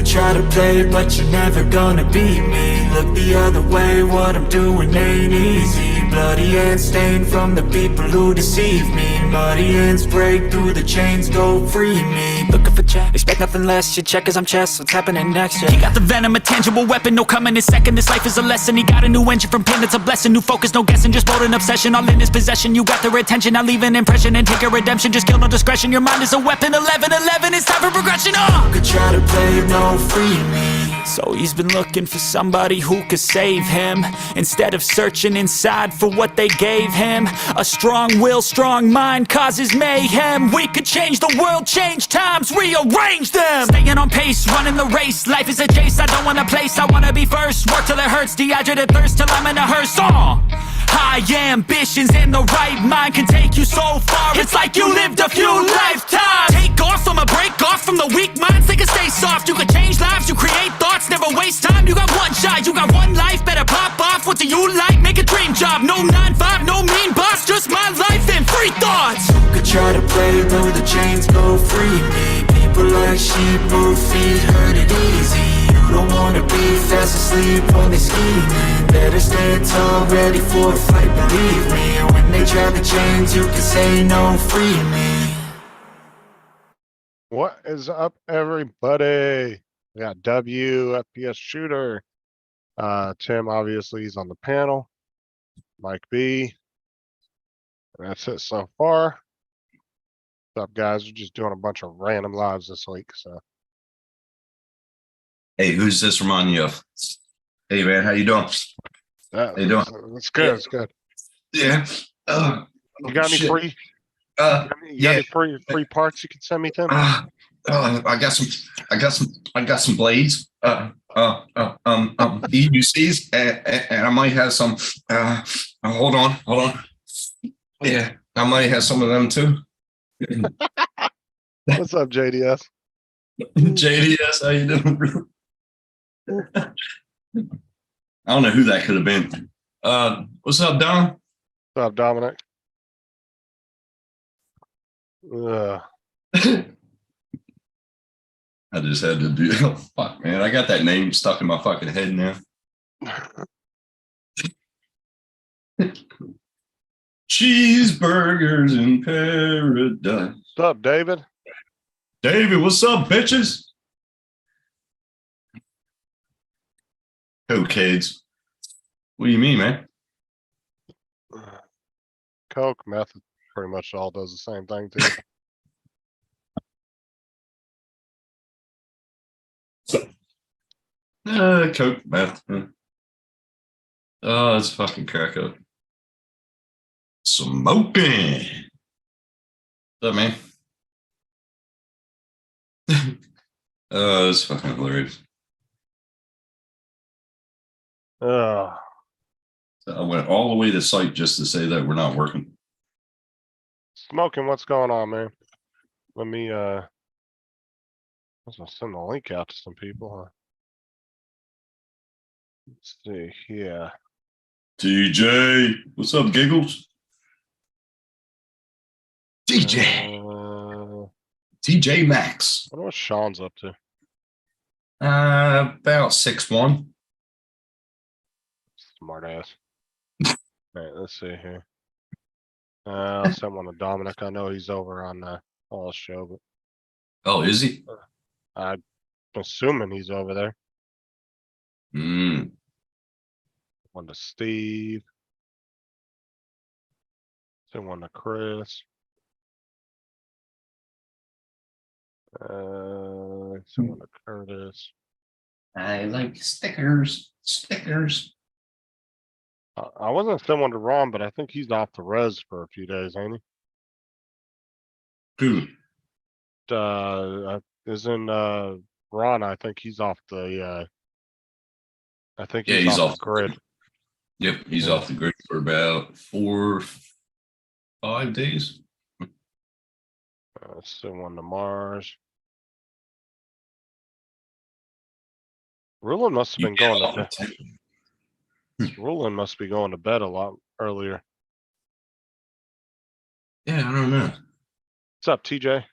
try to play, but you're never gonna beat me. Look the other way, what I'm doing ain't easy. Bloody hands stained from the people who deceive me. Muddy hands break through the chains, go free me. Looking for check, expect nothing less. You check as I'm chess, what's happening next? Yeah. He got the venom, a tangible weapon, no coming in second. This life is a lesson, he got a new engine from pain, it's a blessing. New focus, no guessing, just bold and obsession. All in his possession, you got their attention. Now leave an impression and take a redemption. Just kill no discretion, your mind is a weapon. 11-11, it's time for progression. Could try to play, no free me. So he's been looking for somebody who could save him, instead of searching inside for what they gave him. A strong will, strong mind causes mayhem. We could change the world, change times, rearrange them. Staying on pace, running the race. Life is a chase, I don't want a place, I wanna be first. Work till it hurts, dehydrated thirst till I'm in a hearse. High ambitions and the right mind can take you so far. It's like you lived a few lifetimes. Take off from a break off from the weak minds. They can stay soft, you can change lives, you create thoughts. Never waste time, you got one shot, you got one life. Better pop off, what do you like? Make a dream job, no 9-5, no mean boss. Just my life and free thoughts. You could try to play, though the chains go free me. People like sheep move feet, hurt it easy. You don't wanna be fast asleep when they scheming. Better stand tall, ready for a fight, believe me. And when they try the chains, you can say no, free me. What is up, everybody? We got W, FPS Shooter. Tim, obviously, he's on the panel. Mike B. And that's it so far. What's up, guys? We're just doing a bunch of random lives this week, so. Hey, who's this reminding you of? Hey, man, how you doing? How you doing? It's good, it's good. Yeah. You got any shit. free? You got any free parts you can send me, Tim? I got some blades. EUCs, and I might have some. Hold on. Yeah, I might have some of them too. What's up, JDS? JDS, how you doing? I don't know who that could have been. What's up, Don? What's up, Dominic? I just had to do. Oh, fuck, man, I got that name stuck in my fucking head now. Cheeseburgers in paradise. What's up, David? David, what's up, bitches? Who, kids? What do you mean, man? Coke, meth, pretty much all does the same thing, too. Coke, meth. Oh, it's fucking crack up. Smoking. What's up, man? Oh, it's fucking hilarious. Uh, So I went all the way to site just to say that we're not working. Smoking, what's going on, man? Let me, I was gonna send the link out to some people, huh? Let's see here. TJ, what's up, Giggles? TJ. TJ Maxx. I wonder what Sean's up to. About 6'1". Smart ass. Alright, let's see here. I'll send one to Dominic. I know he's over on the Hall show, but Oh, is he? I'm assuming he's over there. Mm. One to Steve. Send one to Chris. Send one to Curtis. I like stickers. Stickers. I wasn't send one to Ron, but I think he's off the res for a few days, ain't Who? he? Isn't Ron? I think he's off the. I think Yeah, he's off the grid. Yep, he's Yeah. off the grid for about 4-5 days. Send one to Mars. Rulin must have been going to bed. Rulin must be going to bed a lot earlier. Yeah, I don't know. What's up, TJ?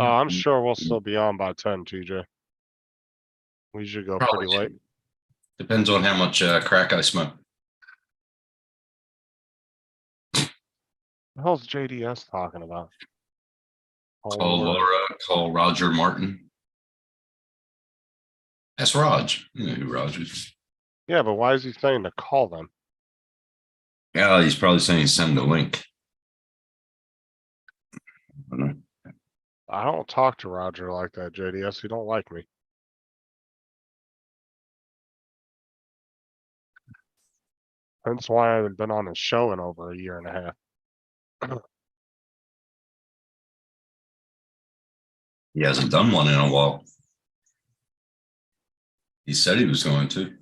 I'm sure we'll still be on by 10, TJ. We usually go pretty Probably. late. Depends on how much crack I smoke. The hell's JDS talking about? Call Laura, call Roger Martin. That's Raj. You know who Raj is. Yeah, but why is he saying to call them? Yeah, he's probably saying send the link. I don't know. I don't talk to Roger like that, JDS. He don't like me. That's why I haven't been on his show in over a year and a half. He hasn't done one in a while. He said he was going to.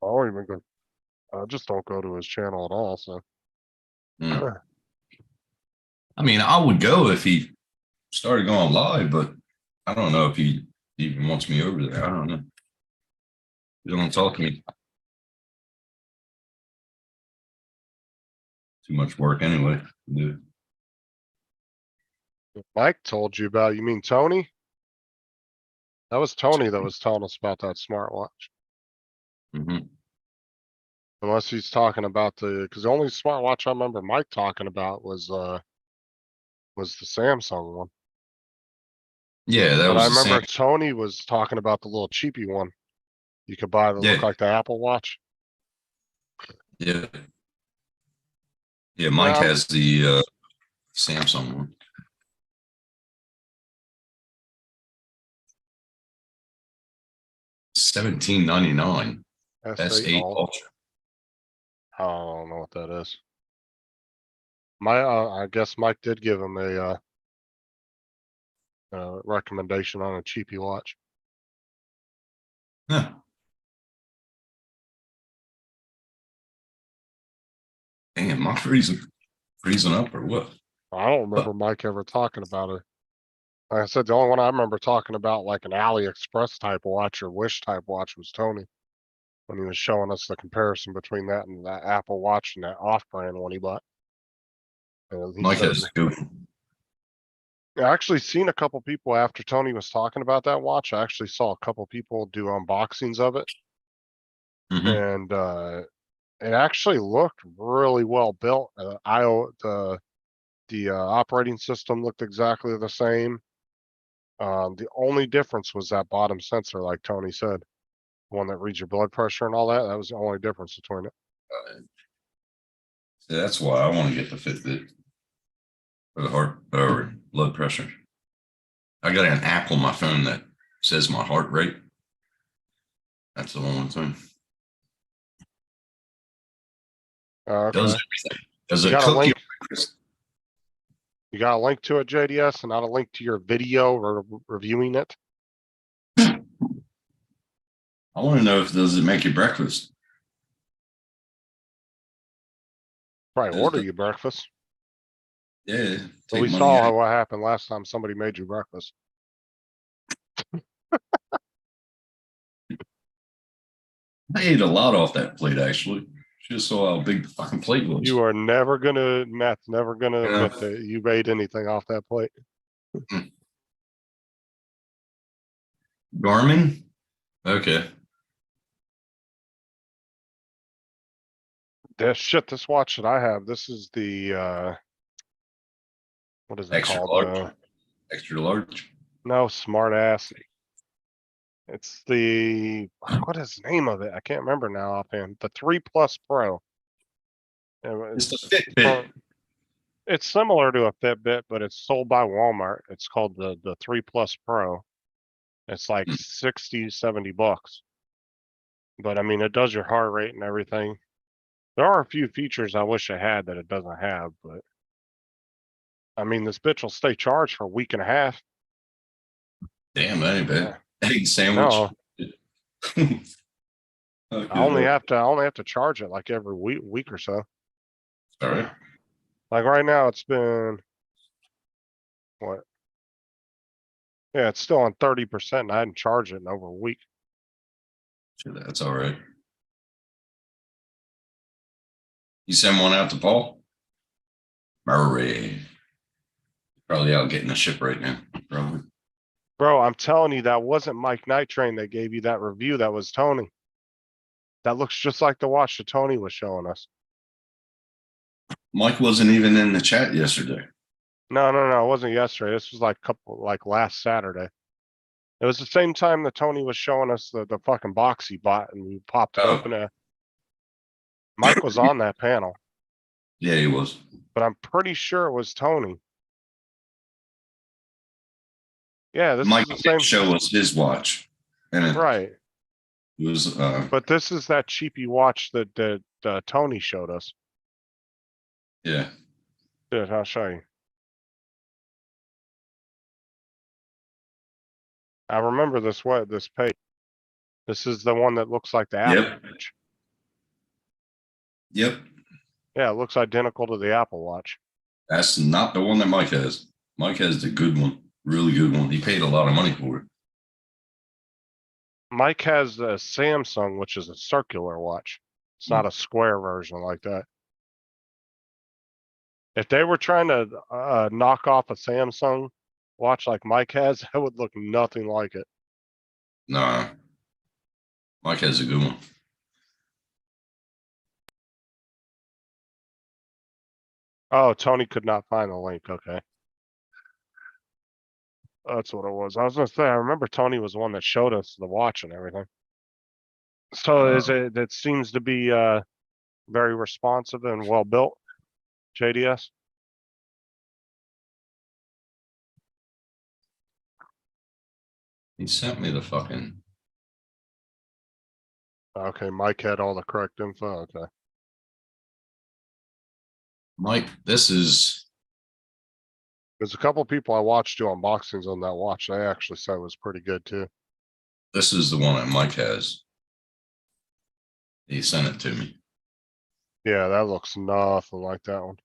I don't even go. I just don't go to his channel at all. So Mm. I mean, I would go if he started going live, but I don't know if he even wants me over there. I don't know. He don't talk to me. Too much work anyway. Yeah. Mike told you about. You mean Tony? That was Tony that was telling us about that smartwatch. Mhm. Unless he's talking about because the only smartwatch I remember Mike talking about was the Samsung one. Yeah, that But I was the remember same. Tony was talking about the little cheapy one you could buy that Yeah. look like the Apple Watch. Yeah. Yeah, Mike Yeah, has the Samsung one. $17.99. S8 S8 Alt. Ultra. I don't know what that is. I guess Mike did give him a recommendation on a cheapy watch. Yeah. Damn, my freezing up or what? I don't remember Mike ever talking about it. Like I said, the only one I remember talking about like an AliExpress type watch or Wish type watch was Tony. When he was showing us the comparison between that and that Apple Watch and that off-brand one he bought. And he Mike said, has to go. I actually seen a couple people after Tony was talking about that watch. I actually saw a couple people do unboxings of it. Mhm. And it actually looked really well built. The operating system looked exactly the same. The only difference was that bottom sensor, like Tony said, one that reads your blood pressure and all that. That was the only difference between it. So that's why I want to get the Fitbit for the heart or blood pressure. I got an app on my phone that says my heart rate. That's the only thing. Okay. Does everything. Does You a got a cookie link? You got a link to it, JDS, and not a link to your video or reviewing it? I want to know if does it make you breakfast? Probably order you breakfast. Yeah. But Take we money saw out. what happened last time somebody made you breakfast. I ate a lot off that plate actually. Just saw how big the fucking plate was. You are never gonna, Matt's never gonna Yeah. admit that you ate anything off that plate. Garmin? Okay. This watch that I have, this is the what is it Extra called? large. Extra large. No, smart ass. It's the what is the name of it? I can't remember now offhand. The 3 Plus Pro. It's It's the Fitbit. it's similar to a Fitbit, but it's sold by Walmart. It's called the 3 Plus Pro. It's like 60, 70 bucks. But I mean, it does your heart rate and everything. There are a few features I wish it had that it doesn't have, but I mean, this bitch will stay charged for a week and a half. Damn, that ain't bad. Egg sandwich. No, Okay, I only have to charge it like every week or so. all right. Like right now, it's been what? Yeah, it's still on 30%. And I hadn't charged it in over a week. Sure, that's all right. You send one out to Paul? Murray. Probably out getting a ship right now. Probably. Bro, I'm telling you, that wasn't Mike Night Train that gave you that review. That was Tony. That looks just like the watch that Tony was showing us. Mike wasn't even in the chat yesterday. No, it wasn't yesterday. This was like last Saturday. It was the same time that Tony was showing us the fucking box he bought and we popped it Oh. open. Mike was on that panel, Yeah, he was. but I'm pretty sure it was Tony. Yeah, this Mike is the same. did show us his watch, and it Right. was. But this is that cheapy watch that Tony showed us. Yeah. Dude, I'll show you. I remember this page. This is the one that looks like the Apple Yep. Watch. Yep. Yeah, it looks identical to the Apple Watch. That's not the one that Mike has. Mike has the good one, really good one. He paid a lot of money for it. Mike has a Samsung, which is a circular watch. It's not a square version like that. If they were trying to knock off a Samsung watch like Mike has, that would look nothing like it. Nah. Mike has a good one. Oh, Tony could not find the link. Okay. That's what it was. I was gonna say, I remember Tony was the one that showed us the watch and everything. So it seems to be very responsive and well built, JDS. He sent me the fucking. Okay, Mike had all the correct info. Okay. Mike, this is. There's a couple people I watched do unboxings on that watch. They actually said it was pretty good too. This is the one that Mike has. He sent it to me. Yeah, that looks nothing like that one.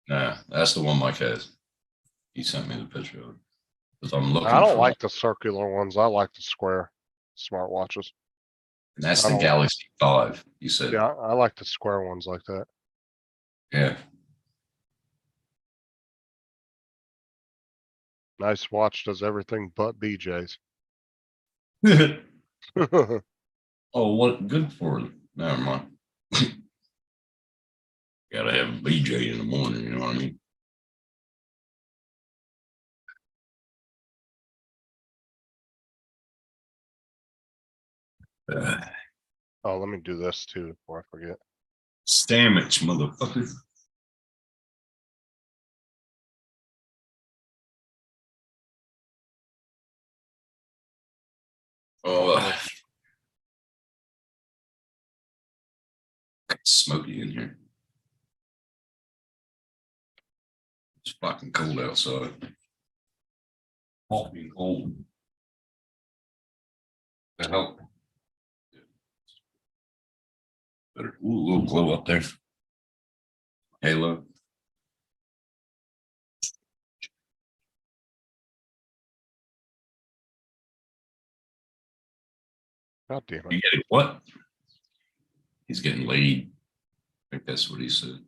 Nah, that's the one Mike has. He sent me the picture of it. Because I'm looking I don't for like the circular ones. I like the square smartwatches. and that's I the don't- Galaxy 5, you said. Yeah, I like the square ones like that. Yeah. Nice watch, does everything but BJ's. Oh, what good for it? Never mind. Gotta have a BJ in the morning, you know what I mean? Oh, let me do this too before I forget. Sandwich, motherfucker. Oh, it's smoky in here. It's fucking cold outside. Fucking cold. The hell? Better. Ooh, a little glow up there. Halo. God damn it. You getting what? He's getting laid. I think that's what he said.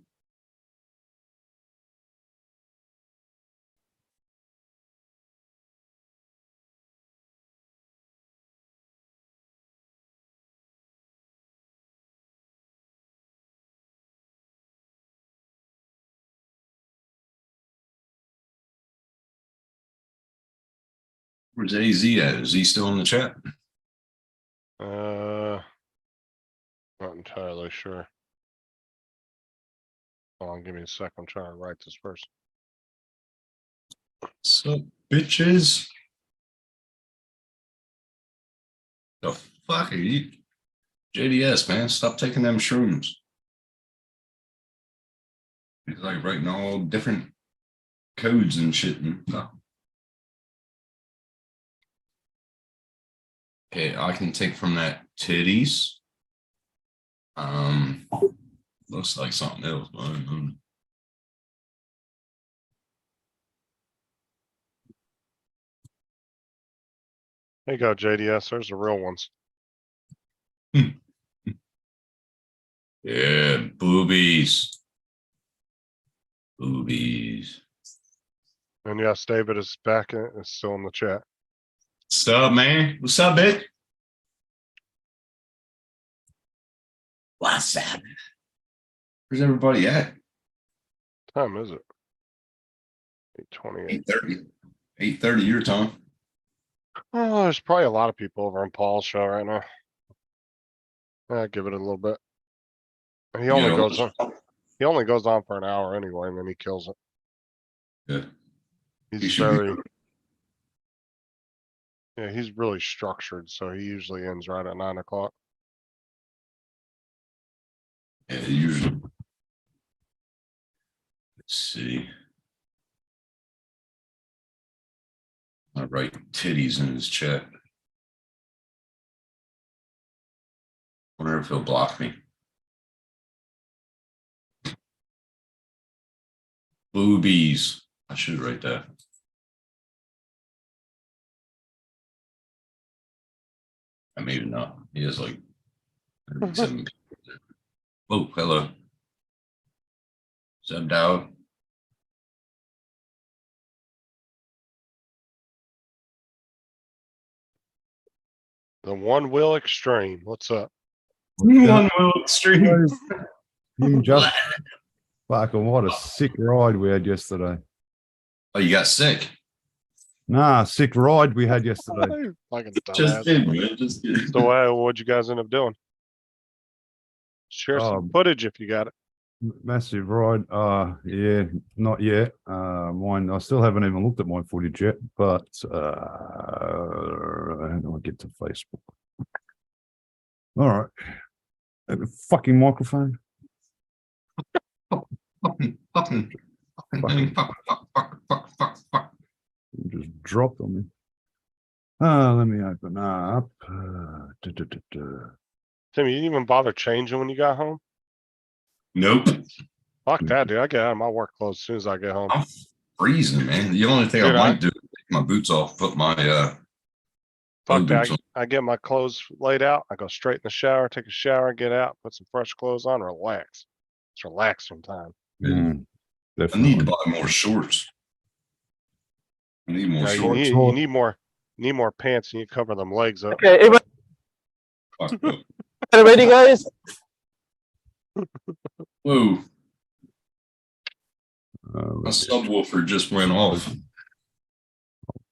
Where's AZ at? Is he still in the chat? Not entirely sure. Hold on, give me a sec. I'm trying to write this first. Sup, bitches? The fuck are you? JDS, man, stop taking them shrooms. He's like writing all different codes and shit. And stuff. Okay, I can take from that titties. Looks like something else, but I don't know. There you go, JDS. There's the real ones. Yeah, boobies. Boobies. And yes, David is back in, is still in the chat. What's up, man? What's up, Vic? What's up? Where's everybody at? Time is it? 8:28. 8:30. 8:30 your time. Oh, there's probably a lot of people over on Paul's show right now. Give it a little bit. He only Yeah, goes on. He only goes on for an hour anyway, and then he kills it. Yeah. He He's should be- very. Yeah, he's really structured, so he usually ends right at 9 o'clock. Yeah, usually. Let's see. I write titties in his chat. Wonder if he'll block me. Boobies. I should write that. Maybe not. He has like 37 people there. Oh, hello. Zeb Dowd. The one wheel extreme. What's up? One will extreme. Him just fucking what a sick ride we had yesterday. Oh, you got sick. Nah, sick ride we had yesterday. Fucking Just dumbass. kidding, man. Just kidding. So what'd you guys end up doing? Share some footage if you got it. Massive ride. Yeah, not yet. Mine, I still haven't even looked at my footage yet, but how do I get to Facebook? All right. Fucking microphone. Fucking. It just dropped on me. Let me open up. Tim, you didn't even bother changing when you got home? Nope. Fuck that, dude. I get out of my work clothes as soon as I get home. I'm freezing, man. The only thing Dude, I might do is take my boots off, put my Fuck that. boots on. I get my clothes laid out. I go straight in the shower, take a shower, get out, put some fresh clothes on, relax. It's relaxing time. I need to Definitely. buy more shorts. I need more Yeah, you shorts. need more pants and you cover them legs up. Okay, everybody Fuck up. ready, guys? Whoa, my Let's subwoofer just went off.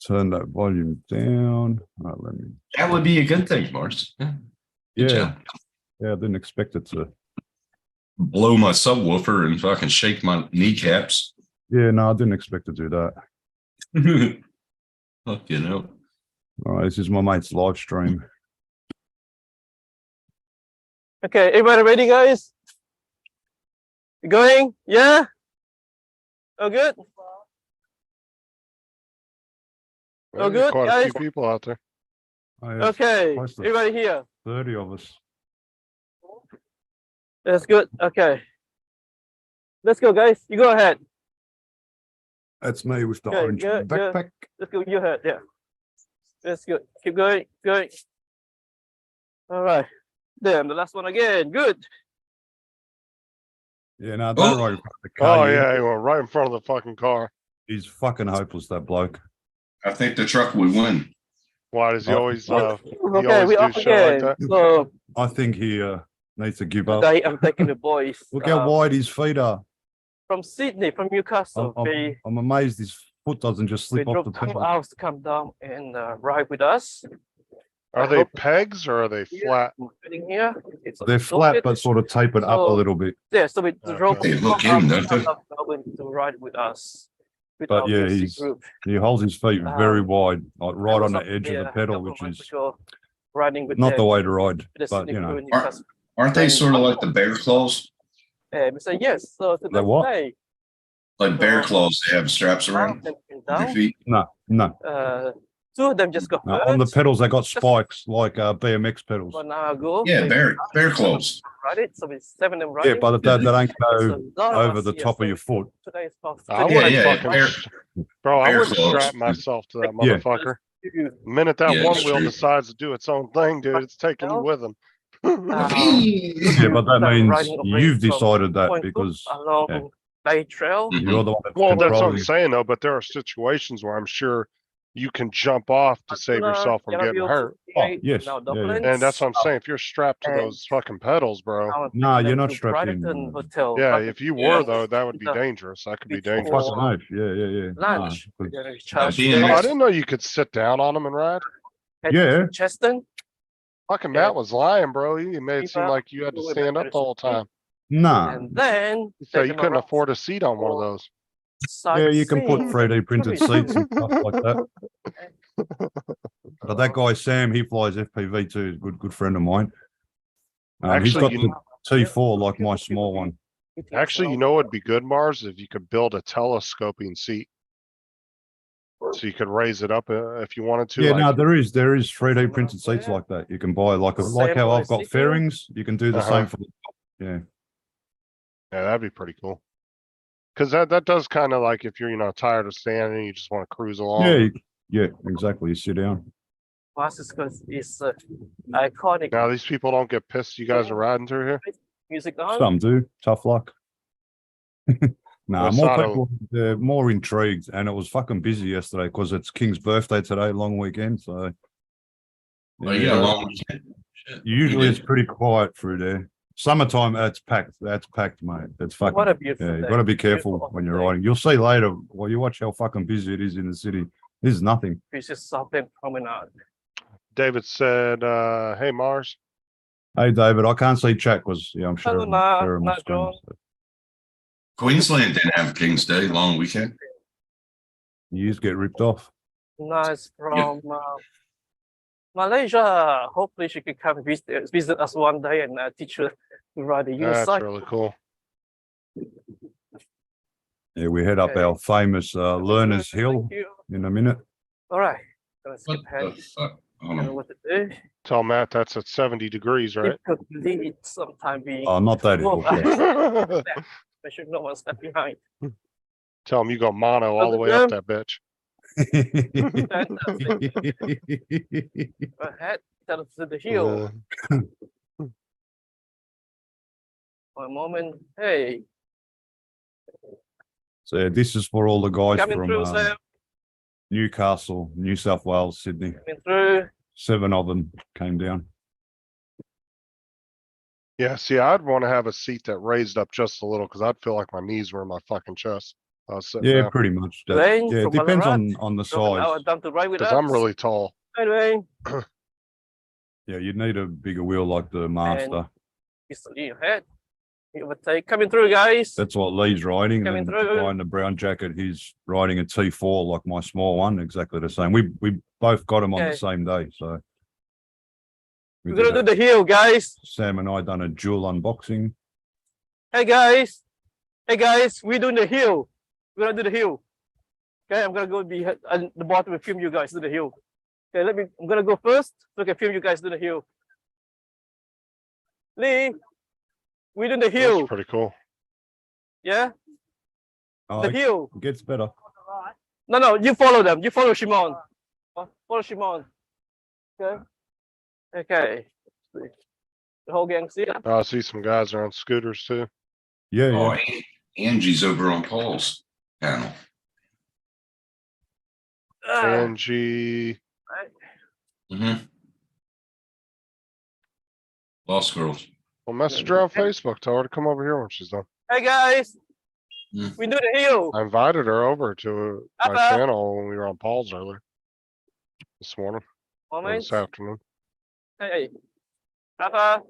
turn that volume down. Let me. That would be a good thing, Mars. Yeah. Good Yeah, job. yeah, I didn't expect it to. Blow my subwoofer and fucking shake my kneecaps. Yeah, no, I didn't expect to do that. Fuck you know. All right, this is my mate's live stream. Okay, everybody ready, guys? You going? Yeah? Oh, good? There's good, quite a few guys? people out there. I have Okay, close to everybody here. 30 of us. That's good. Okay. Let's go, guys. You go ahead. That's me with the Okay, orange yeah, yeah. backpack. Let's go. You ahead. Yeah. That's good. Keep going. Going. All right. Damn, the last one again. Good. Yeah, no, don't Oh. ride in front of the car. Oh you- yeah, he went right in front of the fucking car. He's fucking hopeless, that bloke. I think the truck would win. Why does he Oh. always Okay, always we do off shit like again. that? So I think he needs to give up. today I'm taking the boys Look how wide his feet are. from Sydney, from Newcastle. They I'm amazed his foot doesn't just they slip off the drove 2 pedal. hours to come down and ride with us. Are I they hope- pegs or are they flat? Sitting here, it's They're flat, but sort of tapered up a So- little bit. yeah. So we Okay. drove They look 2 in, hours don't they? to Melbourne to ride with us. With But our yeah, music he's group. He holds his feet very Um, wide, like right I on was the up edge of there the a pedal, couple which months is ago, riding with not them the way to ride. with the But Sydney you crew know, in Newcastle. Aren't they sort of like the bear claws? We say yes. So They what? today, Like bear claws, they have straps one around of them came their down. feet. no. 2 of them just got hurt. On the pedals, they got spikes like BMX pedals. 1 hour ago. Yeah, they bear claws. ride it. So it's 7 of them Yeah, riding. but they don't go So none of over us the here, top so of your foot. Today is about I Yeah, wouldn't yeah, fucking, bear- bro. I bear wouldn't claws. strap myself to that Yeah. motherfucker. The minute that Yeah, one that's wheel true. decides to do its own thing, dude, it's taking you with him. Yeah, but that Started means riding a you've race from decided that Point Cook because along yeah. Bay Trail. Mhm. You're the one that's Well, that's what I'm controlling. saying though, but there are situations where I'm sure you can jump off to save yourself from getting hurt. Oh, yes. Yeah, yeah. And that's what I'm saying. If you're strapped to And- those fucking pedals, bro. Nah, you're not strapped in, Hotel. Yeah, Brighton if you Yeah. were though, that would be The- dangerous. That could be before- dangerous. Fucking oath. Yeah. Lunch. Nah, We're gonna Yeah, charge BMX. Oh, them. I didn't know you could sit down on them and ride. Head Yeah. to Cheston. Fucking Yeah. Matt was lying, bro. He made it Keep seem up. like you had to We're stand back up to the whole the street. time. nah. And then So take you them couldn't around afford a seat on one of those. Yeah, you can put sightseeing. 3D printed seats and stuff like that. But that guy Sam, he flies FPV too. Good friend of mine. He's Actually, got you the T4 like my small one. Actually, you know what'd be good, Mars, if you could build a telescoping seat. So you could raise it up if you wanted to. Yeah, like, no, there is 3D printed seats like that. You can buy like Same how I've price got seating. fairings. You can do the Uh-huh. same for the yeah. Yeah, that'd be pretty cool. Cause that does kind of like if you're tired of standing, you just want to cruise along. Yeah, exactly. You sit down. Vasquez is iconic. Now these people don't get pissed you guys are riding through here. Music on. Some do. Tough luck. Nah, That's more not a- people, they're more intrigued, and it was fucking busy yesterday because it's King's birthday today, long weekend. So Oh, yeah, long weekend. Shit. usually it's pretty quiet through there. Summertime, it's packed. That's packed, mate. It's fucking. What a beautiful Yeah, day. you got to be careful Beautiful when you're day. riding. You'll see later. Well, you watch how fucking busy it is in the city. This is nothing. It's just something promenade. David said, hey Mars. Hey, David, I can't see chat because I'm sure. Hello, I'm Ma. sharing my Ma, screen, John. so. Queensland didn't have King's Day, long weekend. You just get ripped off. Nice from Malaysia. Hopefully she can come visit us one day and teach her to ride the That's unicycle. really cool. Yeah, we head up Okay. our famous Learners Hill Thank you. in a minute. All right. Gonna What skip ahead. the fuck? Hold I don't know on. what to do. Tell Matt that's at 70 degrees, right? It could lead sometime being. Oh, not that hill. Well, I should know what's left behind. Tell him you go mono all the way up that bitch. Ahead, tell us to the hill. One moment. Hey, So yeah, this is for all the guys coming from through, Sam. Newcastle, New South Wales, Sydney. Coming through. 7 of them came down. Yeah, see, I'd want to have a seat that raised up just a little because I'd feel like my knees were in my fucking chest. I was sitting Yeah, down. pretty much. Lane Yeah, it from depends Ballarat. on the Drop an hour size. down to right with Because us. I'm really tall. Anyway, Yeah, you'd need a bigger wheel like the Master. it's the ahead. You overtake. Coming through, guys. That's what Lee's riding. Coming And then through. the guy in the brown jacket, he's riding a T4 like my small one, exactly the same. We both got him on Okay. the same day, so. we We're did gonna do that. the hill, guys. Sam and I done a dual unboxing. Hey guys, we're doing the hill. We're gonna do the hill. Okay, I'm gonna go be at the bottom and film you guys do the hill. Okay, I'm gonna go first so I can film you guys do the hill. Lee, we're doing the That's hill. pretty cool. Yeah, Oh, the it hill. gets better. No, you follow them. You follow Shimon. Follow Shimon. Okay. Okay. The whole gang see it. I see some guys are on scooters too. Yeah, Oh, yeah. Angie's over on Paul's panel. Angie, Mm-hmm. Lost Girls. well, message her on Facebook. Tell her to come over here when she's done. Hey guys, Mm. we do the hill. I invited her over to my Papa. channel when we were on Paul's earlier this morning or Moment. this afternoon. Hey, Papa.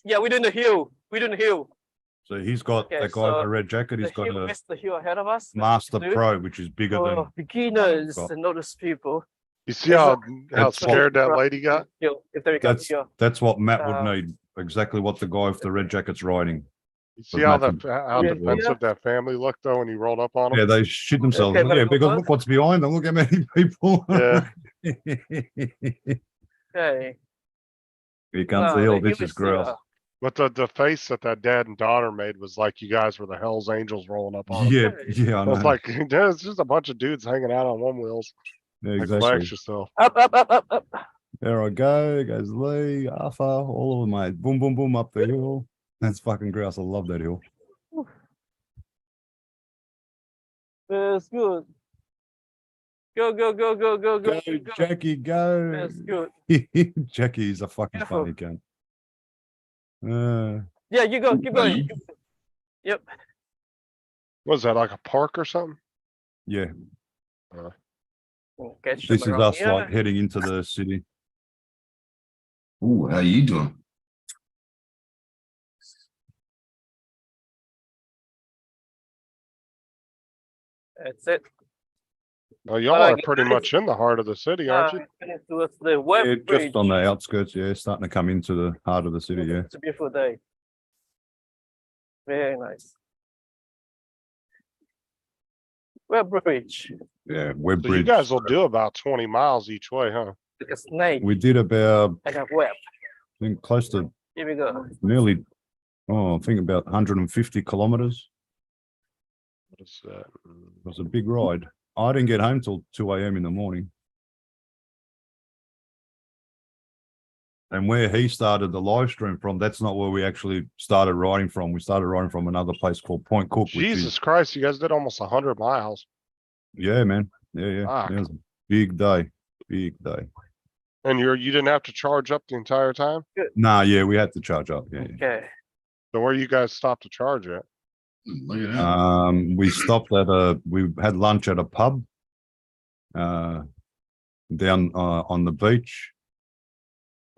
Yeah, we're doing the hill. We're doing the hill. So he's got Okay, that guy in so the red jacket. He's The got hill a is the hill ahead of us. Master do. Pro, which is bigger For than. beginners got- and notice people. You see It's how not- how That's scared that what- lady got? Hill, if there we go. That's Hill. that's what Matt would Uh, need. Exactly what the guy with the red jacket's riding. You see how Matt how Yeah. defensive that family looked though when you rolled up on them? Yeah, they shit themselves. Okay, Yeah, but- because look what's behind them. Look how many people. Yeah. Okay. You can't No, see all the this hill is gross. But the face that dad and daughter made was like you guys were the Hell's Angels rolling up on 'em. Yeah, yeah, I I know. was like, it's just a bunch of dudes hanging out on one wheels. Yeah, Like, exactly. relax yourself. There I go. Goes Lee, Arthur, all of them, mate. Boom, boom, boom up the hill. That's fucking grouse. I love that hill. That's good. Go, go, go, go, go, go, Go, go. Jackie, go. That's good. Jackie is a fucking Careful. funny cunt. Yeah, you go, keep going. Yep. Was that like a park or something? Yeah, Catch this them is around us here. like heading into the city. Ooh, how you doing? That's it. Well, y'all Alright, are pretty guys. much in the heart of the city, aren't you? Heading towards the web Yeah, bridge. just on the outskirts. Yeah, starting to come into the heart of the city. Yeah. It's a beautiful day. Very nice. Web bridge, Yeah, web So bridge. you guys will do about 20 miles each way, huh? like a snake. We did about, I have web. I think, close to Here we go. nearly, I think about 150 kilometers. What is that? It was a big ride. I didn't get home till 2 a.m. in the morning. And where he started the live stream from, that's not where we actually started riding from. We started riding from another place called Point Cook. Which Jesus is, Christ, you guys did almost 100 miles. yeah, man. Yeah. Fuck. It was a big day. Big day. And you didn't have to charge up the entire time? Nah, yeah, we had to charge up. Yeah. Okay. So where you guys stopped to charge at? Look at that. We stopped at we had lunch at a pub down on the beach.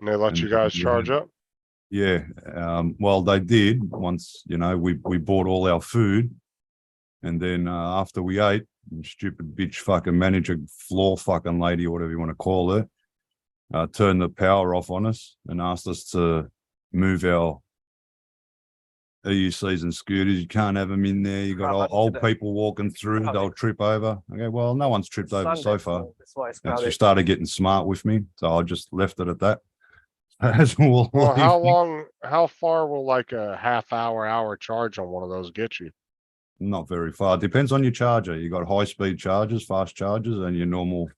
And they let you And guys we charge had- up? Yeah, well, they did once, we bought all our food. And then after we ate, stupid bitch fucking manager, floor fucking lady, or whatever you want to call her, turned the power off on us and asked us to move our EUCs and scooters. You can't have them in there. You got How much old today? people walking through, How they'll many? trip over. Okay, well, no one's tripped over so Sunday, far. That's why it's And she crowded. started getting smart with me, so I just left it at that. As we'll Well, leave. how far will like a hour charge on one of those get you? Not very far. Depends on your charger. You got high speed chargers, fast chargers, and your normal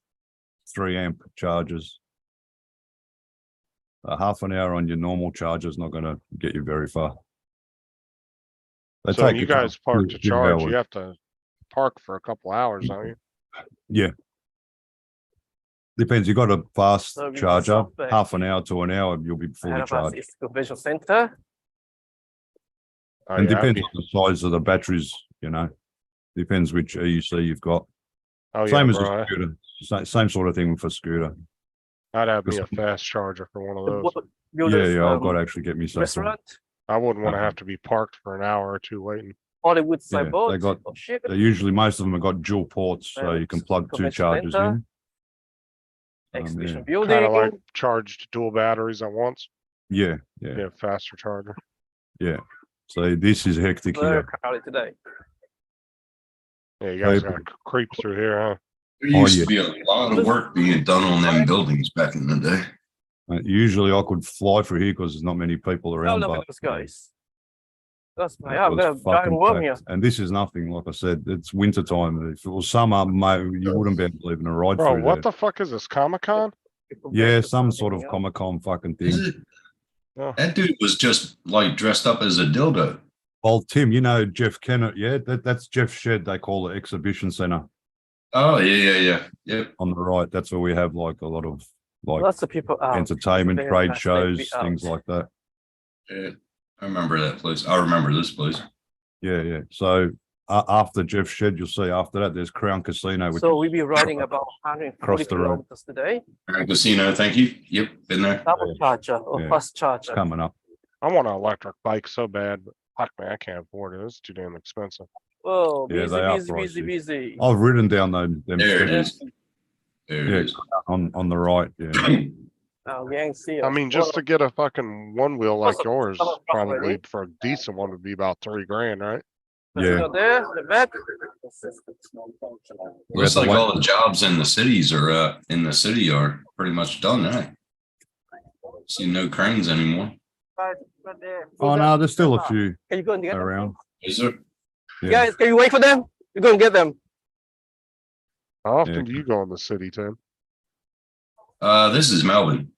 3 amp chargers. A half an hour on your normal charger is not going to get you very far. They So when take you a couple- guys park to few charge, hours. you have to park for a couple hours, don't you? Yeah. Depends. You got a fast So we charger, stop back. half an hour to an hour, you'll be Ahead fully of us charged. is the convention center. Oh, And yeah, I'd depends be- on the size of the batteries, Depends which EUC you've got. oh, Same yeah, as bro. a scooter. Same sort of thing for scooter. I'd have me a Because- fast charger for one of The those. builders, I've got to actually get myself one. restaurant. I wouldn't want to Uh-huh. have to be parked for an hour or two waiting. Hollywood Yeah, they Cyborg. got- Oh shit. They usually, most of them have got dual ports, so you can plug two Convention chargers center. in. Exhibition yeah. building. Kind of like charged dual batteries at once. Yeah. Yeah, faster charger. So this is hectic Very here. crowded today. Yeah, you guys Hey, got creeps through here, huh? There used yeah. to be a lot of work being done on them buildings back in the day. Usually I could fly through here because there's not many people Oh, around, look but at those guys. That's my, it yeah, I'm was gonna drive fucking warm here. packed. And this is nothing, like I said, it's winter time. If it was summer, mate, you wouldn't be able to even ride Bro, through what there. the fuck is this, Comic-Con? Yeah, some sort of Comic-Con fucking Is thing. it? Oh. That dude was just like dressed up as a dildo. Well, Tim, Jeff Kennett, yeah, that's Jeff Shed, they call it Exhibition Center Oh, yeah. Yep. on the right. That's where we have like a lot of like Lots of people out. entertainment, very trade nice day to shows, be out. things like that. Yeah. I remember that place. I remember this place. Yeah. So after Jeff Shed, you'll see after that, there's Crown Casino, which So is we'll be riding about 140 Across the road. kilometers today. Grand Casino, thank you. Yep, been there. Double charger or Yeah. fast charger. coming up. I want an electric bike so bad, but fuck man, I can't afford it. It's too damn expensive. Oh, Yeah, busy, they are busy. I've ridden down them There it steps is. There Yeah. it is. on the right. Yeah. Oh, Yangtze. I mean, just to get a fucking one wheel like Also, yours, some of them probably already. for a decent one would be about $3,000, right? Yeah. There, the back. Looks like all the jobs in the cities are pretty much done, right? See no cranes anymore. Right there. Oh no, there's still a few Can you go and get them? around. Is there? Yeah. Guys, can you wait for them? You're going to get them. How often Yeah. do you go in the city, Tim? This is Melbourne.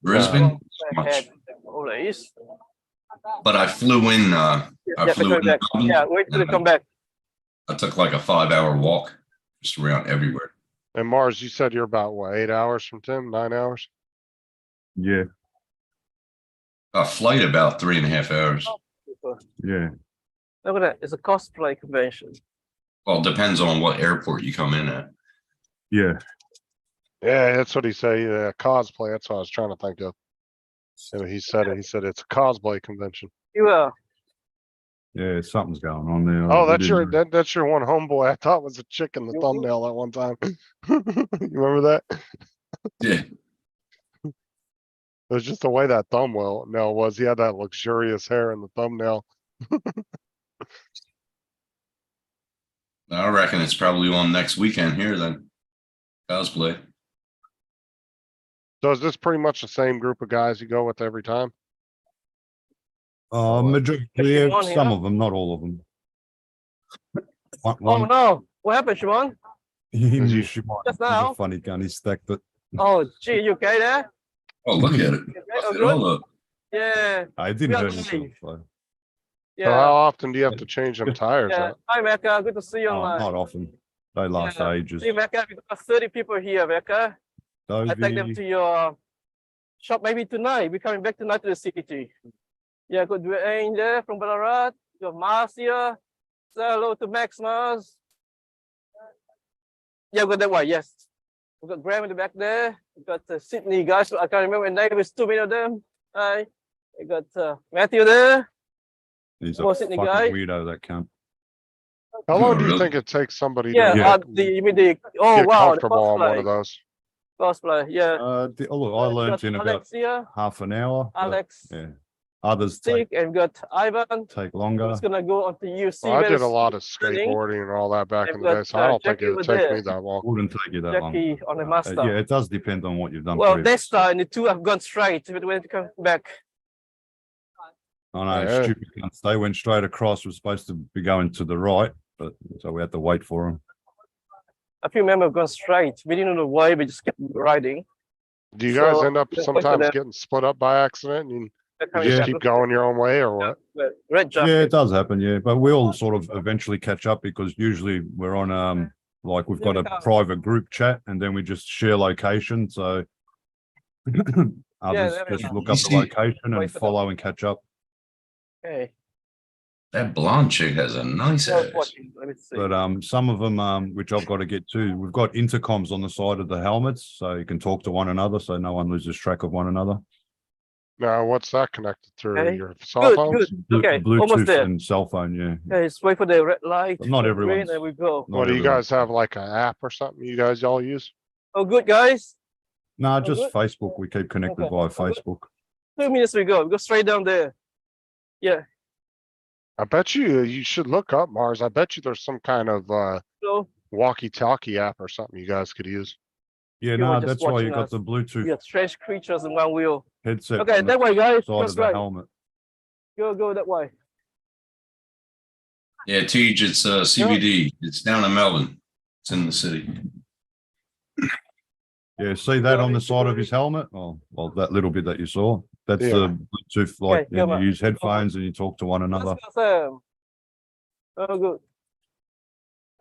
Brisbane. Ahead, always. but I flew in, I Yeah, flew coming in. back. Melbourne, Yeah, wait till they and come back. I took like a 5-hour walk just around everywhere. And Mars, you said you're about what, 8 hours from Tim, 9 hours? Yeah, A flight about 3.5 hours. yeah. Look at that. It's a cosplay convention. Well, it depends on what airport you come in at. Yeah, Yeah, that's what he said. Yeah, cosplay. That's what I was trying to think of. And he said it. He said it's a cosplay convention. You are. yeah, something's going on there. Oh, I that's your didn't- that's your one homeboy. I thought was a chick in the You- thumbnail at one time. You remember that? Yeah. It was just the way that thumbnail was. He had that luxurious hair in the thumbnail. I reckon it's probably on next weekend here then. Cosplay. So is this pretty much the same group of guys you go with every time? Majority, Actually, yeah, one some here. of them, not all of them. One, Oh one, no. What happened, Shimon? Is he- Shimon, Just he's now? a funny gun. He stacked it. Oh, gee, you okay there? Oh, look at it. You okay? Buff Oh, it good? all up. Yeah. I didn't We are hurt himself. live. So. So how Yeah. often do you have to change them tires Yeah. out? Hi, Mecca. Good to see you Oh, online. not often. They last Yeah. ages. See, Mecca, we've got 30 people here, Mecca. I take them Dovey, to your shop maybe tonight. We're coming back tonight to the city. Yeah, good Dwayne there from Ballarat. You got Mars here. Say hello to Max Mars. Yeah, we got that one, yes. We've got Graham in the back there. We've got Sydney guys. I can't remember the name. There's too many of them. Hi. We got Matthew there. he's a More fucking Sydney guy. weirdo, that cunt. How long do you Really? think it takes somebody Yeah, to Yeah. you mean the, oh get wow, the comfortable on one of cosplay. those? Cosplay, yeah. Oh, look, I We learned got in about Alex here, half an hour. but, Alex, yeah. Others Stick, and we got Ivan. take longer. Who's gonna go on to UC. Well, I did very a lot of soon. skateboarding and all that back I've in the day, got, so I don't think Jackie it would over take there. me that long. Wouldn't take you that long. Jackie on the master. Yeah, it does depend on what you've done. Well, previously. Nesta and the two have gone straight, but when they come back. I know, Yeah. stupid cunts. They went straight across. We're supposed to be going to the right, but so we had to wait for them. A few members have gone straight. We didn't know the way, we just kept riding. Do you guys So, end up just wait for sometimes them. getting split up by accident and They're you coming just back. keep going your own way or what? Red jacket. Yeah, it does happen. Yeah, but we all sort of eventually catch up because usually we're on like we've got a private group chat and then we just share location. So others there we just go. look You up the see- location Wait and for them. follow and catch up. Okay. That blonde chick has a nice So I was ass. watching. Let me see. But some of them which I've got to get to, we've got intercoms on the side of the helmets so you can talk to one another so no one loses track of one another. Now, what's that connected through? Okay. Your cell Good, phones? good. Okay, almost Bluetooth there. and cell phone, yeah. Okay, let's wait for the red light. But not the everyone's- green, and we go. Not What do you everyone. guys have, like an app or something you guys all use? Oh, good, guys. No, just good? Facebook. We keep connected Okay. via Oh, good. Facebook. 2 minutes we go. We go straight down there. Yeah. I bet you should look up Mars. I bet you there's some kind of So walkie-talkie app or something you guys could use. Yeah, You no, were just that's why you watching got us. the we Bluetooth got strange creatures in one wheel. headset Okay, on the that way, guys. side Go of the right. helmet. Go that way. Yeah, Tej, it's CBD. It's down in Melbourne. It's in the city. Yeah, see that on the side of his helmet? Oh, well, that little bit that you saw, that's Yeah. the Bluetooth, like, come and on. you use headphones and you talk to one another. Let's go, Sam. Oh, good.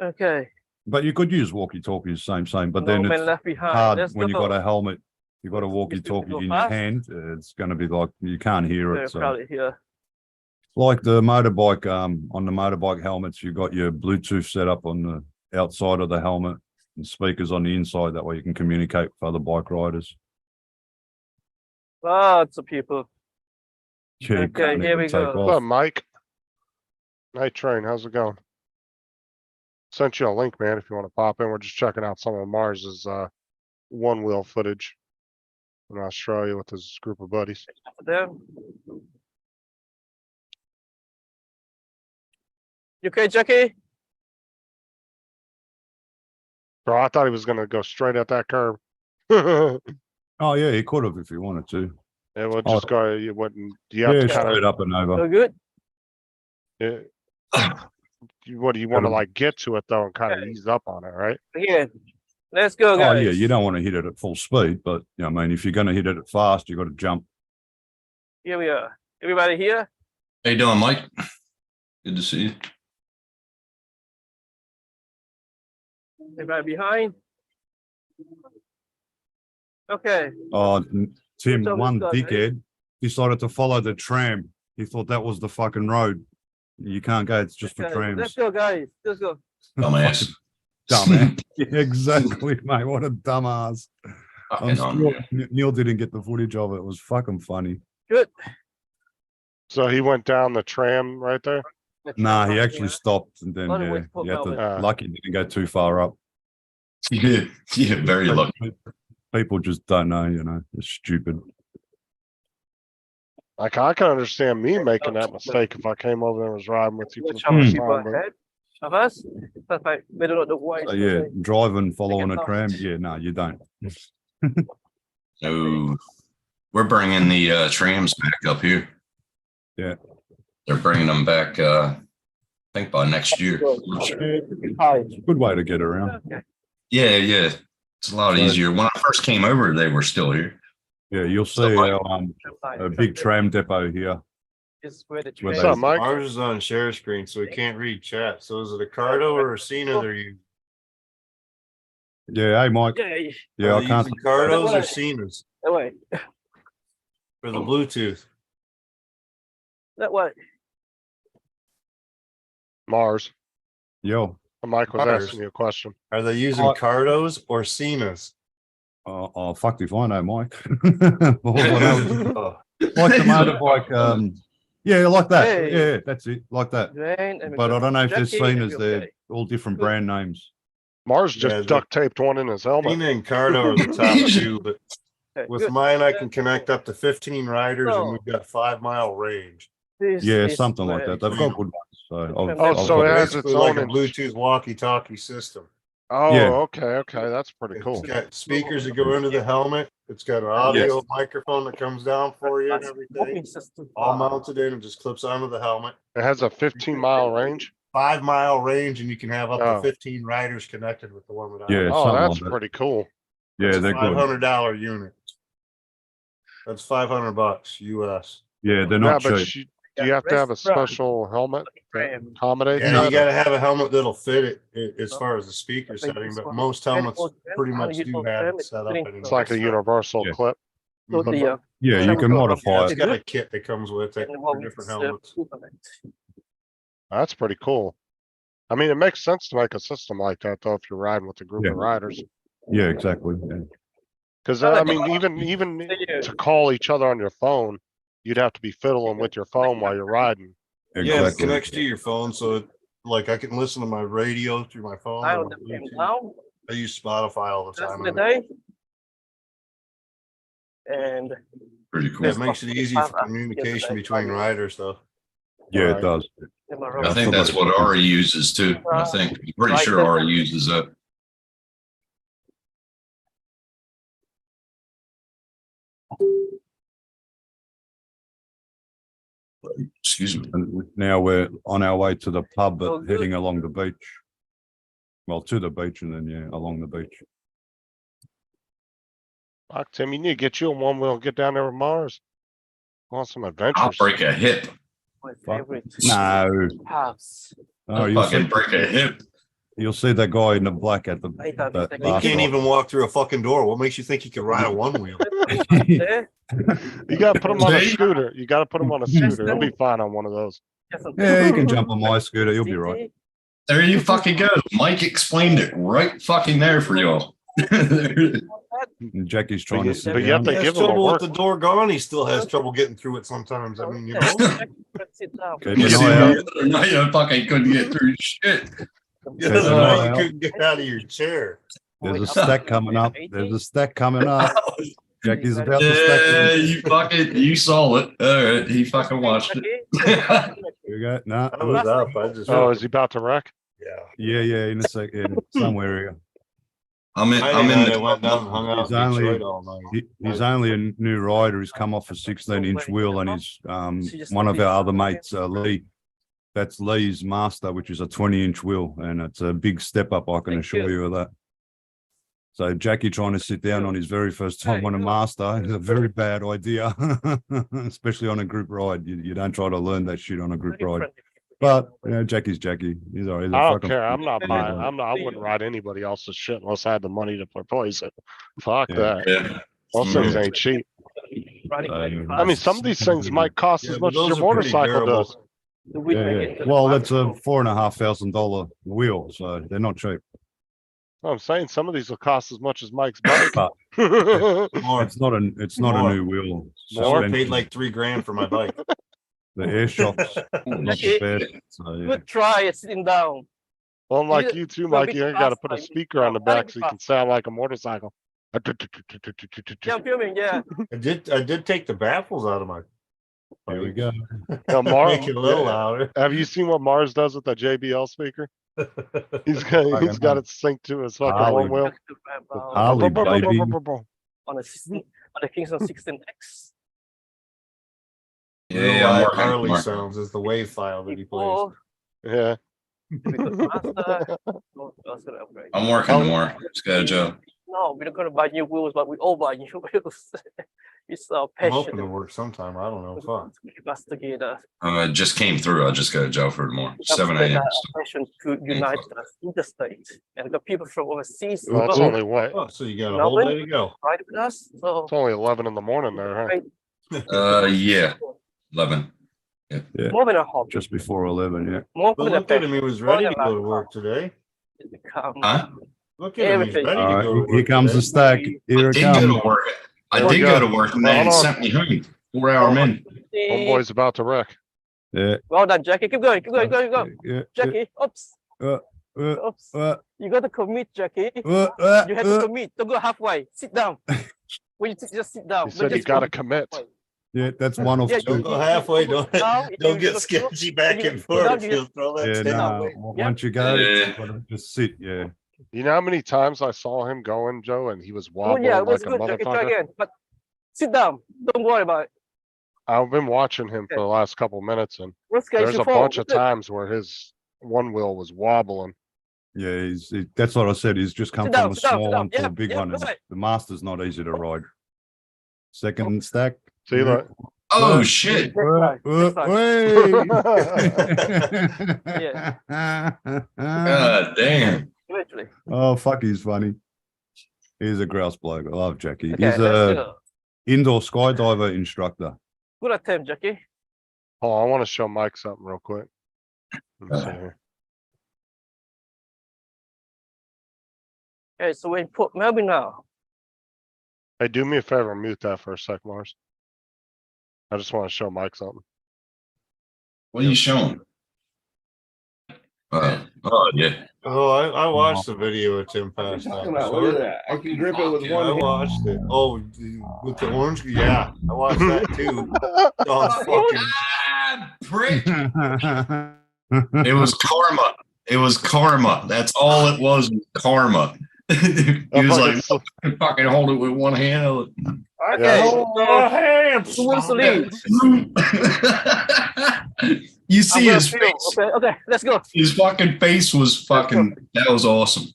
Okay. But you could use walkie-talkies, same, but No then man it's left behind. hard Let's when you go. got a helmet, you got a Yes, walkie-talkie go in your fast. hand, it's gonna be like, you can't hear Very it, so. crowded here. Like the motorbike, on the motorbike helmets, you got your Bluetooth set up on the outside of the helmet and speakers on the inside. That way you can communicate with other bike riders. Lots of people. Yeah, you Okay, can't here even we take go. What's off. up, Mike? Night train, how's it going? Sent you a link, man, if you want to pop in. We're just checking out some of Mars's one wheel footage in Australia with his group of buddies. Them. You okay, Jackie? Bro, I thought he was gonna go straight at that curb. It Oh, yeah, he could have if he wanted to. would Oh. just go, you wouldn't, you have Yeah, to kind straight of, up and over. So good? what do you want to Gotta- like get to it though and kind of Okay. ease up on it, right? Again. Let's go, Oh, guys. yeah, you don't want to hit it at full speed, but, you know, I mean, if you're going to hit it at fast, you got to jump. Here we are. Everybody here? How you doing, Mike? Good to see you. Everybody behind. Okay. Tim, Tell me one what's up, eh? dickhead decided to follow the tram. He thought that was the fucking road. You can't go, it's just for Okay, trams. let's go, guys. Let's go. Dumbass. Dumbass. Yeah, exactly, mate. What a dumbass. I'm Fucking sure on. Neil didn't get the footage of it. It was fucking funny. Good. So he went down the tram right there? Nah, he actually stopped and then Lot of yeah, ways to he had put to, Melbourne. lucky he didn't go too far up. Yeah, very lucky. People just don't know, you know, it's stupid. Like, I can understand me making that mistake if I came over there and was riding with you for the Which other first people time, but ahead of us? That's like we don't know the way. So yeah, driving, following a off. tram, yeah, no, you don't. So we're bringing the trams back up here. Yeah. They're bringing them back, I think by next year. Hi. Good way to get around. Okay. Yeah. It's a lot So- easier. When I first came over, they were still here. Yeah, you'll So, see Mike- a big tram depot here. Is where the What's train up, Mike? Ours is on share screen, so we can't read chat. So is it a Cardo or a Cena they're using? Yeah, hey Mike. Yeah, Yeah, Are I they can't. using Cardos That or way. Cenas that way. for the Bluetooth? That way. Mars, Yo, Mike was Mars. asking you a question. Are they using Cardos or Cenas? oh, fuck if I know, Mike. All I know is Oh, like the motorbike, yeah, like that. Hey. Yeah, that's it, like that. Drain and But I don't know if they're Jackie, seen and as you're they're okay. all different Good. brand names. Mars Yeah, just the- duct taped one in his helmet. Cena and Cardo are the top two, but Okay, with good. mine I can connect up to 15 riders and So- we've got 5-mile range. This Yeah, is something like where that. They've got good ones. So Oh, so got it has that. its Basically like own a Bluetooth walkie-talkie system. Oh, Yeah. okay, that's pretty It's cool. got speakers that go into the helmet. It's got an audio microphone that comes down for you and everything. booking system. All mounted in and just clips onto the helmet. It has a 15-mile range. 5-mile range and you can have up Oh. to 15 riders connected with the one without. Yeah, Oh, something that's like that. pretty cool. Yeah, It's a they're good. $500 unit. That's $500 US. Yeah, they're Yeah, not but cheap. do you have to have a Rest front. special helmet that Tram. accommodates Yeah, that? you gotta have a helmet that'll fit it as far as the speaker I think setting, this but one- most helmets pretty How much you do put have them, it set up. putting- anyway. It's like a universal Yeah. clip. So the, Yeah, you Some can go- Yeah, modify it's it. got a kit that comes with it and for what we different serve helmets. equivalent. That's pretty cool. I mean, it makes sense to make a system like that though, if you're riding with a group Yeah. of riders. Yeah, exactly. Yeah. Cause I I like mean, the- even Yeah. to call each other on your phone, you'd have to be fiddling with your phone while you're riding. Yeah, it Exactly. connects to your phone, so it, like I can listen to my radio through my phone. Now or the my came Bluetooth. down, I use Spotify all the that's time. the on it. day. And Pretty cool. Yeah, it makes it easy for communication between riders though. Yeah, Right. it does. in my I think that's what Ari uses too. I think, I'm pretty sure Ari uses that. Excuse me. And now we're on our way to the pub, Oh, but good. heading along the beach. Well, to the beach and then, yeah, along the beach. Fuck, Tim, you need to get you on one wheel and get down there with Mars. Go on some I'll adventures. break a hip. my Fuck. favorite No. house. Oh, I'll you'll fucking see, break a hip. you'll see that guy in the black at the. I thought that you You last can't one. even walk through a fucking door. What makes you think you can ride a one wheel? There, You gotta put him on a See? scooter. You gotta put him on a scooter. He'll be fine on one of those. just a- Yeah, you can jump on my scooter. You'll be right. There you fucking go. Mike explained it right fucking there for y'all. And Jackie's trying to you- sit but you have down. to He has give him a trouble with work. the door gone. He still has trouble getting through it sometimes. I mean, you know. Sit down. Okay, You but see, no, the other night I fucking couldn't get through shit. Yeah, Okay, that's so why now- you couldn't get out of your chair. There's a stack coming up. There's a stack coming up. Jackie's about to stack. Yeah, in. you fucking, you saw it. All right, he fucking watched it. Okay. Here we go. No. I was up. I just. Oh, is he about to wreck? Yeah. Yeah, in a second, somewhere here. I'm in I the went down and hung out He's in only- Detroit all night. He's only a new rider. He's come off a 16-inch wheel, and he's one of our other mates, Lee. That's Lee's master, which is a 20-inch wheel, and it's a big step up. I can Thank assure you. you of that. So Jackie trying to sit down on his very first time on a master is a very bad idea, especially on a group ride. You don't try to learn that shit on a group ride. But you know, Jackie's Jackie. He's all right. He's a I don't fucking- care. I'm not buying. Yeah. I wouldn't ride anybody else's shit unless I had the money to replace it. Fuck Yeah. that. Yeah. Those things Yeah. ain't cheap. Running I mean, some of these things might cost Yeah, as but much as those your are pretty motorcycle durable. does. The week I Yeah, get yeah. to the Well, that's a market. $4,500 wheel, so they're not cheap. I'm saying some of these will cost as much as Mike's bike. But More. it's not a More. new wheel. I More? paid like $3,000 for my bike. The air shocks, not the best. So, yeah. Good try at sitting down. Well, like You- you too, you're a Mike, bit you ain't got to fast, put a Mike. speaker on the No, back very so you can fast. sound like a motorcycle. Yeah, I'm filming. Yeah. I did take the baffles out of my. Here we go. Now, Make it a little louder. Have you seen what Mars does with the JBL speaker? He's got it synced to his fucking Harley. one wheel. Harley, baby. On the Kingston 16X. Yeah, Real I'm live working. Harley Mark. sounds is the wave file that he plays. Before, Yeah. because Mazda, no, I was gonna upgrade. I'm working tomorrow. Just got a job. No, we're not gonna buy new wheels, but we all buy new wheels. It's our I'm passion. hoping to work sometime. I don't know. Fuck. Keep us together. It just came through. I just got a job for tomorrow. 7 a.m. Passion to unite us interstate and the people from overseas. Well, it's will only what? Oh, so you got a whole day to go. ride with us. So It's only 11 in the morning there, huh? Yeah, 11. more than a hobby, Just before 11, yeah. more But than a look at him. passion. He was ready to go to work today. It become Huh? Look at him. He's Everything. ready to All go to right, work. here comes the today. stack. Here it Did go comes. to work. I Oh, did yeah. go to work and then Hold on. sent me home. 4-hour men. Homeboy's about to wreck. Yeah. Well done, Jackie. Keep going, keep going, go. Yeah. Jackie, oops, Uh, oops. uh, You got to commit, Jackie. uh, You have to commit. Don't go halfway. Sit down. When you sit, just sit down. He said you got to commit. Yeah, that's one of Yeah, Don't two. go halfway. Don't Now, don't you get go sketchy through, back you and go down, forth. you He'll throw that Yeah, tin no. out. no. Yeah. Once you go, Yeah. you gotta just sit. Yeah. You know how many times I saw him going, Joe, and he was Oh, wobbling yeah, it was like a good. Jackie, try motherfucker? again. But sit down. Don't worry about it. I've been watching him for the last couple minutes, and Worst case, there's you a fall. bunch of That's it. times where his one wheel was wobbling. Yeah, that's what I said. He's just come Sit down, from a sit down, small sit down. one to a Yeah, big yeah, one. And right. the master's not easy to ride. Second stack. See Yeah. that? Oh, shit. Next time, God damn. eventually. Oh, fuck, he's funny. He's a grouse bloke. I love Jackie. Okay, He's let's a go. indoor skydiver instructor. Good attempt, Jackie. Oh, I want to show Mike something real quick. Let me see here. Okay, so we're in Port Melbourne now. Hey, do me a favor, mute that for a sec, Mars. I just want to show Mike something. What are you showing? Oh, yeah. Oh, I watched the video of Tim Fast. Look at that. I can grip it with Yeah, one I hand. watched it. Oh, with the orange. Yeah, I watched that too. Oh, fucking. Ah, prick. It was karma. It was karma. That's all it was karma. He I was fucking like, sl- I can fucking hold it with one hand. Okay, Oh, hands. who wants to lead? You I'm see gonna his feel. face. Okay, let's go. His fucking face was fucking. That was awesome.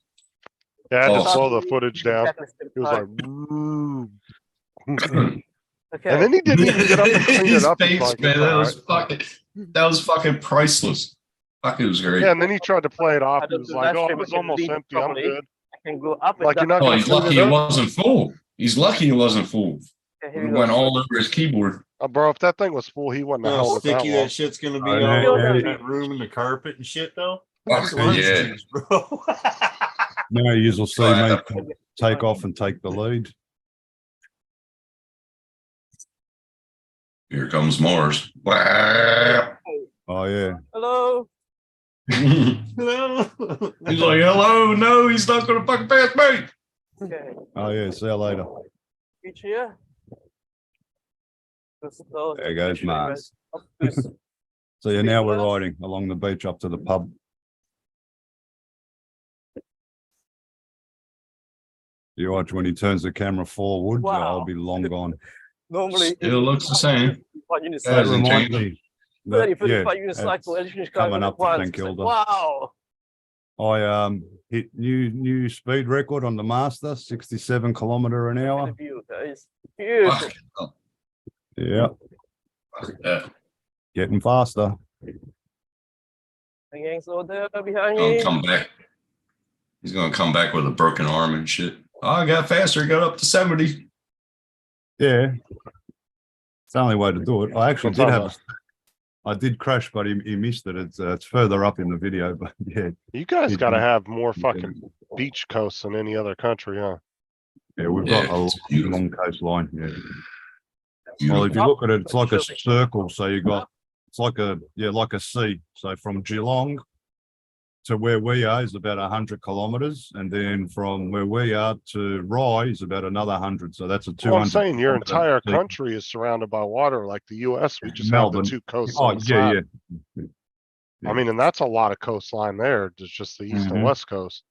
Yeah, I just Oh. slow the footage down. He was like, "Woo." and okay. then he didn't even get up and clean His it up. He's face, like, man, "It's that all was right." fucking. That was fucking priceless. Fuck, it was great. Yeah, and then he tried to play it off. I He don't was do like, that "Oh, shit, it was but you almost lead empty. I'm properly. good." I can go up and Like, you're down. not Oh, gonna he's clean lucky it it up? wasn't full. He's lucky it wasn't full. Okay, here It we go. went all over his keyboard. Bro, if that thing was full, he wouldn't have How held it that sticky long. that shit's gonna be Oh, all yeah, over yeah. that room and the carpet and shit, though. Fuck, That's lunch yeah. juice, bro. Now you'll see Oh, me take off and take the lead. Here comes Mars. Wow. Oh yeah. Hello. He's like, hello, no, he's not gonna fucking pass me. Okay, Oh yeah. See you later. each here. There goes Mars. Up this. So yeah, now we're riding along the beach up to the pub. You watch when he turns the camera forward, Wow. I'll be long gone. Normally. Still looks the same. 45 unit That That cycle. hasn't reminds changed. me. that- 30, 45 unit that's cycle. Electric car coming with up to one. St Kilda. Wow. I hit new speed record on the Master, 67 kilometer an Look at hour. the view, guys. Beautiful. Fuck, oh, Yeah, fuck that. getting faster. The gang's over there behind Gonna me. come back. He's gonna come back with a broken arm and shit. Oh, I got faster. Got up to 70. Yeah, it's the only way to do it. I actually What's did on have. I did crash, but he missed it. It's further up in the video, but yeah, You guys It- gotta have more it- fucking beach coasts than any other country, huh? yeah, we've Yeah, got it's a beautiful. long coastline. Yeah. Well, Beautiful. if you look at it, it's like a circle. So you got, it's like a C. So from Geelong to where we are is about 100 kilometers. And then from where we are to Rye is about another 100. So that's a 200. Well, I'm saying your kilometer entire sea. country is surrounded by water, like the US, we just Melbourne. have the two coasts Oh, on the yeah, side. yeah. I mean, and that's a lot of coastline there, there's just the east and Mhm. west coast.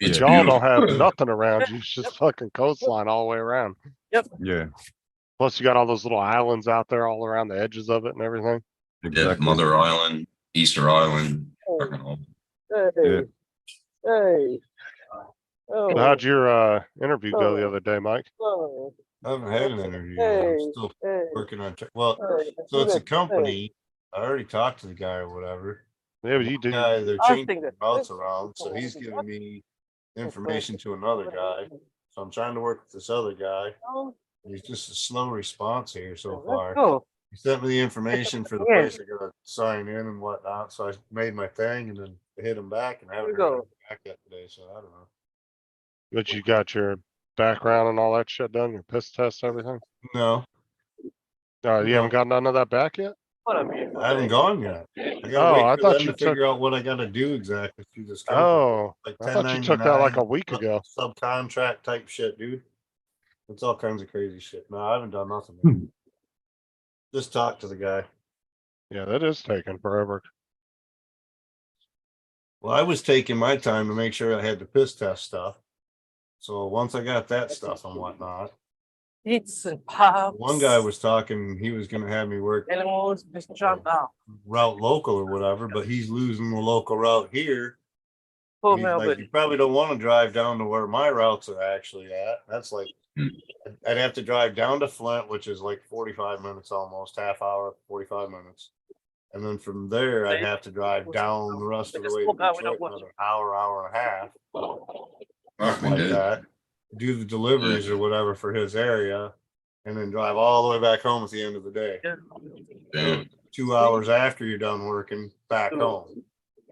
It's Y'all don't beautiful. have nothing around you, it's just fucking coastline all the way around. Yeah, Plus you got all those little islands out there all around the edges of it and everything. Yeah, exactly. Mother Island, Easter Island. Oh, fucking all- hey. Yeah. Hey. Oh. So how'd your interview go the other day, Mike? Oh. I haven't had an interview. Hey. I'm still Hey. working on, well, Hey. so it's a Hey. company. I already talked to the guy or whatever. Yeah, but you did, Guy, they're I changing think that- routes around, so he's giving me information to another guy. So I'm trying to work with this other guy. Oh, He's just a slow response here so let's far. go. He sent me the information for the Yeah. place I gotta sign in and whatnot, so I made my thing and then hit him back and I haven't There we heard go. him back yet today, so I don't know. but you got your background and all that shit done, your piss test, everything? No, You No. haven't got none of that back yet? What a beautiful I haven't thing. gone yet. I Oh, gotta I wait for thought them you to took- figure out what I gotta do exactly through this company. Oh, Like I thought you took that like a 1099, week ago. Subcontract type shit, dude. It's all kinds of crazy shit. No, I haven't done nothing. Hmm. Just talk to the guy. Yeah, that is taking forever. Well, I was taking my time to make sure I had the piss test stuff. So once I got that stuff and whatnot, It's and pops. one guy was talking, he was gonna have me work Animals just jump out. route local or whatever, but he's losing the local route here. Poor He's like, Melbourne. you probably don't want to drive down to where my routes are actually at. That's like, Hmm. I'd have to drive down to Flint, which is like 45 minutes almost, half hour, 45 minutes. And then from there, I'd have to drive down the rest of the way to Detroit, another hour and a half, Fucking like dude. that. Do the deliveries or whatever for his area, and then drive all the way back home at the end of the day. Yeah. Damn. 2 hours after you're done working, back home.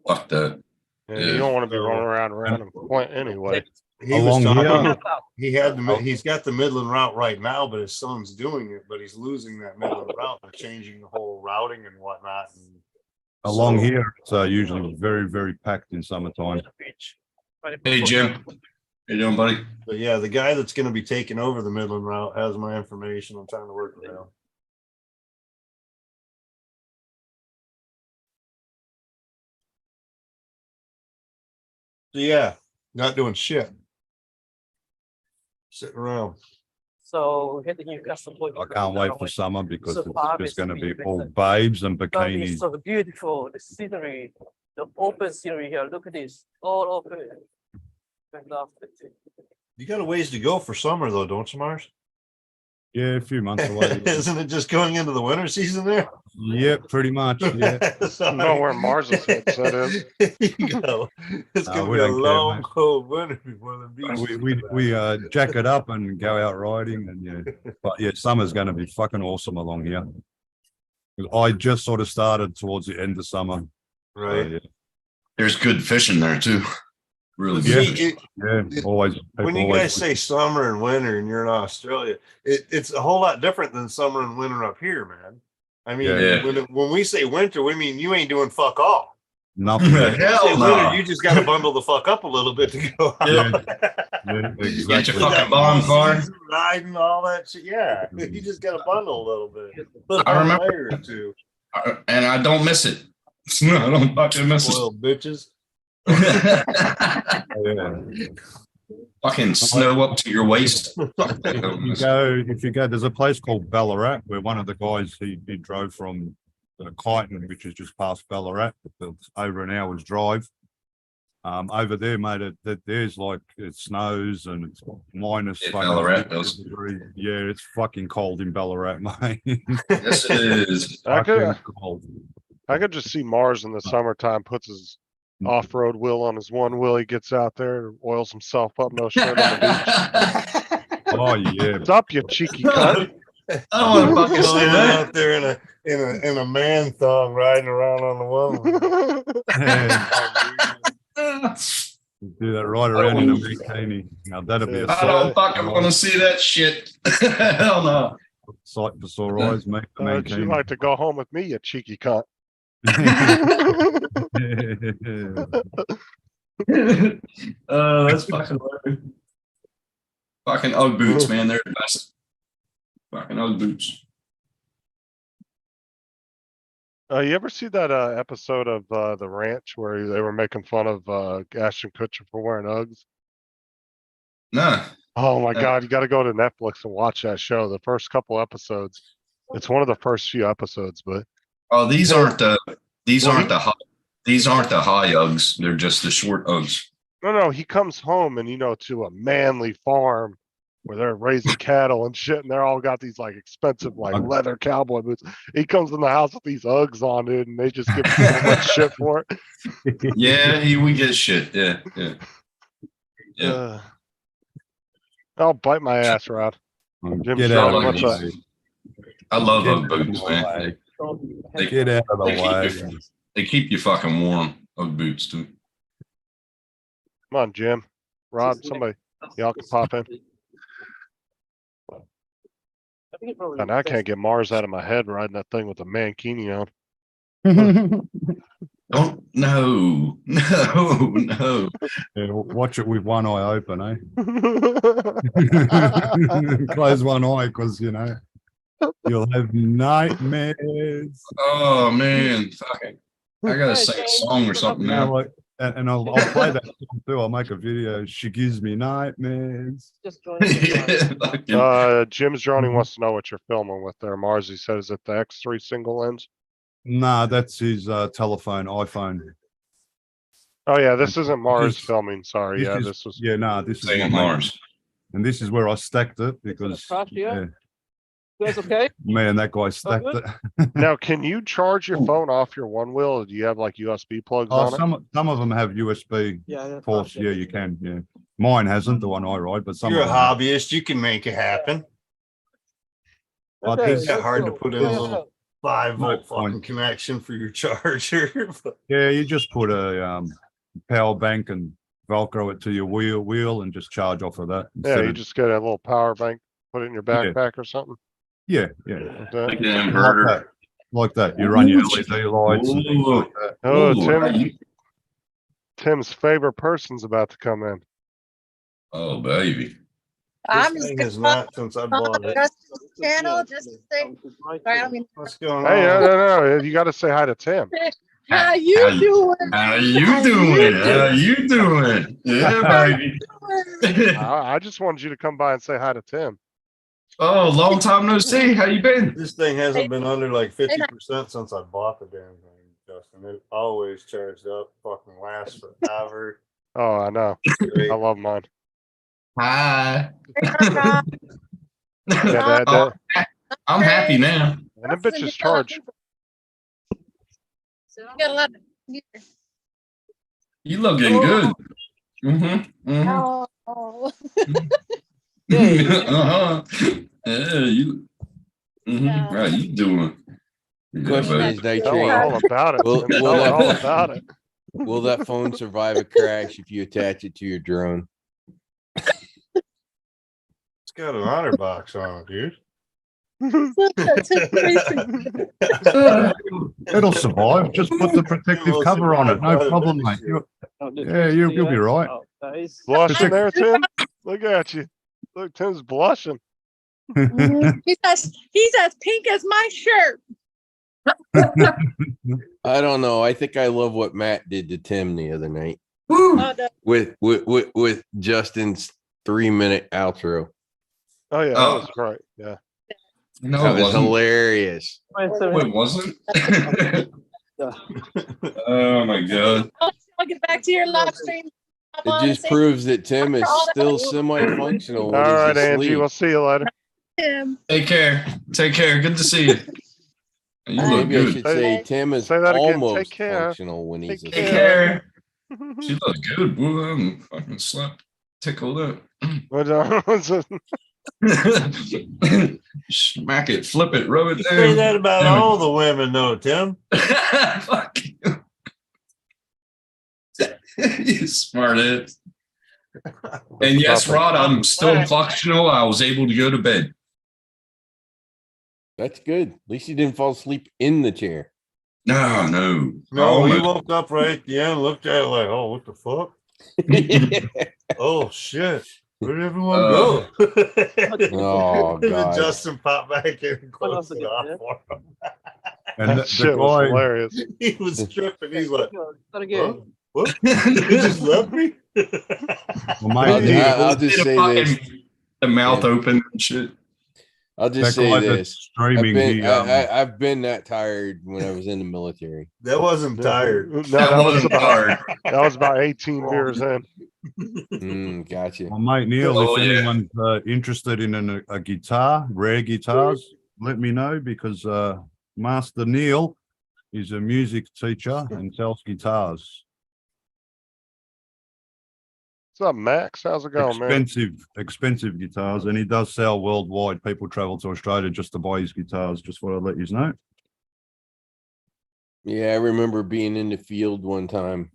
Fuck that. Yeah, Yeah. you don't wanna be So- running around random point anyway. He was Along here? talking, he had he's got the Midland route right now, but his son's doing it, but he's losing that Midland route. They're changing the whole routing and whatnot. And Along so- here, it's usually very, very packed in summertime. Hey, Jim. How you doing, buddy? But yeah, the guy that's gonna be taking over the Midland route has my information. I'm trying to work with him. So yeah, not doing shit. Sitting around. So hit the Newcastle point. I can't wait for summer because So it's far, just it's gonna be amazing. all babes and It's bikinis. so beautiful. The scenery, the open scenery here. Look at this. All open. Fantastic. You got a ways to go for summer though, don't you, Mars? Yeah, a few months away. Isn't it just going into the winter season there? Yep, pretty much, yeah. Sorry. Know where Mars's headset is. You go. It's No, gonna we be a don't care, long, mate. cold winter before the beach. We jack it up and go out riding and yeah, but yeah, summer's gonna be fucking awesome along here. 'Cause I just sort of started towards the end of summer. So, Right. yeah, There's good fishing there too. Really See, good. fishing. it- always. when people you always- guys say summer and winter and you're in Australia, it's a whole lot different than summer and winter up here, man. I mean, Yeah. when we say winter, we mean you ain't doing fuck all. Nothing. Yeah. When we say Hell no. winter, you just gotta bundle the fuck up a little bit to go. out. Yeah. Yeah, Get your exactly. fucking bonfire. Riding all that shit. Yeah, you just gotta bundle a little bit. Put I on a remember- layer or two. And I don't miss it. I don't fucking miss it. Spoiled bitches. Yeah. Fucking snow up to your waist. If you go, there's a place called Ballarat where one of the guys he drove from Kyneton, which is just past Ballarat, it's over an hour's drive. Over there, mate, there's like it snows and it's minus Yeah, fucking Ballarat 50 does. degrees. Yeah, it's fucking cold in Ballarat, mate. Yes, it is. I could, Fucking cold. I could just see Mars in the summertime, puts his off-road wheel on his one wheel. He gets out there, oils himself up, no shirt on the beach. Oh yeah, What's up, you cheeky cunt? I don't want to fucking see Going that. out there in a man thong riding around on the one. do that right around in a bikini. Now that'd be a I don't fucking want to see that shit. Hell no. sight for sore eyes, mate. The Would you like to go home with me, you cheeky cunt? That's fucking hilarious. Fucking Ugg boots, man. They're the best. Fucking Ugg boots. You ever see that episode of The Ranch where they were making fun of Ashton Kutcher for wearing Uggs? Nah. Oh my Yeah. God, you got to go to Netflix and watch that show. The first couple episodes. It's one of the first few episodes, but Oh, these aren't the high Uggs. They're just the short Uggs. no, he comes home and to a manly farm where they're raising cattle and shit, and they're all got these like expensive like Ugg. leather cowboy boots. He comes in the house with these Uggs on, dude, and they just give him so much shit for it. Yeah, we get shit. Yeah. Yeah. I'll bite my ass, Rod. Jim Get Shaw, out of what's the up? way. I love Get Ugg boots, out of the man. They, Get out of the they keep way. they keep you fucking warm. Ugg boots too. Come on, Jim. Rod, somebody, y'all can pop in. And I can't get Mars out of my head riding that thing with a mankini on. Don't no. Yeah, watch it with one eye open, eh? Close one eye because you'll have nightmares. Oh man, fucking! I gotta sing a song or something now. Like, and I'll play that song too. I'll make a video. She gives me nightmares. Just join. Fucking- Jim's Johnny wants to know what you're filming with there, Mars. He said, is it the X3 single lens? Nah, that's his telephone, iPhone. Oh yeah, this isn't Mars This- filming. Sorry, yeah, this was. Yeah, nah, this is Sing my on mate. Mars. And this is where I stacked it because Crash here? yeah, You guys okay? man, that guy stacked good? it. Now, can you charge your phone off your one wheel? Or do you have like USB plugs Oh, on it? some of them have USB Yeah. ports. Yeah, you can. Yeah, mine hasn't, the one I ride, but some You're a of them have. hobbyist. You can make it happen. But Okay, this- It's hard to let's put go. in a Yeah. little 5-volt No point. fucking connection for your charger. Yeah, you just put a power bank and Velcro it to your wheel and just charge off of that. Yeah, instead you of- just get a little power bank, put it in your backpack or something. yeah. Like that. Like the Like inverter. that. Like that. You run your LED lights and things like that. Oh, Ooh, Tim's favorite person's about to come in. Oh baby. I'm This just thing gonna is not since I bought it. Justin's channel just to say, sorry, I don't mean, What's going Hey, on? no, you got to say hi to Tim. how you doing? How you doing? How you doing? Yeah, baby. I just wanted you to come by and say hi to Tim. Oh, long time no see. How you been? This thing hasn't been under like 50% since I bought the damn thing, Justin. It always charged up, fucking lasts forever. Oh, I know. Great. I love mine. Hi. Yeah, Oh, I'm happy now. and the bitch is charged. So you got a lot of. You looking good. Mm-hmm. Oh, Uh-huh. Yeah, you. Yeah. Right, you doing? Yeah, Question buddy. is, Night Tell her Train, all about it. Will- Tim. will Tell her that- all about it. will that phone survive a crash if you attach it to your drone? It's got an honor box on it, dude. that's crazy. It'll survive. Just put the protective It'll cover on it. survive. No problem, mate. Yeah, you'll be right. Blushing there, Tim? Look at you. Look, Tim's blushing. He's as pink as my shirt. I don't know. I think I love what Matt did to Tim the other night Woo. Oh, no. with Justin's 3-minute outro. Oh, yeah, that Oh. was great. Yeah. No, That it was wasn't. hilarious. Oh, it wasn't. Oh my god. Don't I'll get back to your live stream. It just proves that Tim is still semi-functional All when he's right, Angie, asleep. we'll see you later. Tim. Take care. Take care. Good to see you. You look Maybe I good. should say Tim is Say that again. Take almost care. functional when he's Take Take asleep. care. She looks good. Boy, I'm fucking slept. Tickled up. What's it? Smack it, flip it, rub it You say down. that about Damn it. all the women though, Tim. Fuck you. You smart ass. And yes, Rod, I'm still functional. I was able to go to bed. That's good. At least you didn't fall asleep in the chair. No, no. No, he Almost. woke up right at the end, looked at it like, oh, what the fuck? Oh shit. Where did everyone go? Oh, And then God. Justin popped back in and What closed else it did off you for him. And That shit was hilarious. He was tripping. He's like, Start huh? again. What? You just left me? Well, I'll, mate, I'll just say this. The mouth Yeah. open and shit. I'll just that say guy that's this. streaming, I've been that tired when I was in the military. That wasn't tired. No, that was wasn't about hard. that was about 18 beers in. Gotcha. well, mate, Neil, Oh, if yeah. anyone's interested in a guitar, rare guitars, let me know because Master Neil is a music teacher and sells guitars. What's up, Max? How's it going, man? Expensive guitars, and he does sell worldwide. People travel to Australia just to buy his guitars. Just want to let you know. Yeah, I remember being in the field one time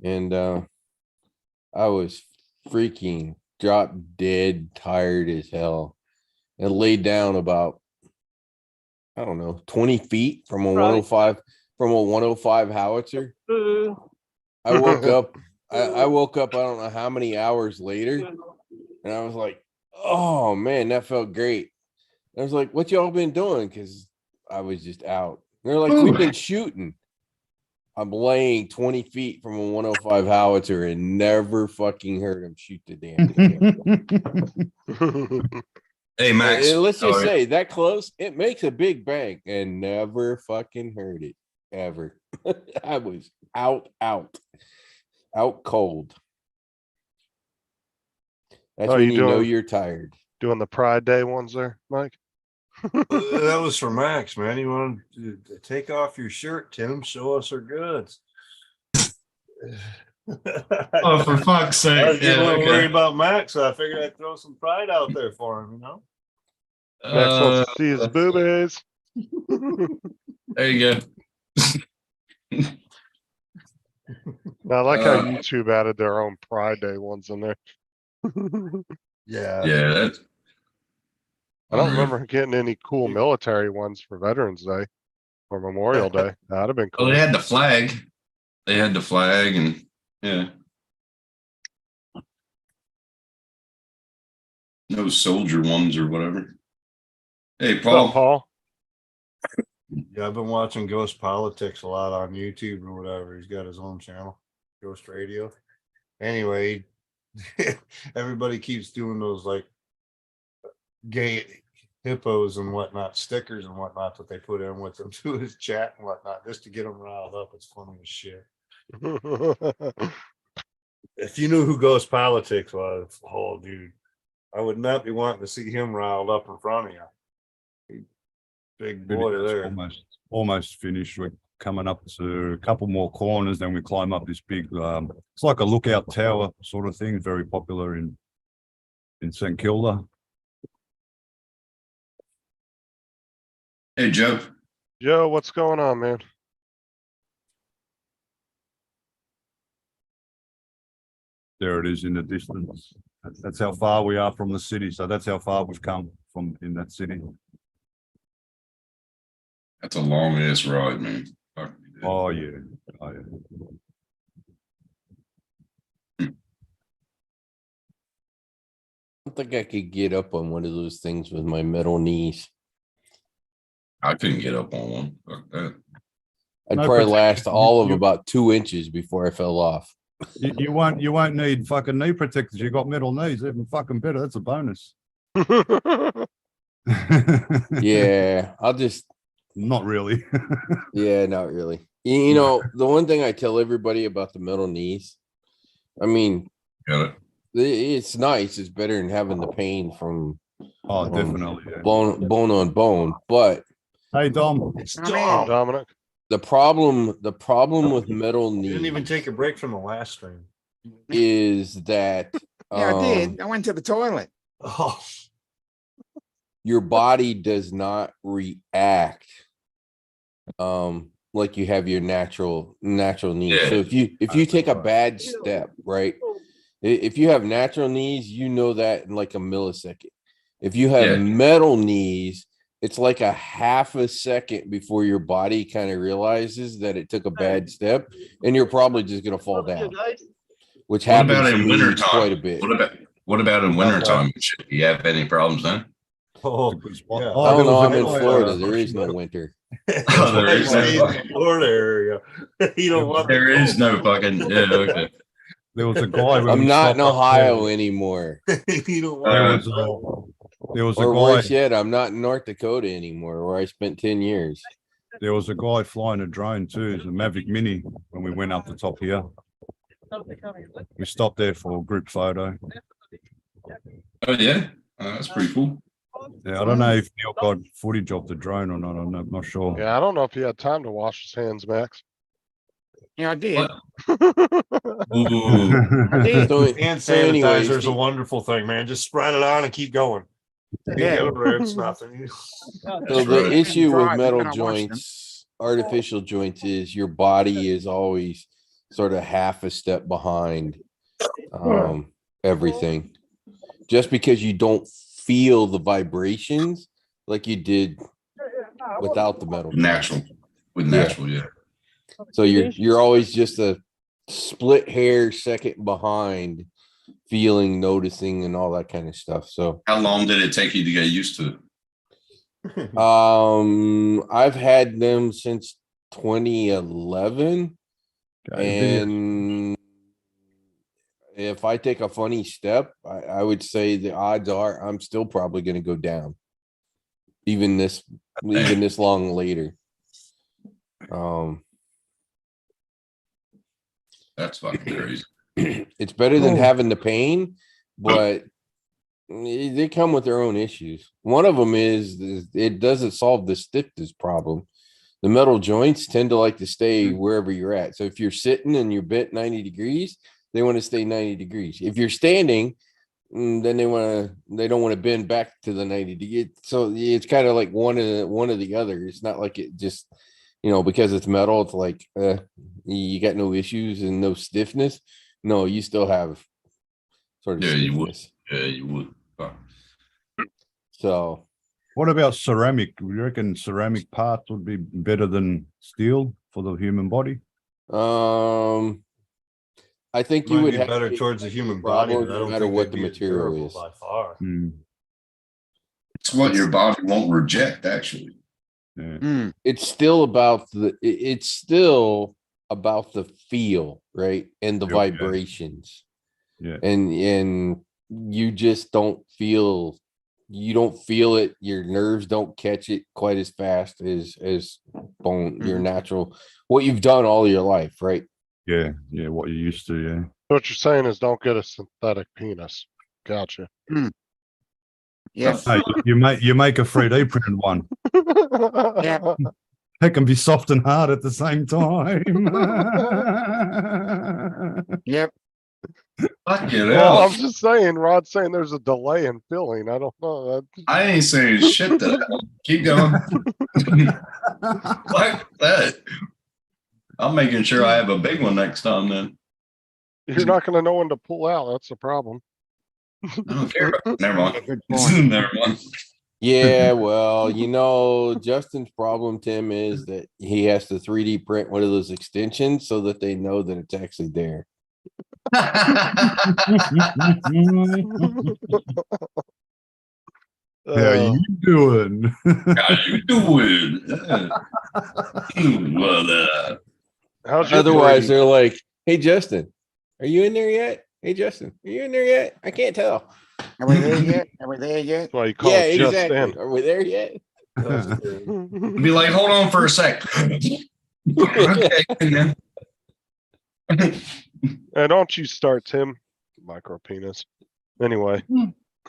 and I was freaking drop dead tired as hell and laid down about, I don't know, 20 feet from a Right. 105 howitzer. I woke up, I woke up, I don't know how many hours later, and I was like, oh man, that felt great. I was like, what y'all been doing? Because I was just out. And they're like, we've been shooting. I'm laying 20 feet from a 105 howitzer and never fucking heard him shoot the damn thing. Hey, Max. And let's just Oh, say that close, it makes a big bang and never fucking heard it ever. I was out cold. That's Oh, when you you know doing- you're tired. Doing the Pride Day ones there, Mike? That was for Max, man. You wanted to take off your shirt, Tim. Show us our goods. Oh, for fuck's I was sake. getting a little okay. worried about Max, so I figured I'd throw some pride out there for him, you know? Max wants to see his boobies. There you go. I like how YouTube added their own Pride Day ones in there. Yeah. Yeah, that's. I don't remember getting any cool military ones for Veterans Day or Memorial Day. That'd have been Oh, cool. they had the flag. They had the flag, and yeah. No soldier ones or whatever. Hey, What's up, Paul. Paul? Yeah, I've been watching Ghost Politics a lot on YouTube or whatever. He's got his own channel, Ghost Radio. Anyway, everybody keeps doing those like gay hippos and whatnot, stickers and whatnot that they put in with them to his chat and whatnot, just to get them riled up. It's funny as shit. If you knew who Ghost Politics was, oh dude, I would not be wanting to see him riled up in front of you. Big boy It's there. almost finished. We're coming up to a couple more corners, then we climb up this big it's like a lookout tower sort of thing, very popular in St Kilda. Hey, Joe. Joe, what's going on, man? There it is in the distance. That's how far we are from the city, so that's how far we've come from in that city. That's a long ass ride, man. Fuck me, dude. Oh yeah. I don't think I could get up on one of those things with my metal knees. I couldn't get up on one. Fuck that. I'd No, probably but last all of you- about 2 inches before I fell off. You won't need fucking knee protectors. You got metal knees, even fucking better. That's a bonus. Yeah, I'll just, Not really. yeah, not really. You know, the one thing I tell everybody about the metal knees, I mean, Got it. it's nice. It's better than having the pain from Oh, definitely. Yeah. bone on bone. But Hey, Dom. It's Oh, dumb. Dominic. the problem with metal You didn't even knees take a break from the last stream. is that Yeah, I did. I went to the toilet. Oh, your body does not react like you have your natural knees. So Yeah. if you take a bad step, right? If you have natural knees, you know that in like a millisecond. If you have Yeah. metal knees, it's like a half a second before your body kind of realizes that it took a bad step, and you're probably just gonna fall down, which What happens about to in me winter quite a time? bit. What about in winter Okay. time? Do you have any problems then? oh, It's a good spot. yeah. Oh, I don't there know. was I'm a in guy, Florida. There is no winter. Oh, there That's is why no he's fucking- in Florida area. You don't want There is no fucking, yeah, okay. there was a guy. when I'm we not in stopped up Ohio there. anymore. You don't There want. was a Or guy. worse yet, I'm not in North Dakota anymore, where I spent 10 years. There was a guy flying a drone too, the Mavic Mini, when we went up the top here. We stopped there for a group photo. Oh, yeah? That's pretty cool. Yeah, I don't know if Neil got footage of the drone or not. I'm not sure. Yeah, I don't know if he had time to wash his hands, Max. Yeah, I did. What? Ooh. I did. So, Hand so anyways, sanitizer is a wonderful thing, man. Just spread it on and keep going. You Yeah. get over it, it's nothing. so That's the right. issue with Dry, metal then I wash them. joints, artificial joints, is your body is always sort of half a step behind everything. Just because you don't feel the vibrations like you did without the metal. Natural. With Yeah. natural, yeah. So you're always just a split hair second behind feeling, noticing, and all that kind of stuff. So How long did it take you to get used to it? I've had them since 2011. Okay, And if I take a funny step, I would say the odds are I'm still probably going to go down, even this long later. That's fucking crazy. It's better than having the pain, but they come with their own issues. One of them is it doesn't solve the stiffness problem. The metal joints tend to like to stay wherever you're at. So if you're sitting and you're bent 90 degrees, they want to stay 90 degrees. If you're standing, then they don't want to bend back to the 90 degree. So it's kind of like one of the other. It's not like it just, because it's metal, it's like you got no issues and no stiffness. No, you still have sort of Yeah, you would. stiffness. Yeah, you would. Fuck. So What about ceramic? Do you reckon ceramic parts would be better than steel for the human body? I think you Might would be have better a towards the human body, problem but I no don't matter think what they'd the be as material durable is. by far. Hmm, It's what your body won't reject, actually. yeah. Mm, It's still about it's still about the feel, right? And the Yep, yeah. vibrations. Yeah. And you just don't feel it. Your nerves don't catch it quite as fast as bone, your natural, what you've done all your life, right? Yeah, what you used to, yeah. What you're saying is don't get a synthetic penis. Gotcha. yes. Hey, you make a 3D printed one. Yeah. It can be soft and hard at the same time. Yep. Fuck it Well, I'm out. just saying, Rod's saying there's a delay in filling. I don't know. I ain't saying shit to that. Keep going. Like that. I'm making sure I have a big one next time then. You're not gonna know when to pull out. That's the problem. I don't care about Never mind. Good point. Never mind. Yeah, well, Justin's problem, Tim, is that he has to 3D print one of those extensions so that they know that it's actually there. How you doing? How you doing? How's your Otherwise, birdie? they're like, "Hey, Justin, are you in there yet? Hey, Justin, are you in there yet? I can't tell." Are we there yet? Are we there yet? That's why you call Yeah, it just exactly. in. Are we there yet? Be like, hold on for a sec. Okay, man. And don't you start, Tim. Micro penis. Anyway,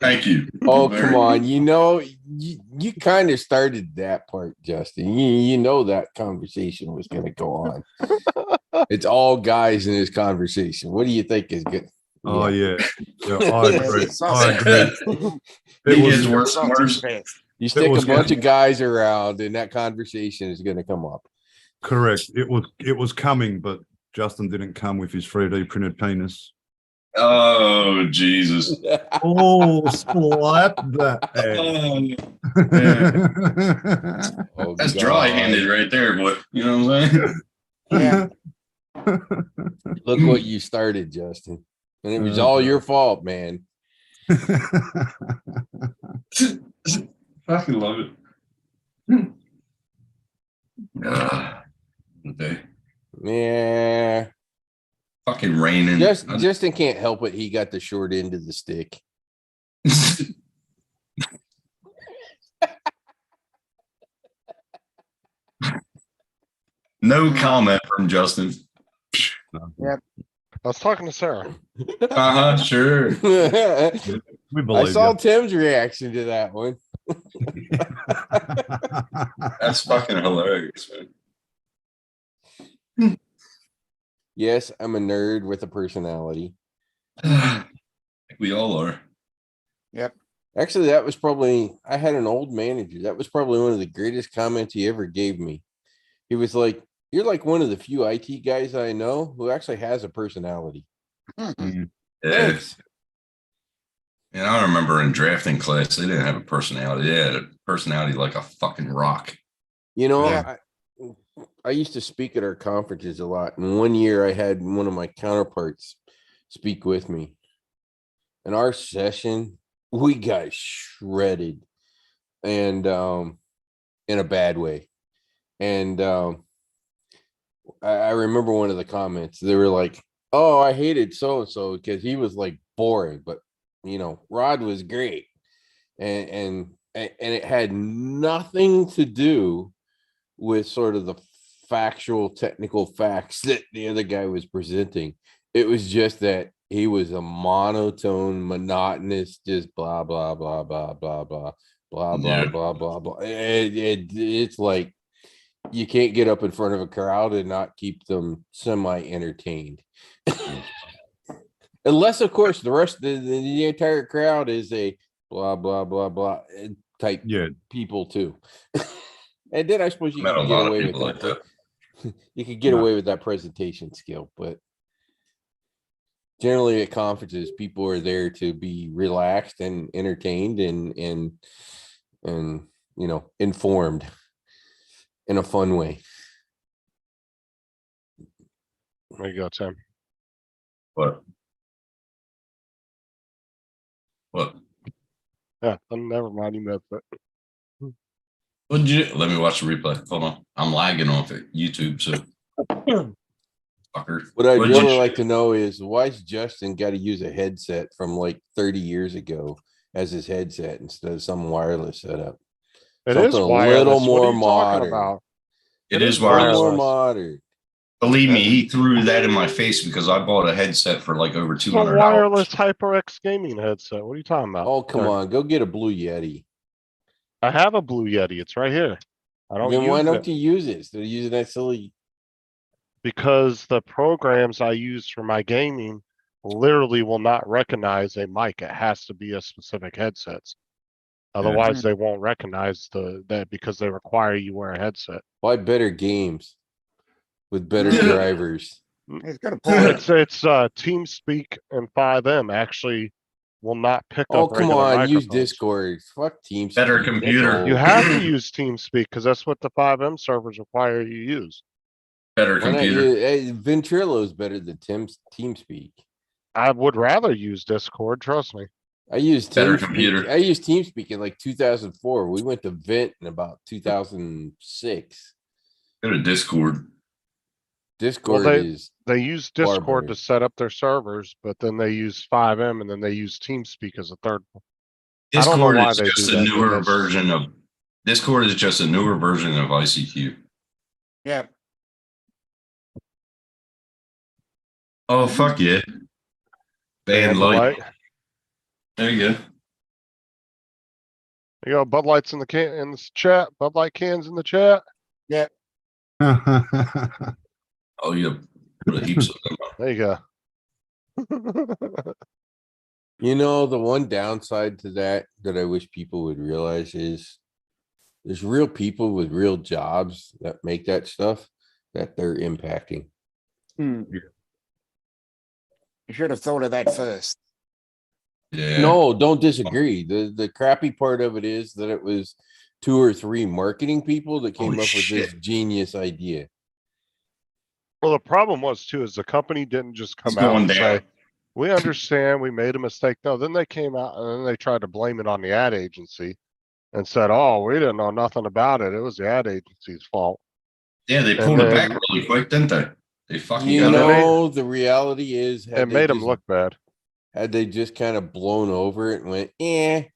Thank you. Oh, Very- come on. You kind of started that part, Justin. You know that conversation was going to go on. It's all guys in this conversation. What do you think is good? Oh, yeah. Yeah, I agree. I Sausage agree. fest. It It was, gets worse and Sausage worse. fest. You stick was a bunch of guys around and that conversation is going to come up. correct. It was coming, but Justin didn't come with his 3D printed penis. Oh, Jesus. Oh, slap that. Oh, That's God. dry handed right there, but you know what I'm saying? Yeah. Look what you started, Justin. And it was all your fault, man. Fucking love it. Okay. Yeah. Fucking raining. Justin can't help it. He got the short end of the stick. No comment from Justin. I was talking to Sarah. Uh-huh, sure. We I believe saw you. Tim's reaction to that one. That's fucking hilarious, man. Yes, I'm a nerd with a personality. We all are. Actually, that was probably, I had an old manager. That was probably one of the greatest comments he ever gave me. He was like, "You're like one of the few IT guys I know who actually has a personality." Mm. Yeah. Thanks. And I remember in drafting class, they didn't have a personality. They had a personality like a fucking rock. You know, Yeah. I used to speak at our conferences a lot. And one year I had one of my counterparts speak with me. In our session, we got shredded and in a bad way. And I remember one of the comments, they were like, "Oh, I hated so-and-so because he was like boring, but you know, Rod was great." And it had nothing to do with sort of the factual technical facts that the other guy was presenting. It was just that he was a monotone, monotonous, just blah, blah, blah, blah, blah, blah, blah, blah, Yeah. blah, blah, blah. It's like you can't get up in front of a crowd and not keep them semi-entertained. Unless, of course, the rest of the entire crowd is a blah, blah, blah, blah type Yeah. people too. And then I suppose you Met a can get lot of away with people like that. that. You could get No. away with that presentation skill, but generally at conferences, people are there to be relaxed and entertained and you know, informed in a fun way. There you go, Tim. What? What? Yeah, never mind. You missed it. What did you let me watch the replay? Hold on. I'm lagging off it. YouTube, so fucker. What I'd What'd you- really like to know is why's Justin got to use a headset from like 30 years ago as his headset instead of some wireless setup? It is Something a wireless. little What are more you talking modern. about? It It is is A little wireless. more wireless. modern. Believe me, he threw that in my face because I bought a headset for like over It's a $200. wireless HyperX gaming headset. What are you talking about? Oh, come Sir? on, go get a Blue Yeti. I have a Blue Yeti. It's right here. I don't Then why use don't it you use it instead of using that silly? because the programs I use for my gaming literally will not recognize a mic. It has to be a specific headset. Otherwise, they won't recognize that because they require you wear a headset. Buy better games with better Yeah. drivers. He's gonna pull it. It's TeamSpeak and 5M actually will not pick Oh, up come regular on, use microphones. Discord. Fuck Teams. Better computer. You have to use TeamSpeak because that's what the 5M servers require you use. Better computer. Ventrilo is better than TeamSpeak. I would rather use Discord, trust me. I used Better TeamSpeak. computer. I used TeamSpeak in like 2004. We went to Vent in about 2006. Go to Discord. Discord they- is They use Far Discord better. to set up their servers, but then they use 5M and then they use TeamSpeak as a third one. I don't know Discord why is they just do a that, but newer that's- version of Discord is just a newer version of ICQ. Yeah. Oh, fuck yeah. Band And light. There you go. There you go. Bud Light's in the in the chat. Bud Light cans in the chat. Oh, yeah. Put a heaps of them. There you go. You know, the one downside to that I wish people would realize is there's real people with real jobs that make that stuff that they're impacting. You should have thought of that first. Yeah. No, don't disagree. The crappy part of it is that it was 2 or 3 marketing people that came Holy up with this shit. genius idea. Well, the problem was too, is the company didn't just It's come out going and say, down. we understand we made a mistake. No, then they came out and then they tried to blame it on the ad agency and said, oh, we didn't know nothing about it. It was the ad agency's fault. Yeah, they And pulled it back then- really quick, didn't they? They fucking You got it. know, the reality is, It made them look bad. had they just kind of blown over it and went, it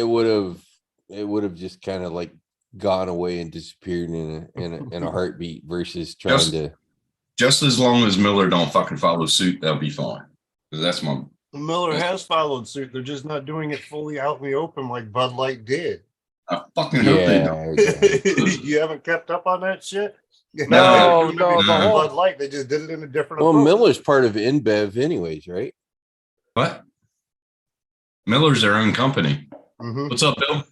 would have just kind of like gone away and disappeared in a heartbeat versus trying Just- to. Just as long as Miller don't fucking follow suit, they'll be fine. Because that's my Miller has followed suit. They're just not doing it fully out in the open like Bud Light did. I fucking hope they don't. Yeah. You haven't kept up on that shit? No, They're doing no, it the with whole- Bud Light, they just did it in a different. Well, approach. Miller's part of InBev anyways, right? What? Miller's their own company. Mhm. What's up, Bill?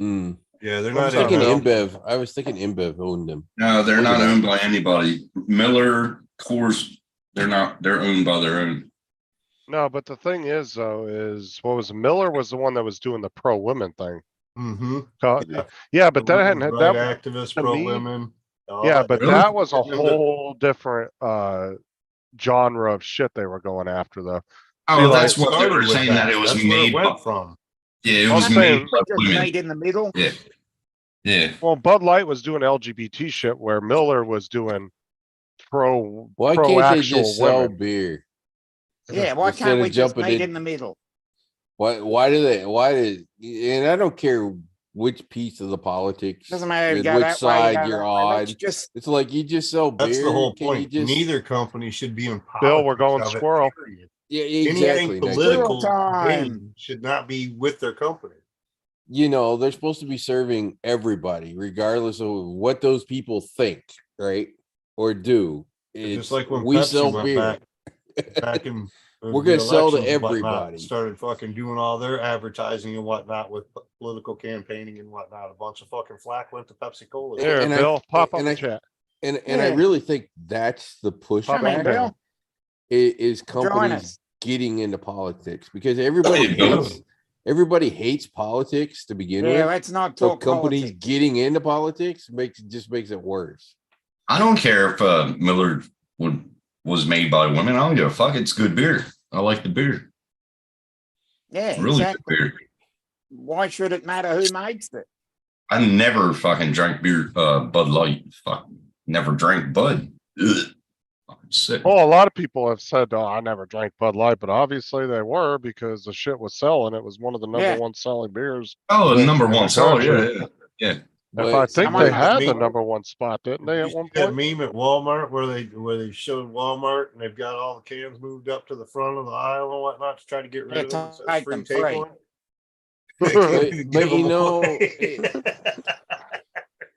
Mm. Yeah, they're I not. was thinking in- InBev. I was thinking InBev owned them. No, they're Look not at that. owned by anybody. Miller, Coors, they're owned by their own. No, but the thing is though, is what was Miller was the one that was doing the pro women thing. Mhm. Yeah, but The that women's hadn't, right that, activists, to pro me- women. all yeah, that. but Really? that was a And the- whole different, genre of shit they were going after though. Oh, See, that's like, what they Started were with saying, that it was That's where made. went from. Yeah, it I'm was saying- made by Just women. made in the middle. Yeah. Yeah. Well, Bud Light was doing LGBT shit where Miller was doing pro, Why pro can't they actual just sell women. beer? Yeah, why Instead can't of we just jumping meet in- in the middle? Why and I don't care which piece of the politics, Doesn't matter if you and go which that way, side go you're that way. Let's on. just, It's like you just sell beer. That's the whole can you point. just- Neither company should be in politics. Bill, we're going of it, squirrel. period. Yeah, Anything exactly. Nick. political Time. gain should not be with their company. You know, they're supposed to be serving everybody, regardless of what those people think, right? Or do. Just It's, like when we Pepsi sell went beer. back in. We're gonna sell to elections and whatnot, everybody. Started fucking doing all their advertising and whatnot with political campaigning and whatnot. A bunch of fucking flack went to Pepsi Cola. Here, And I- Bill, pop up and the I- chat. And I Yeah. really think that's the Pop come up in, pushback the Bill. is Join companies us. getting into politics because everybody Hey, Bill. hates politics to begin Yeah, with. let's not So talk companies politics. getting into politics makes it worse. I don't care if Miller was made by women. I don't give a fuck. It's good beer. I like the beer. Yeah, Really exactly. good beer. Why should it matter who makes it? I never fucking drank beer, Bud Light. Fuck, never drank Bud. Ugh. Fucking sick. Well, a lot of people have said, oh, I never drank Bud Light, but obviously they were because the shit was selling. It was one of the number Yeah. one selling beers. Oh, the number in the one seller. country. Yeah. If But I think someone they must had be- the number one spot, didn't they, at You one see that point? meme at Walmart where they showed Walmart and they've got all the cans moved up to the front of the aisle and whatnot to try to get rid Yeah, of them. It says take free them take free. one. But Give you them know, away.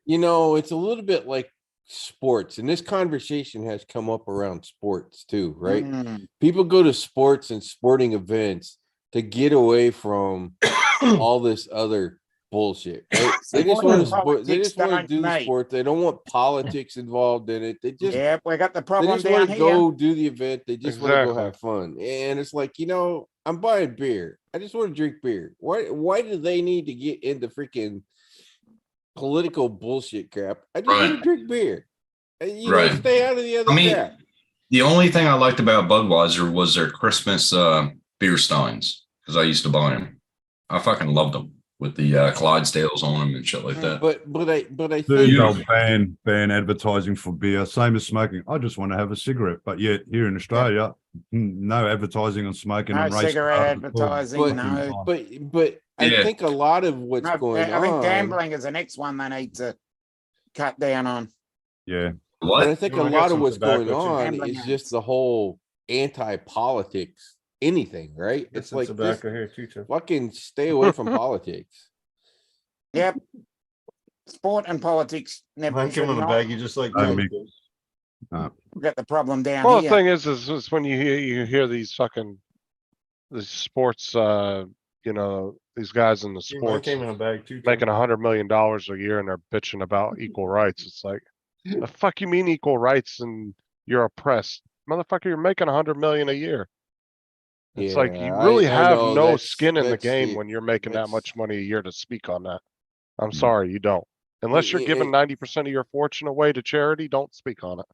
You know, it's a little bit like sports, and this conversation has come up around sports too, right? Mm, People go to sports and sporting events to get away from all this other bullshit. Right? They just want to sport. They just want to do the Mate. sport. They don't want politics involved in it. They just yeah, we got the they problem just want down to here. go do the event. They just want to go Exactly. have fun. And it's like, you know, I'm buying beer. I just want to drink beer. Why do they need to get into freaking political bullshit crap? I just want Right. to drink beer. And, you Right. know, stay out of the other I mean, crap. The only thing I liked about Budweiser was their Christmas beer steins because I used to buy them. I fucking loved them with the Clydesdales on them and shit like that. But I Dude, think they'll ban advertising for beer. Same as smoking. I just want to have a cigarette. But yet here in Australia, no advertising on smoking No and race cigarette cars at all. advertising, but no. but I Yeah. think a lot of what's No, going I think on. gambling is the next one they need to cut down on. Yeah. But I What? think You a wanna get lot of some what's going tobacco, too? on And is bananas. just the whole anti-politics, anything, right? Get It's some like just tobacco here too, Tim. fucking stay away from politics. Yep. Sport and politics never Mine came should in a not baggie just like I that. mean- get the problem down Well, the here. thing is when you hear these fucking, these sports, you know, these guys in the Mine sports came in a bag too. Tim. making $100 million a year and they're bitching about equal rights. It's like, the fuck you mean equal rights and you're oppressed? Motherfucker, you're making 100 million a year. It's like, you Yeah, really I have know, no that's- skin in the that's game it. when you're making that That's- much money a year to speak on that. I'm Mm. sorry, you don't. Unless you're it- giving it- 90% of your fortune away to charity, don't speak on it.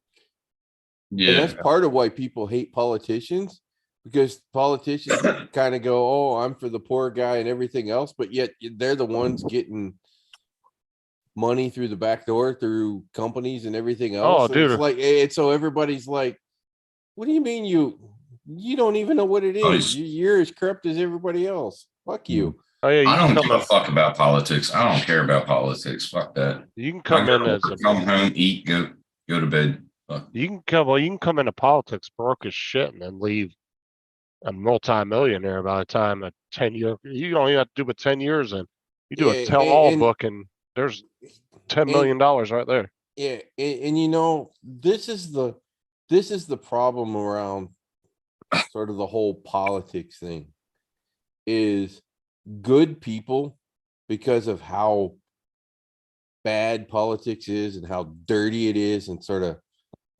And Yeah. that's part of why people hate politicians, because politicians kind of go, "Oh, I'm for the poor guy and everything else," but yet they're the ones getting money through the back door through companies and everything else. And dude. it's like it's so everybody's like, "What do you mean you don't even know what it Oh, is? You're as corrupt as everybody else. Fuck you." Oh yeah, you I can don't come give a in, fuck about politics. I don't care about politics. Fuck that. you can I come go in to as work, a, come home, eat, go to bed. Fuck. you can come into politics broke as shit and then leave a multi-millionaire by the time a 10-year, you don't even have to do but 10 years in. You do Yeah, a tell-all and- book and there's $10 and- million right there. Yeah, and you know, this is the problem around sort of the whole politics thing is good people, because of how bad politics is and how dirty it is and sort of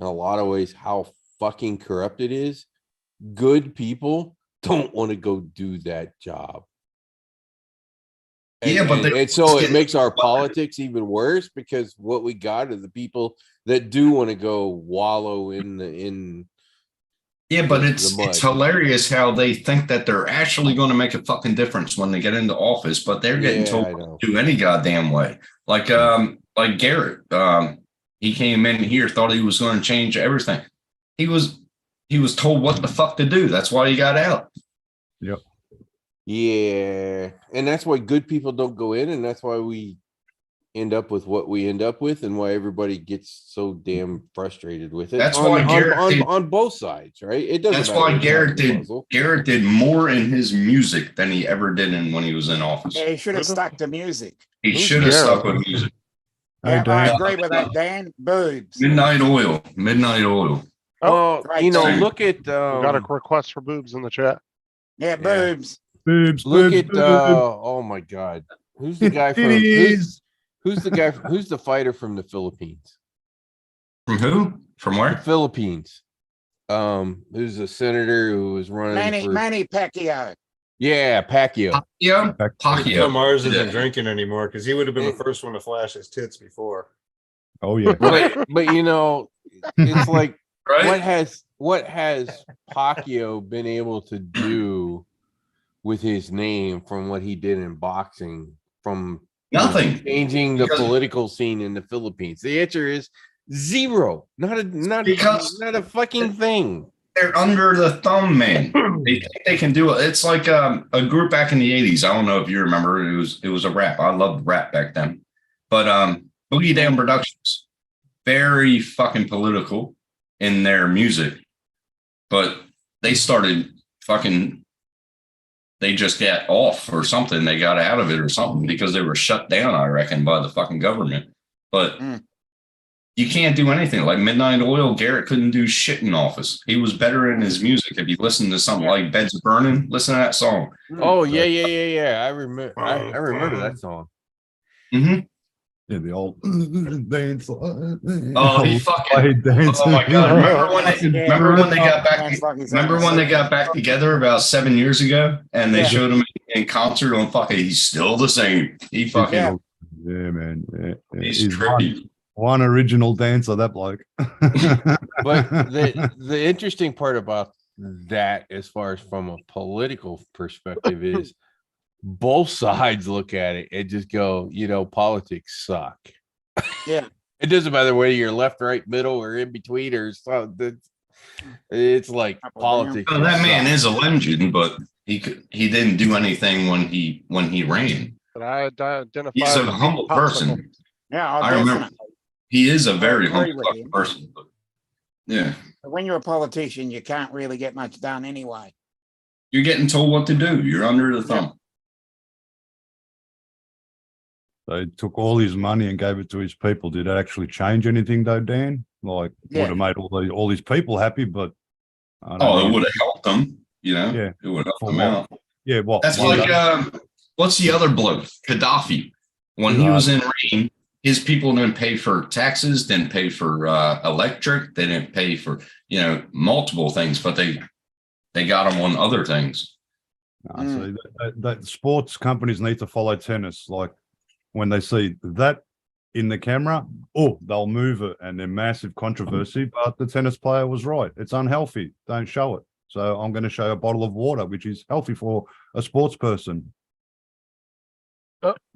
in a lot of ways how fucking corrupt it is. Good people don't want to go do that job. Yeah, but they- and so it makes our politics even worse, because what we got are the people that do want to go wallow in Yeah, but the it's mud. hilarious how they think that they're actually going to make a fucking difference when they get into office, but they're getting Yeah, told I know. to do any goddamn way. Like Garrett, he came in here, thought he was going to change everything. He was told what the fuck to do. That's why he got out. Yeah, and that's why good people don't go in, and that's why we end up with what we end up with, and why everybody gets so damn frustrated with it. That's why Garrett did- on both sides, right? It doesn't. That's matter why which side Garrett of the did. puzzle. Garrett did more in his music than he ever did when he was in office. Yeah, he should have stuck to music. He Who's should have stuck Garrett? with music. Hey, Yeah, I Dan. agree with that, Dan. Boobs. Midnight Oil. Midnight Oil. Oh, Well, you know, great. look at We got a um, request for boobs in the chat. Yeah, boobs. Boobs, look boobs, at boobs. oh my god, who's the guy from Titties. who's the guy who's the fighter from the Philippines? From who? From The where? Philippines. Who's a senator who was running for Manny Pacquiao. yeah, Pacquiao. Yeah. Tim Pacquiao. Mars isn't Yeah. drinking anymore because he would have been the first one to flash his tits before. Oh yeah. But you know, it's like Right? what has Pacquiao been able to do with his name from what he did in boxing, from Nothing. changing the Because- political scene in the Philippines? The answer is zero. Because- not a fucking thing. They're under the thumb, man. They think they can do it. It's like a group back in the 80s. I don't know if you remember. It was a rap. I loved rap back then. But Boogie Down Productions, very fucking political in their music. But they started fucking, they just got off or something. They got out of it or something because they were shut down, I reckon, by the fucking government. But Mm. you can't do anything. Like Midnight Oil, Garrett couldn't do shit in office. He was better in his music. If you listen to something like Beds Burning, listen to that song. Oh yeah. I remember. I remember that song. Mm-hmm. Yeah, the old dance. Oh, he fucking. Played dance. Oh my god! Remember when they got back? Sounds like he's Remember when they got back together about 7 years ago, and they Yeah. showed him in concert on fucking. He's still the same. He fucking. Yeah. Yeah, man. Yeah, yeah. He's He's trippy. one original dancer, that bloke. But the interesting part about that, as far as from a political perspective, is both sides look at it and just go, you know, politics suck. Yeah. It doesn't matter whether you're left, right, middle, or in between, or something. It's like Up or down. politics. Oh, that man suck. is a legend, but he didn't do anything when he ran. But I identify. He's a as humble popsicle. person. Yeah, I remember. He is a very agree humble with fucking him. person. But yeah, But when you're a politician, you can't really get much done anyway. you're getting told what to do. You're under the thumb. They took all his money and gave it to his people. Did that actually change anything though, Dan? Like Yeah. would have made all these people happy, but I don't Oh, think it would have helped them. Yeah. It would have helped For them what? out. Yeah, what? That's one like day? what's the other bloke? Gaddafi. When he was in reign, his people didn't pay for taxes, didn't pay for electric, they didn't pay for multiple things, but they got them on other things. So that sports companies need to follow tennis. Like when they see that in the camera, they'll move it, and they're massive controversy. But the tennis player was right. It's unhealthy. Don't show it. So I'm going to show a bottle of water, which is healthy for a sports person.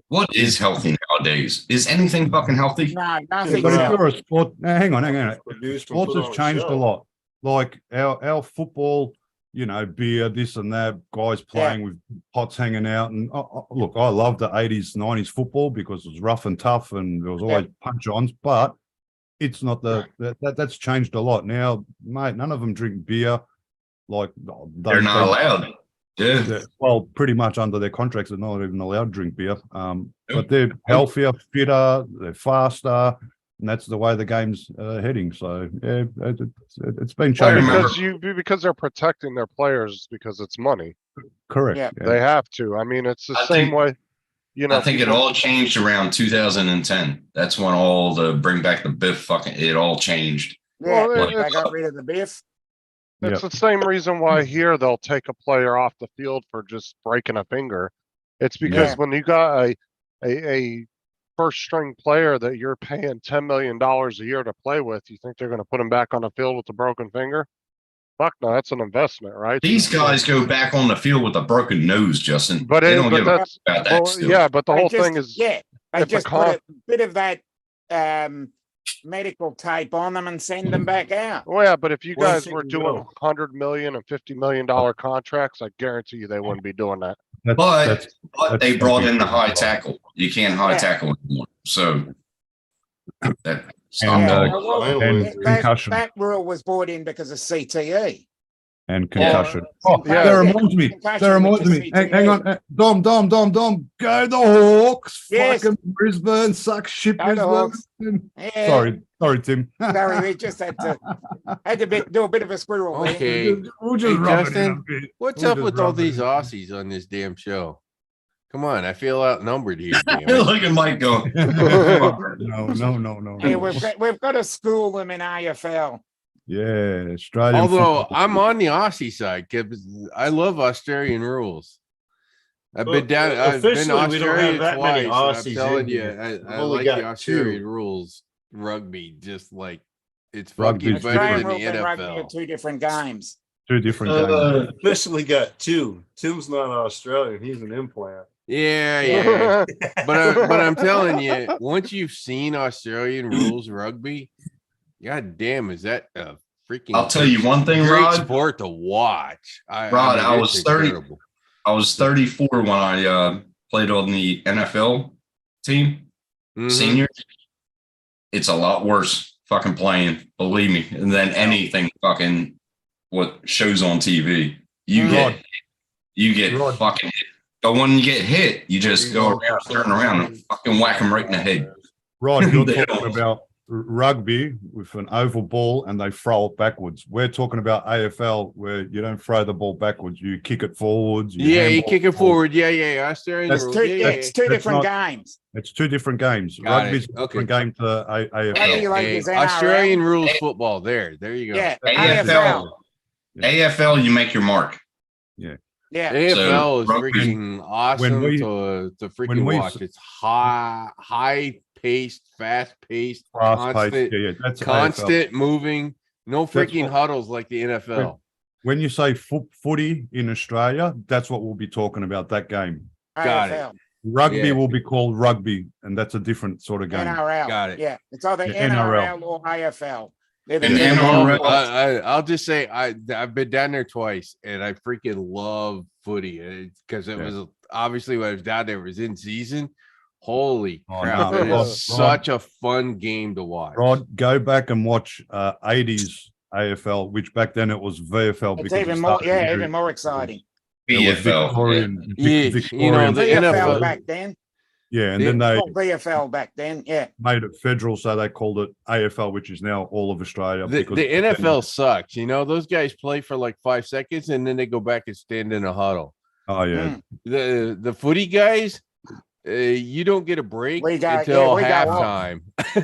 What is healthy nowadays? Is anything fucking healthy? No, But nothing. if you're a sport, now, hang on. Produced and Sports put has on a changed a show. lot. Like our football, beer, this and that, guys playing with pots hanging out. And look, I love the 80s, 90s football because it was rough and tough and there was always punch-ons, but it's not that's changed a lot. Now, mate, none of them drink beer. Like They're not allowed. Yeah. Well, pretty much under their contracts, they're not even allowed to drink beer. But they're healthier, fitter, they're faster, and that's the way the game's heading. So yeah, it's been I changing. remember- Because they're protecting their players because it's money. Correct. Yeah. They have to. I mean, it's the I same think- way. I think it people- all changed around 2010. That's when all the bring back the Biff it all changed. Yeah, Well, they got rid of the biff. It's the same reason why here they'll take a player off the field for just breaking a finger. It's because Yeah. when you got a first string player that you're paying $10 million a year to play with, you think they're going to put him back on the field with a broken finger? Fuck no, that's an investment, right? These guys go back on the field with a broken nose, Justin. But they it- don't but give a that's- fuck about that. Well, still. yeah, but the They whole just- thing is, they if a just con- put a bit of that medical tape on them and send them back out. well, yeah, but if you Well, guys think were we doing will. $100 million and $50 million contracts, I guarantee you they wouldn't be doing that. But they that's brought something in the to high think about. tackle. You can't high Yeah. tackle anymore. So that And, Yeah, stopped well, well, and that, concussion that rule was brought in because of CTE. and concussion. Yeah. That Yeah. reminds me. Concussion, That reminds which is me. Hang CTE. on, Dom, go the Hawks! Yes. Fucking Brisbane, suck shit, Go the Brisbane. Yeah. Sorry, Tim. Sorry, we just had to do a bit of a squirrel there. Okay. We'll just Hey, rub it in a Justin, bit. What's We'll up just with all rub it these in. Aussies on this damn show? Come on, I feel outnumbered here. Damn it. Look at Mike go. No. Yeah, we've got to school them in AFL. Yeah, Australian. Although football. I'm on the Aussie side, because I love Australian rules. I've Well, been down. I've been officially, we don't have Australia that many twice. And Aussies I'm telling in you, here. I We've only like got the Australian two. rules rugby. Just like it's Rugby's fucking better Australian than rules the and rugby are NFL. two different games. Two different games. Officially got two. Tim's not Australian. He's an implant. Yeah. But I'm telling you, once you've seen Australian rules rugby, god damn, is that a freaking I'll tell you one thing, great Rod. sport to watch. Rod, I was it's 30. incredible. I was 34 when I played on the NFL team, Mhm. seniors. It's a lot worse fucking playing, believe me, than anything fucking what shows on TV. Rod. You get Rod. fucking hit. But when you get hit, you just go around, turn around, and fucking whack them right in the head. Rod, you're They talking don't. about rugby with an oval ball and they throw it backwards. We're talking about AFL where you don't throw the ball backwards, you kick it forwards. Yeah, you handball kick it it forward. Yeah. Australian That's rules. Two, Yeah, it's two That's different not- games. It's two different games. Got it. Rugby's a different game to Rugby AFL. like Hey, is NRL. Australian rules football. There you go. Yeah, AFL. AFL, you make your mark. Yeah, AFL is rugby- freaking awesome we- to when freaking we- watch. It's high paced, fast paced, Fast-paced, constant, yeah, that's AFL. constant moving. No That's freaking what- huddles like the NFL. When you say footy in Australia, that's what we'll be talking about, that game. Got it. AFL, Rugby Yeah. will be called rugby, and that's a different sort of game. NRL. Got it. Yeah, it's either Yeah, NRL. NRL or AFL. They're the And two NRL main sports. I'll just say I've been down there twice, and I freaking love footy because it Yeah. was obviously when I was down there, it was in season. Holy Oh, crap. no, It Rod, is such a fun game to watch. Rod, go back and watch 80s AFL, which back then it was VFL. It's because it even more, started yeah, here. even more exciting. It was BFL. Victorian, Yeah, Victorian. the VFL NFL back then. Yeah, and then they Not VFL back then, yeah. made it federal, so they called it AFL, which is now all of Australia. The because NFL sucks. Those guys play for like 5 seconds and then they go back and stand in a huddle. Oh yeah, The footy guys, you don't get a break We got- until yeah, we got off. halftime.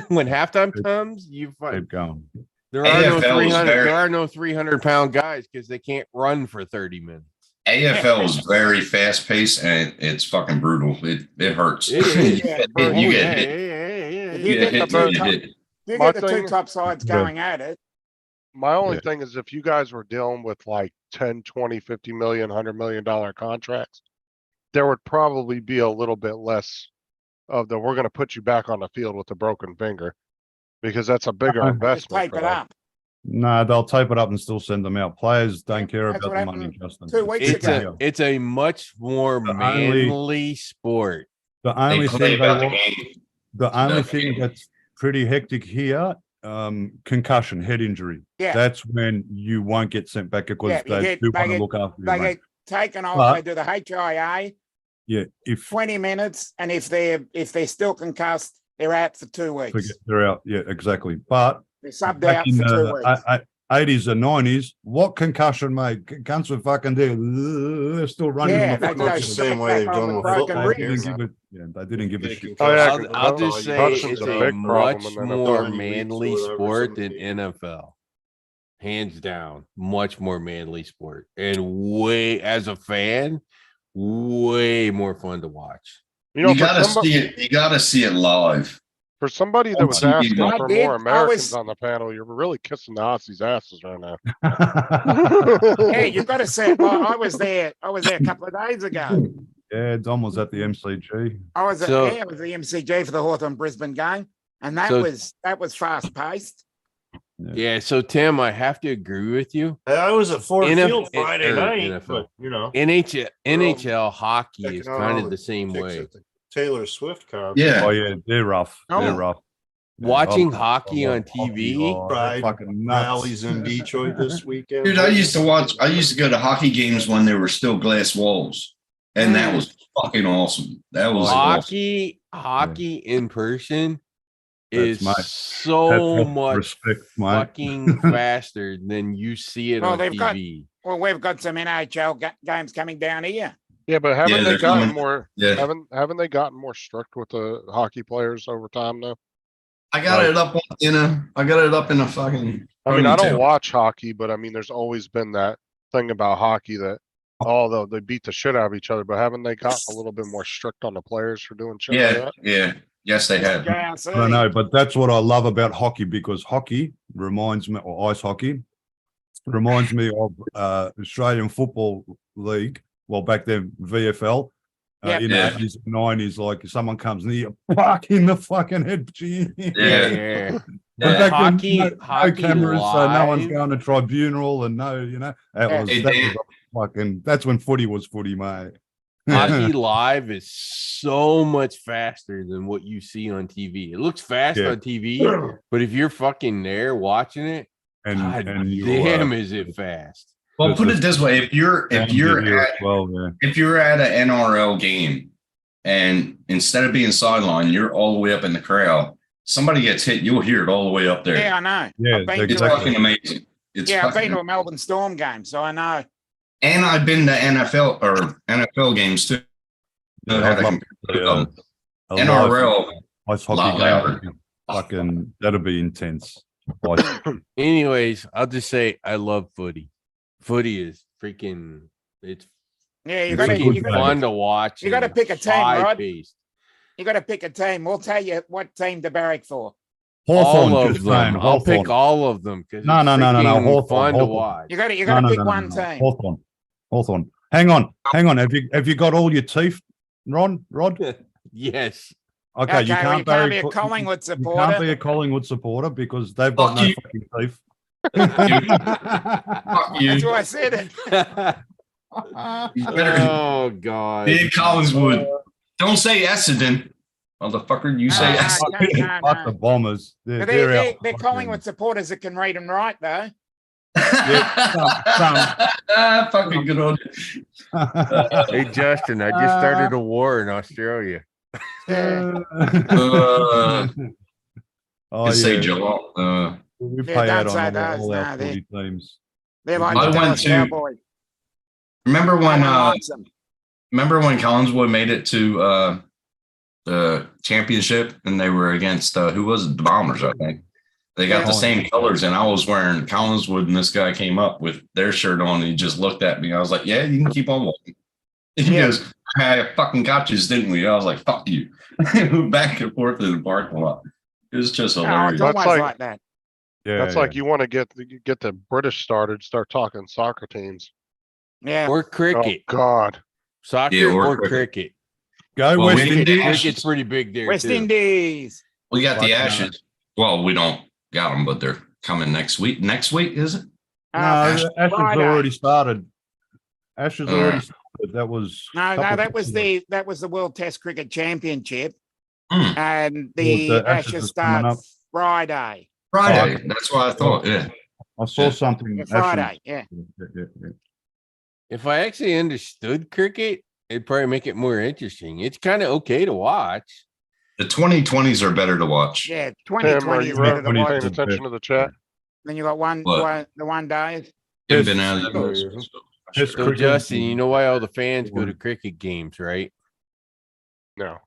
When halftime comes, you find keep going. there are no AFL is 300 very- there are no 300-pound guys because they can't run for 30 minutes. AFL is very fast paced and it's fucking brutal. It hurts. It is. You get hit. If You you get get hit. the You two get top, hit. you My get the two thing- top sides Yeah. going at it. My only Yeah. thing is if you guys were dealing with like 10, 20, 50 million, $100 million contracts, there would probably be a little bit less of the, we're gonna put you back on the field with a broken finger. Because that's a bigger Uh-huh. Just investment tape for it them. up. No, they'll tape it up and still send them out. Players don't care That's about what the money, happened Justin. 2 weeks It's ago. it's a much more The only- manly sport. The They only play thing about the want, game. the only the thing game. that's pretty hectic here, concussion, head injury. Yeah. That's when you won't get sent back because Yeah, you they get- do they want to get- look after you. They mate. get taken off, But- they do the HIA, Yeah, if 20 minutes, and if they're still concussed, they're out for 2 weeks. forget they're out, yeah, exactly. But They're subbed back out in for 2 the weeks. 80s and 90s, what concussion, mate? Cunts were fucking there. They're still running. Yeah, on the they field. go the same straight way they've back on done with with broken football They ribs. here. didn't give a, yeah, they didn't give a Get shit. Oh, yeah, I'll just say concussion's it's a a big problem much in the more NFL. manly Whatever, sport than somebody- NFL. Hands down, much more manly sport, and way as a fan, way more fun to watch. You know, You for gotta somebody, see it. You gotta see it live. for somebody that on was TV. asking I for did. more I Americans was- on the panel, you're really kissing the Aussies' asses right now. Yeah, you've got to say, well, I was there a couple of days ago. Yeah, Dom was at the MCG. I was So- at the MCG for the Hawthorn Brisbane game, and that So- was fast paced. Yeah, so Tim, I have to agree with you. I was at Ford NF Field Friday or night, NFL. but NHL hockey checking is out kind all of the the same picks way. at the Taylor Swift concert. Yeah. Oh yeah, they're rough. They're Oh. rough. Yeah, Watching I- hockey I on love hockey. TV, Oh, they're Pride fucking nuts. rallies in Detroit this weekend. Dude, I used to go to hockey games when there were still glass walls. And that was fucking awesome. That was awesome. hockey in person That's is my- so That's much respect, mate. fucking faster than you see it Well, on they've got- TV. Well, we've got some NHL games coming down here. Yeah, but haven't Yeah, they they're gotten coming. more, Yeah. haven't they gotten more strict with the hockey players over time though? I got it up in a fucking. I mean, I don't ponytail. watch hockey, but I mean, there's always been that thing about hockey that, oh, they beat the shit out of each other, but haven't they gotten a little bit more strict on the players for doing shit like Yeah, that? yeah. Yes, they have. JRC. I don't know, but that's what I love about hockey because hockey reminds me, or ice hockey reminds me of Australian Football League. Well, back then VFL. Yep. In Yeah. the 80s and 90s, like if someone comes near, fuck in the fucking head. Gee. Yeah. Yeah. But Yeah. back then, Hockey- no hockey cameras, so no one's live. going to tribunal and no, that Yeah. was, Hey, that Dan. was a fucking, that's when footy was footy, mate. Hockey live is so much faster than what you see on TV. It looks fast Yeah. on TV, but if you're fucking there watching it, God you, damn, is it fast? Well, put it this way: if you're at well, yeah. if you're at an NRL game and instead of being sidelined, you're all the way up in the crowd. Somebody gets hit, you'll hear it all the way up there. Yeah, I know. Yeah, I've been It's to a- fucking amazing. It's yeah, I've been fucking, to a Melbourne Storm game, so I know. and I've been to NFL games too. Yeah, Had I'd a love compare to, them. a live NRL, ice lot hockey game louder. would be fucking, that'd be intense. Like, Anyways, I'll just say I love footy. Footy is freaking. It's Yeah, you It's got a to good you game. got fun to watch. you gotta and pick a team, Rod. high-paced. you got to pick a team. We'll tell you what team to barrack for. Hawthorn, All of just saying, them. I'll pick Hawthorn. all of them because No, no, no, no, no, Hawthorn, fun to Hawthorn. watch. You got to No, pick no, no, one no, no. team. Hawthorn. Hang on. Have you got all your teeth, Rod? Yes. Okay, you well, can't, you can't be a Co- Collingwood You can't supporter. be a Collingwood supporter because they've got Fuck no you. fucking teeth. fuck you. That's why I said it. You better Oh God. big Collinswood. Don't say Essendon. motherfucker. You say Ah, S. no, Fuck the Bombers. They're, They're out. they're Collingwood supporters that can read and write, though. Fucking good on you. Hey, Justin, I just started a war in Australia. Oh, You say yeah. Geelong. We Yeah, pay don't out say on those, all nah, our they- footy teams. They're like I the went Dallas to- Cowboys. Remember No when one likes them. remember when Collinswood made it to the championship and they were against who was it? The Bombers, I think. They got the Yeah. same colors, and I was wearing Collinswood, and this guy came up with their shirt on, and he just looked at me. I was like, "Yeah, you can keep on walking." He Yeah. goes, "I fucking got you, didn't we?" I was like, "Fuck you." Back and forth in the parking lot. It was just No, hilarious. it's always like- like that. Yeah, That's like you want to get the British started, start talking soccer teams. Yeah. Or Oh cricket. God. Soccer Yeah, or or cricket. cricket. go Well, West we- Indies. Cricket's pretty big there West too. Indies. We got the Fucking Ashes. Well, we don't got them, but they're coming next week. Next week, is it? No, Ashes Ashes Friday. already started. Ashes All already right. started. That was No, couple no, of that was weeks ago. that was the World Test Cricket Championship, Hmm. and Well, the the Ashes Ashes is coming up. starts Friday. Friday. okay. That's what I thought. Yeah. I saw Yeah. something. Yeah, Ashes- Friday. Yeah. Yeah. If I actually understood cricket, it'd probably make it more interesting. It's kind of okay to watch. The 2020s are better to watch. Yeah. Tim, are 2020 you is better to ready? watch. paying attention to the chat? Then you got What? the one day. Haven't been out of the Oh, US, yeah. so- Yes, So cricket. Justin, you know why all the fans go to cricket games, right? No.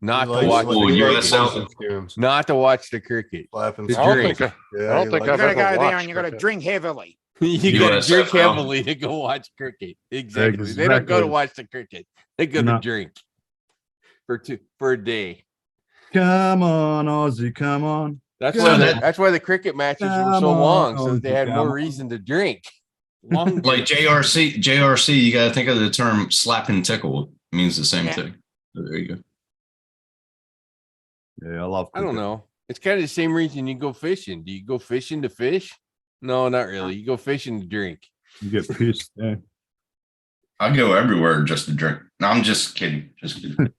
Not He to likes- watch Oh, he the likes USL. cricket. Slaping tunes, Not to watch the cricket. slapping The I don't drink. think Yeah, I don't he think likes You I've gotta ever go there watched and you gotta cricket. drink heavily. You gotta USFL. drink heavily to go watch cricket. Exactly. They don't go to Exactly. watch the cricket. They go No. to drink for a day. Come on, Aussie, come on. That's Yeah, why that- that's why the cricket matches were Come so long, on, so that they had come more on. reason to drink. Long Like JRC, you got to think of the term slap and tickle. It means the same Yeah. thing. So there you go. Yeah, I love. I don't cricket. know. It's kind of the same reason you go fishing. Do you go fishing to fish? No, not really. You go fishing to drink. You get pissed. Yeah. I go everywhere just to drink. No, I'm just kidding. Just kidding.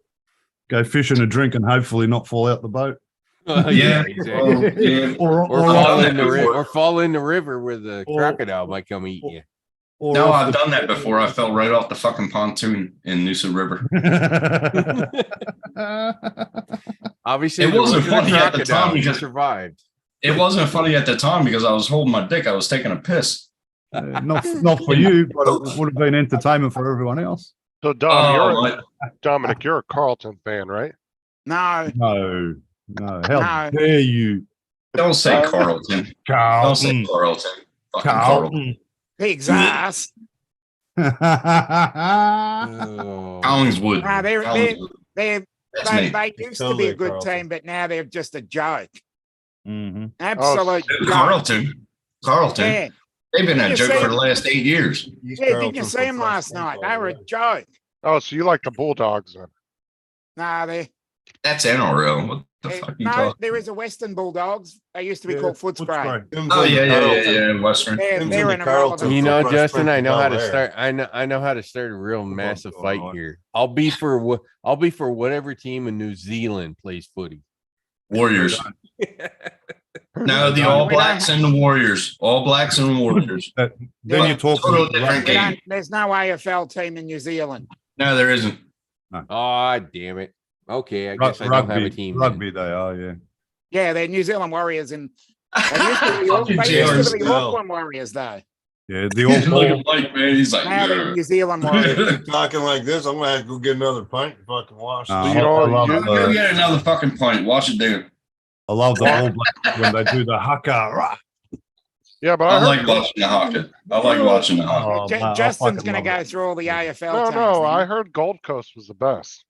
Go fishing and drink and hopefully not fall out the boat. Yeah. exactly. Well, yeah. Or, Or I've fall done in that the river, before. or fall in the river where the Or- crocodile might come eat you. or No, off I've done that before. I fell right off the fucking pontoon in Noosa River. Obviously, It there wasn't a funny at the crocodile. time You because- survived. It wasn't funny at the time because I was holding my dick. I was taking a piss. Not for you, but it would have been entertainment for everyone else. So Dom, Oh, Dominic, you're a Carlton fan, right? No, No, how No. dare you, don't say Carlton. Don't say Carlton? Carlton. Fucking Carlton. pig's ass. Oh. Collingswood. Nah, they're- Collingswood. They That's they, me. they used to be Totally a good Carlton. team, but now they're just a joke. Mhm. Absolute joke. Carlton. Carlton. Yeah, They've been a You joke say- for the last 8 years. East yeah. Did Carlton you see from them last Fresno, night? They were a Colorado. joke. Oh, so you like the Bulldogs then? Nah, they. That's NRL. What the they- fuck are you no, talking? there is a Western Bulldogs. They used to be Yeah, called Footscray. Tim's Oh into yeah, Carlton. Western. They're, Tim's they're into in a Carlton. You relevant. know, Fresh Justin, I Prince know how of to Bel-Air. start. I know how to start a real What's massive going fight on? here. I'll be for whatever team in New Zealand plays footy. Warriors. No, the All Blacks and the Warriors. All Blacks and Warriors. Then Yeah. you're talking. Total different We game. don't, there's no AFL team in New Zealand. No, there isn't. Ah, damn it. Okay, I guess I don't have a team. then. Rugby, they are. Yeah. Yeah, they're New Zealand Warriors, and they used to be, Fucking they used to be JRC. Auckland Warriors, though. Yeah. The Look all. at Mike, man. He's like, Now they're "Yeah." New Zealand Warriors. Keep talking like this, I'm gonna have to go get another pint and fucking wash. Uh, this. You know, I love you- Go get another fucking pint. Wash it down. I love the All Blacks when they do the haka. Rah. Yeah, but I I heard, like watching the hockey. I like watching the hockey. Oh, man, I Justin's fucking going to love go it. through all the AFL no, teams. no, I heard Gold Coast was the best.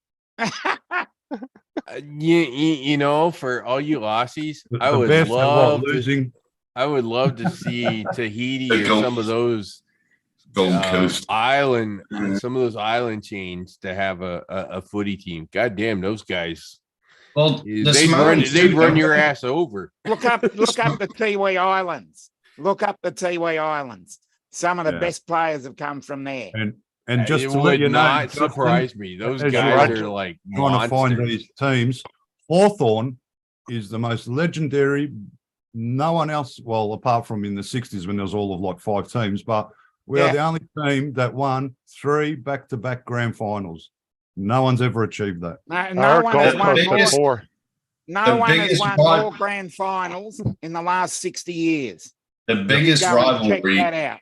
You know, for all you Aussies, I The would best at what, love to, losing. I would love to see Tahiti The or Gold- some of those Gold Coast. island, Mhm. some of those island chains to have a footy team. God damn, those guys. Well, the They'd Samoans they'd too, run don't your they? ass over. look up the Tiwi Islands. Look up the Tiwi Islands. Some of the Yeah. best players have come from there. And just it to let would you know, not Justin, surprise me. Those as you're guys right, are like trying to find monsters. these teams. Hawthorn is the most legendary. No one else, well, apart from in the 60s when there was all of like 5 teams, but we are the only team that won 3 back-to-back grand finals. No one's ever achieved that. No, I no heard one Gold has won Coast more. at 4. No The one has biggest won one- more grand finals in the last 60 years. The biggest Go and check rivalry, that out.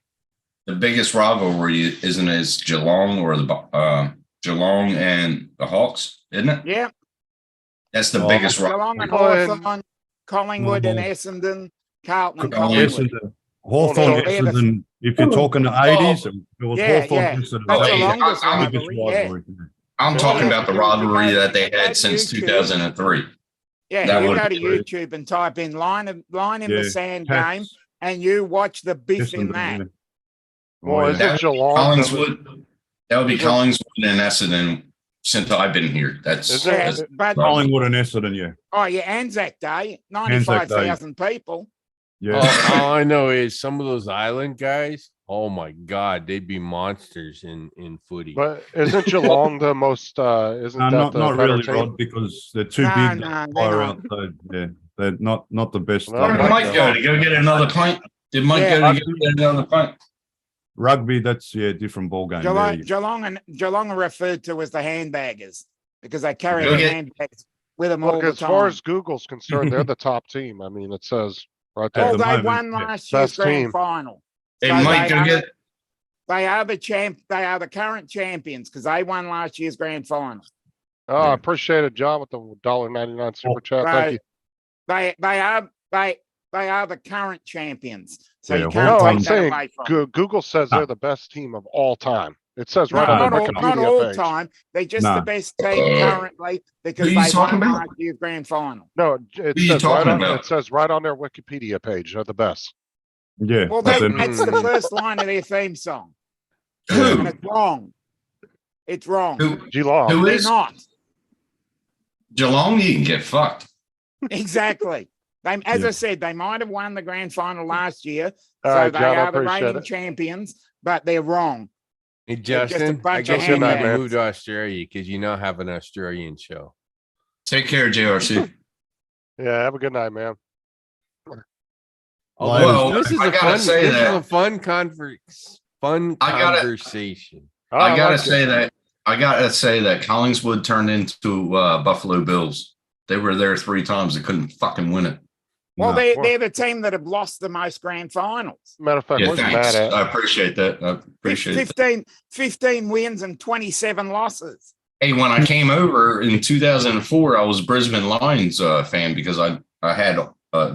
the biggest rivalry isn't it Geelong or the Geelong and the Hawks, isn't it? Yeah, That's the Oh, biggest Geelong and rivalry. Hawthorn, Collingwood and Mhm. Essendon, Carlton and Collingwood. Collingwood. Hawthorn, Yeah, they're the- Essendon, if you're talking the 80s, it was Yeah, Hawthorn, yeah. Essendon. That's Oh, the yeah, longest I'm- rivalry, yeah. I'm talking about the You rivalry go- that they you go had to since YouTube. 2003. Yeah, That you would go to be great. YouTube and type in line in Yeah, the sand Cats, game and you watch the biff in Essendon, that. yeah. Well, Oh, is yeah. it Geelong? that was- Collingswood, that would be Collingswood and Essendon since I've been here. That's, Isn't it- Yeah, that's but, Collingwood and Essendon, yeah. oh yeah, Anzac Day, Anzac Day. 95,000 people. Yeah. All I know is some of those island guys, oh my God, they'd be monsters in footy. But isn't Geelong the most, isn't No, that not the not better really, team? Rod, because they're too No, big. no, to they're fire not. outside. Yeah, they're not the best. No, Where did Mike Mike go? To go get another pint? Did Mike Yeah. go to go get another pint? Rugby, that's different ball game. Geelong, Yeah, Geelong are referred to as the handbaggers because they carry Go their get- handbags with them all Look, the as far time. as Google's concerned, they're the top team. I mean, it says right there. Well, At the they moment, won yeah. last year's Best grand team. final. Hey, So Mike, they go are- get, They are the champ. They are the current champions because they won last year's grand final. Oh, I appreciate it, John, with the $1.99 super chat. Thank Right. you. They are the current champions. So Yeah, you hold can't No, on. I'm take that saying away from them. Google says No. they're the best team of all time. It says No, right on No, their not all Wikipedia page. time. They're just No. the best team currently because Who they you talking won about? last year's grand final. No, it Who you says right talking on, about? it says right on their Wikipedia page. They're the best. yeah. Well, but that, then- it's the first line of their theme song, and who? it's wrong. It's wrong. Who, Geelong. who They're is not. Geelong? You can get fucked. Exactly. They, as Yeah. I said, they might have won the grand final last year, All so right, they John, I are the appreciate reigning it. champions, but they're wrong. Hey, just a Justin, I bunch of guess you need handbags. to move to Australia because you now have an Australian show. Take care, JRC. Yeah, have a good night, man. Well, this is I a gotta fun, say this that- is a fun fun I gotta- conversation. I gotta like it. say that. I gotta say that Collingswood turned into Buffalo Bills. They were there 3 times. They couldn't fucking win it. Well, No. they're the team that have lost the most grand finals. Matter of fact, Yeah, where's thanks. Matt at? I appreciate that. I appreciate it. 15 wins and 27 losses. Hey, when I came over in 2004, I was a Brisbane Lions fan because I had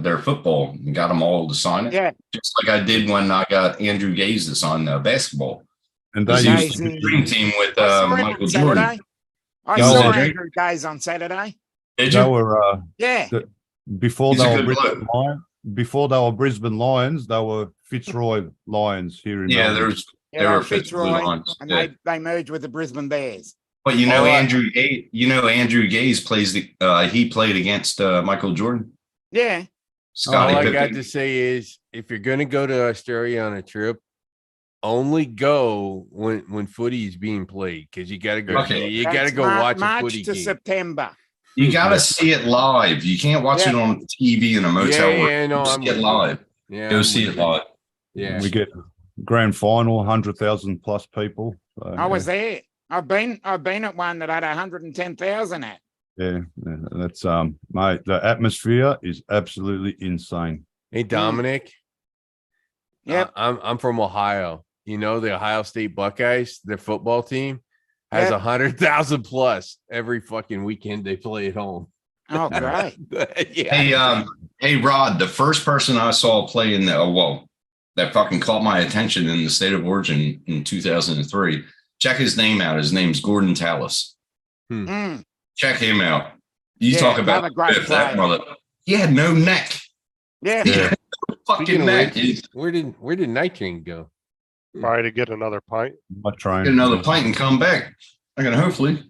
their football and got them all to sign it. Yeah. Just like I did when I got Andrew Gaze to sign basketball. And Because they he used was to the be, dream team with I saw him Michael on Jordan. Saturday. I Go saw on, Jake. Andrew Gaze on Saturday. Did they you? were Yeah. before He's they a were good Brisbane Lions. Before they were Brisbane Lions, they were Fitzroy Lions here in Yeah, Melbourne. Yeah, they were Fitzroy, Lions. and Yeah. they merged with the Brisbane Bears. But you know, All right. Andrew Gaze plays he played against Michael Jordan. Yeah. Scottie All I Pippen. got to say is, if you're going to go to Australia on a trip, only go when footy is being played because you got to go. Okay. You got to That's go watch a March footy to game. September. You got to see it live. You can't watch it Yeah. on TV in a motel room. Yeah, no, I'm See it with you. live. Yeah, Go I'm see with it you. live. Yeah, We get grand final, 100,000 plus people. So, I was there. I've been at one that had 110,000 at. yeah, that's mate. The atmosphere is absolutely insane. Hey Dominic. Yep. I'm from Ohio. You know the Ohio State Buckeyes, their football team has Yep. 100,000 plus every fucking weekend they play at home. Oh, great. Yeah. Hey, Rod, the first person I saw play in that fucking caught my attention in the state of origin in 2003. Check his name out. His name's Gordon Tallis. Mm. Check him out. You Yeah, talk about another great stiff, that player. brother. He had no neck. Yeah. He had no Speaking fucking of neck. which, where did Night Train go? Try to get another pint. My train. Get another pint and come back. I can hopefully.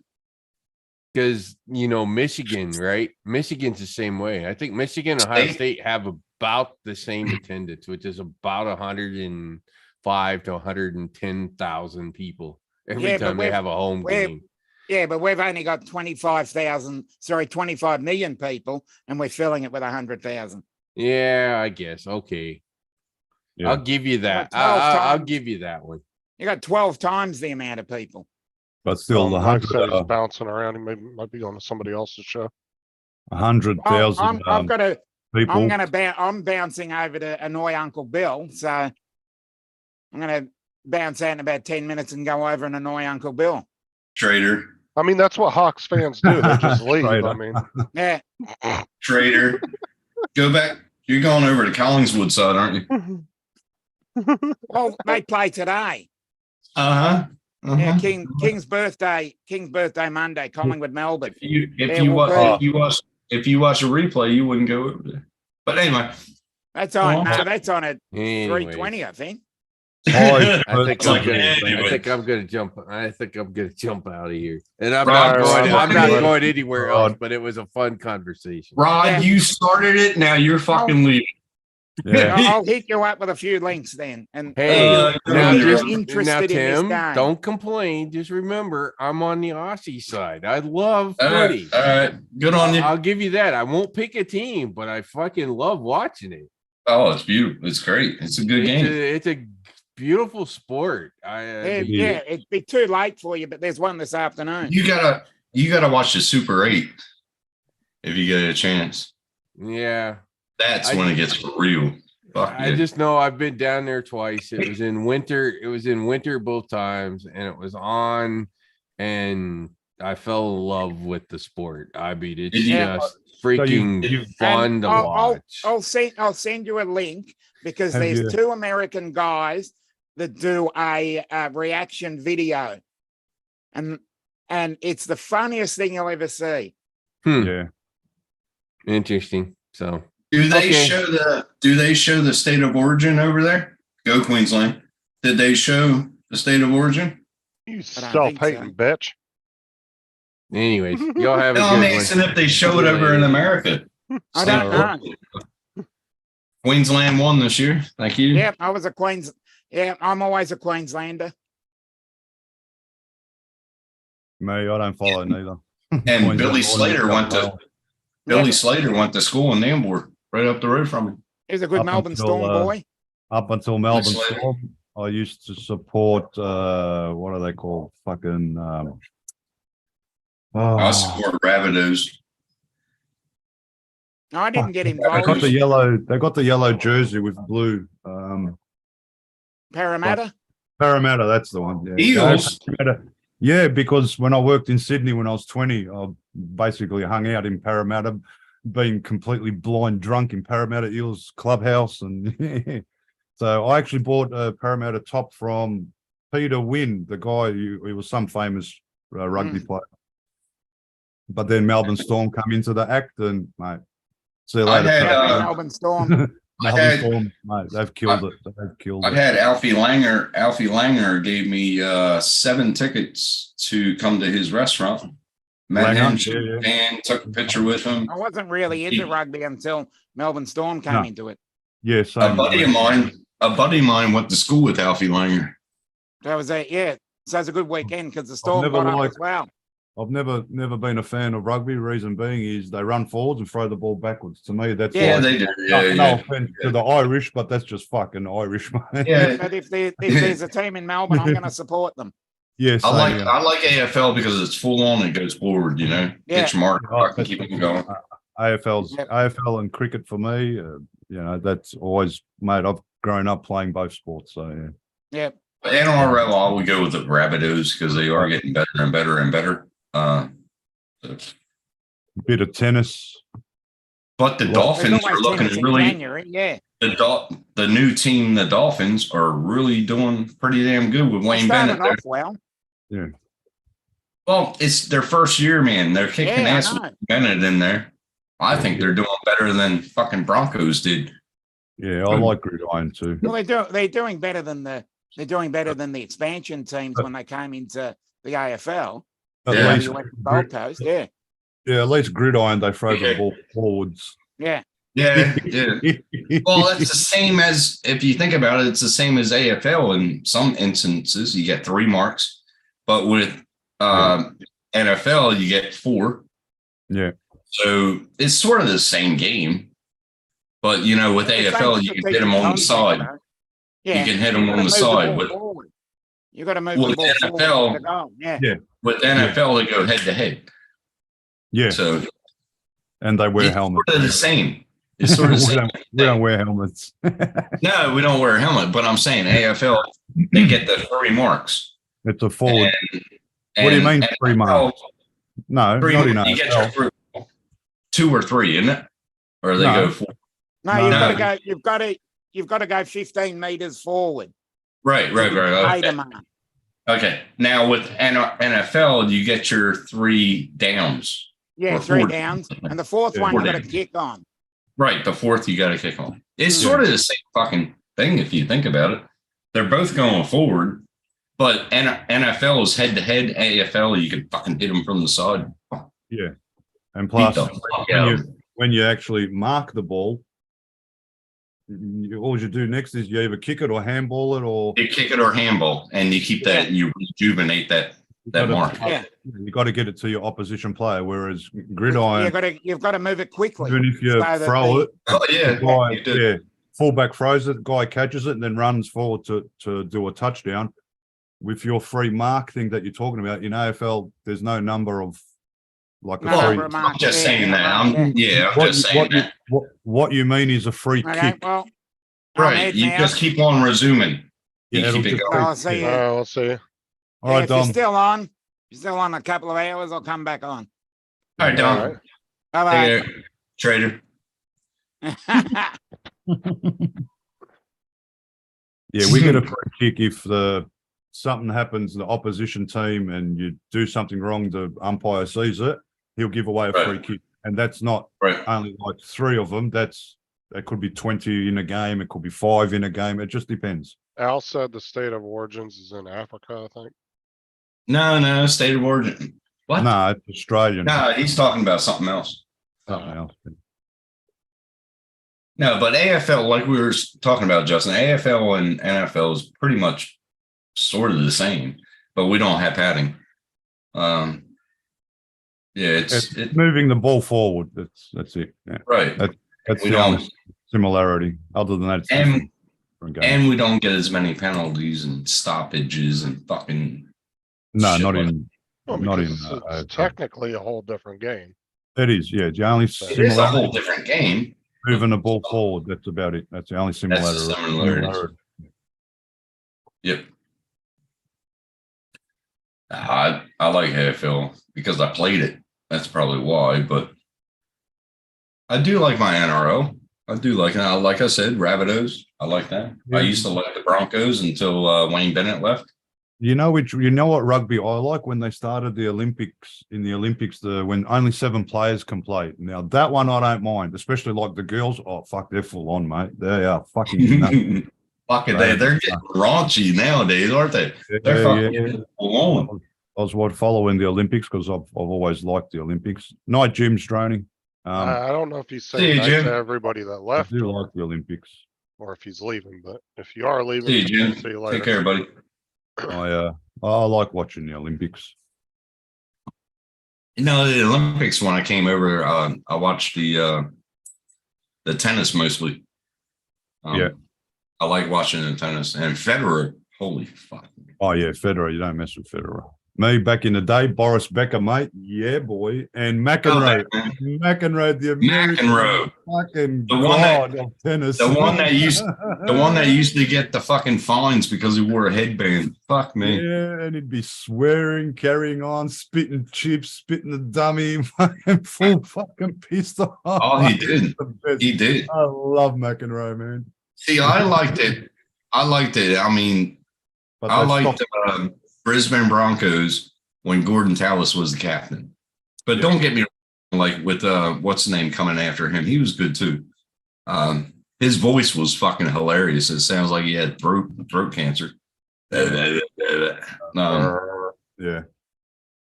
Because Michigan, right? Michigan's the same way. I think Michigan and Ohio State. State have about the same attendance, which is about 105 to 110,000 people every Yeah, but time they we're- have a home we're- game. Yeah, but we've only got 25 million people, and we're filling it with 100,000. Yeah, I guess. Okay. Yeah. I'll give you that. 12 I'll times. give you that one. You got 12 times the amount of people. But still, the Mike said he's 100,000 bouncing around. He might be on somebody else's show. I've got to. people. I'm bouncing over to annoy Uncle Bill, so I'm gonna bounce out in about 10 minutes and go over and annoy Uncle Bill. Traitor, I mean, that's what Hawks fans do. They just leave. I Traitor. mean, Yeah, traitor. Go back. You're going over to Collingswood side, aren't you? well, they play today. Uh-huh. Yeah, King's birthday Monday, Collingwood, Melbourne. If Yeah, you well, watch a replay, you wouldn't go over there. But anyway, That's on. Oh. So that's on at Anyways, 3:20, I think. I I think I'm Like, gonna. anyway. I think I'm gonna jump. I think I'm gonna jump out of here, and I'm Right, not going. right, I'm not right. going anywhere Right. else. But it was a fun conversation. Rod, Yeah. you started it. Now you're fucking leaving. yeah. I'll hit you up with a few links then. And Hey, now if you're Tim- interested in this Tim, game, don't complain. Just remember, I'm on the Aussie side. I love All footy. right, all right. Good on you. I'll give you that. I won't pick a team, but I fucking love watching it. Oh, it's beautiful. It's great. It's a good game. It's a beautiful sport. yeah, it'd be too late for you, but there's one this afternoon. You gotta watch the Super 8 if you get a chance. Yeah. That's I- when it gets for real. Fuck I yeah. just know I've been down there twice. It was in winter. It was in winter both times, and it was on, and I fell in love with the sport. I mean, it's Did you- just freaking you- fun And to I'll watch. I'll send you a link because Have there's you- 2 American guys that do a reaction video, and it's the funniest thing you'll ever see. Yeah. Interesting. So Do they Okay. show the state of origin over there? Go Queensland. Did they show the state of origin? you I don't think self-hating bitch. anyways, y'all have a No, I'm good asking one. if they show it over in America. I don't know. Queensland won this year. Thank you. Yeah, I was a Queens. Yeah, I'm always a Queenslander. Me, I don't follow neither. And Billy Slater went to school in Nambour, right up the road from him. He's a good Up Melbourne until, Storm boy. Up until Melbourne Slater. Storm, I used to support what are they called? Fucking I oh, support Rabbitohs. No, I didn't get they got involved. the yellow jersey with blue. Parramatta. Parramatta, that's the one. Yeah. Eels? Parramatta. Yeah, because when I worked in Sydney when I was 20, I basically hung out in Parramatta, being completely blind drunk in Parramatta Eels clubhouse. And so I actually bought a Parramatta top from Peter Wynn, the guy he was some famous rugby player. But then Melbourne Storm come into the act and, mate, see you I later. had, Pat. Melbourne Storm. Melbourne had- Storm, mate, they've killed it. They've killed I it. had Alfie Langer. Alfie Langer gave me 7 tickets to come to his restaurant. Met Langer, him yeah, and took a picture with him. I wasn't really into rugby until Melbourne Storm came No. into it. Yeah, A same. buddy of mine went to school with Alfie Langer. That was it. Yeah. So it's a good weekend because the Storm never got up liked- as well. I've never been a fan of rugby. Reason being is they run forwards and throw the ball backwards. To me, that's Yeah, like, they do. no Yeah. offense to the Irish, but that's just fucking Irish, man. Yeah. But if there's a team in Melbourne, I'm going to support them. Yes, I like AFL because it's full on and goes forward, you know. Yeah. Get your mark and keep it going. AFL and cricket for me. That's always, mate. I've grown up playing both sports, so yeah. Yeah. But NRL, I would go with the Rabbitohs because they are getting better and better and better. Bit of tennis. But the There's Dolphins are always looking tennis in really. January. Yeah. The new team, the Dolphins, are really doing pretty damn good with Wayne Started Bennett. off well. Well, it's their first year, man. They're kicking Yeah, I ass know. with Bennett in there. I think they're doing better than fucking Broncos did. Yeah, I like gridiron too. Well, they're doing better than the expansion teams when they came into the AFL. At Yeah. When least, you went to Gold Coast. Yeah. yeah, at least gridiron they throw the ball forwards. Yeah. Yeah, yeah. Well, that's the same as, if you think about it, it's the same as AFL in some instances. You get 3 marks, but with NFL, you get 4. Yeah. So it's sort of the same game. But, you know, with AFL, you can hit them on the side. Yeah. You can hit them gotta on the move side. ball With, forward. You got to move with the ball NFL, forward to the goal. Yeah. Yeah. with NFL, they go head to head. Yeah. So And they wear it's helmets. sort of the same. It's sort of the same. We don't wear helmets. No, we don't wear a helmet, but I'm saying AFL, they get the 3 marks. It's a forward. And What do you mean, NFL, 3 marks? No, 3 not in marks, you get your AFL. 2 or 3, isn't it? Or they No. go 4. No, No. you've got to No. go. You've got to go 15 meters forward. Right. Made Okay. a mark. Okay. Now with NFL, you get your 3 downs. Yeah, Or 3 4. downs, and the 4th Yeah. one you 4 got to downs. kick on. Right. The 4th, you got to kick on. It's Yeah. sort of the same fucking thing if you think about it. They're both going forward, but NFL is head to head. AFL, you can fucking hit them from the side. Yeah. And Beat plus, the fuck when out you, of 'em. when you actually mark the ball, all you do next is you either kick it or handball it, or You kick it or handball, and you keep that. You rejuvenate that gotta- mark. Yeah. you got to get it to your opposition player. Whereas You've gridiron, got to move it quickly. even if you so that throw the- it, Oh yeah, the guy, you do. yeah, fullback throws it, guy catches it, and then runs forward to do a touchdown. With your free mark thing that you're talking about in AFL, there's no number of like a No, free. number of marks. I'm just Yeah, saying that. yeah. I'm just saying that. What you mean is a free Okay, kick. well, I'm Right. ahead You now. just keep on resuming. You Yeah, it'll keep it just going. I'll see you. We'll see. All right, if you're Dom. still on, if you're still on a couple of hours, I'll come back on. All right, Don. All right. Bye Take care, Trader. bye. Yeah, we get a free kick if something happens in the opposition team and you do something wrong, the umpire sees it, he'll give away a Right. free kick. And that's not Right. only like 3 of them, that could be 20 in a game, it could be 5 in a game, it just depends. Al said the state of origins is in Africa, I think. No, state of origin. What? No, it's Australian. No, he's talking about something else. Something else. No, but AFL, like we were talking about, Justin, AFL and NFL is pretty much sort of the same, but we don't have padding. Yeah, It's moving the ball forward. That's it. Yeah. right. That's We the don't- only similarity. Other than that, it's And- different game. And we don't get as many penalties and stoppages and fucking. No, shit not like- in. Well, Not because in, it's technically a whole different game. It is, yeah. The only It is a similarity whole different game. moving the ball forward. That's about it. That's the only similarity. similarity. Yep. I like AFL because I played it. That's probably why, but I do like my NRL. I do like it. Like I said, Rabbitohs. I like that. I used to like the Broncos until Wayne Bennett left. You know what rugby I like when they started the Olympics. In the Olympics, when only 7 players can play. Now that one I don't mind, especially like the girls. Oh fuck, they're full on, mate. They are fucking nuts. Fucking they're getting raunchy nowadays, aren't they? They're fucking full on. I was following the Olympics because I've always liked the Olympics. Night, Jim Stroney. I don't know if he's see you, saying night Jim. to everybody that I left do like the Olympics. or if he's leaving, but if you are leaving, See you, Jim. see you later. Take care, buddy. I like watching the Olympics. You know, the Olympics, when I came over, I watched the tennis mostly. Yeah. I like watching the tennis. And Federer, holy fuck. Oh yeah, Federer. You don't mess with Federer. Me back in the day, Boris Becker, mate. Yeah, boy. And McEnroe. McEnroe, the American McEnroe. fucking The one god of tennis. The one that used to get the fucking fines because he wore a headband. Fuck me. Yeah, and he'd be swearing, carrying on, spitting chips, spitting the dummy, fucking full fucking pissed off. Oh, he did. The best. He did. I love McEnroe, man. See, I liked it. I mean, But I they liked stopped- Brisbane Broncos when Gordon Tallis was the captain. But don't get me wrong, like with what's the name coming after him, he was good too. His voice was fucking hilarious. It sounds like he had throat cancer. yeah.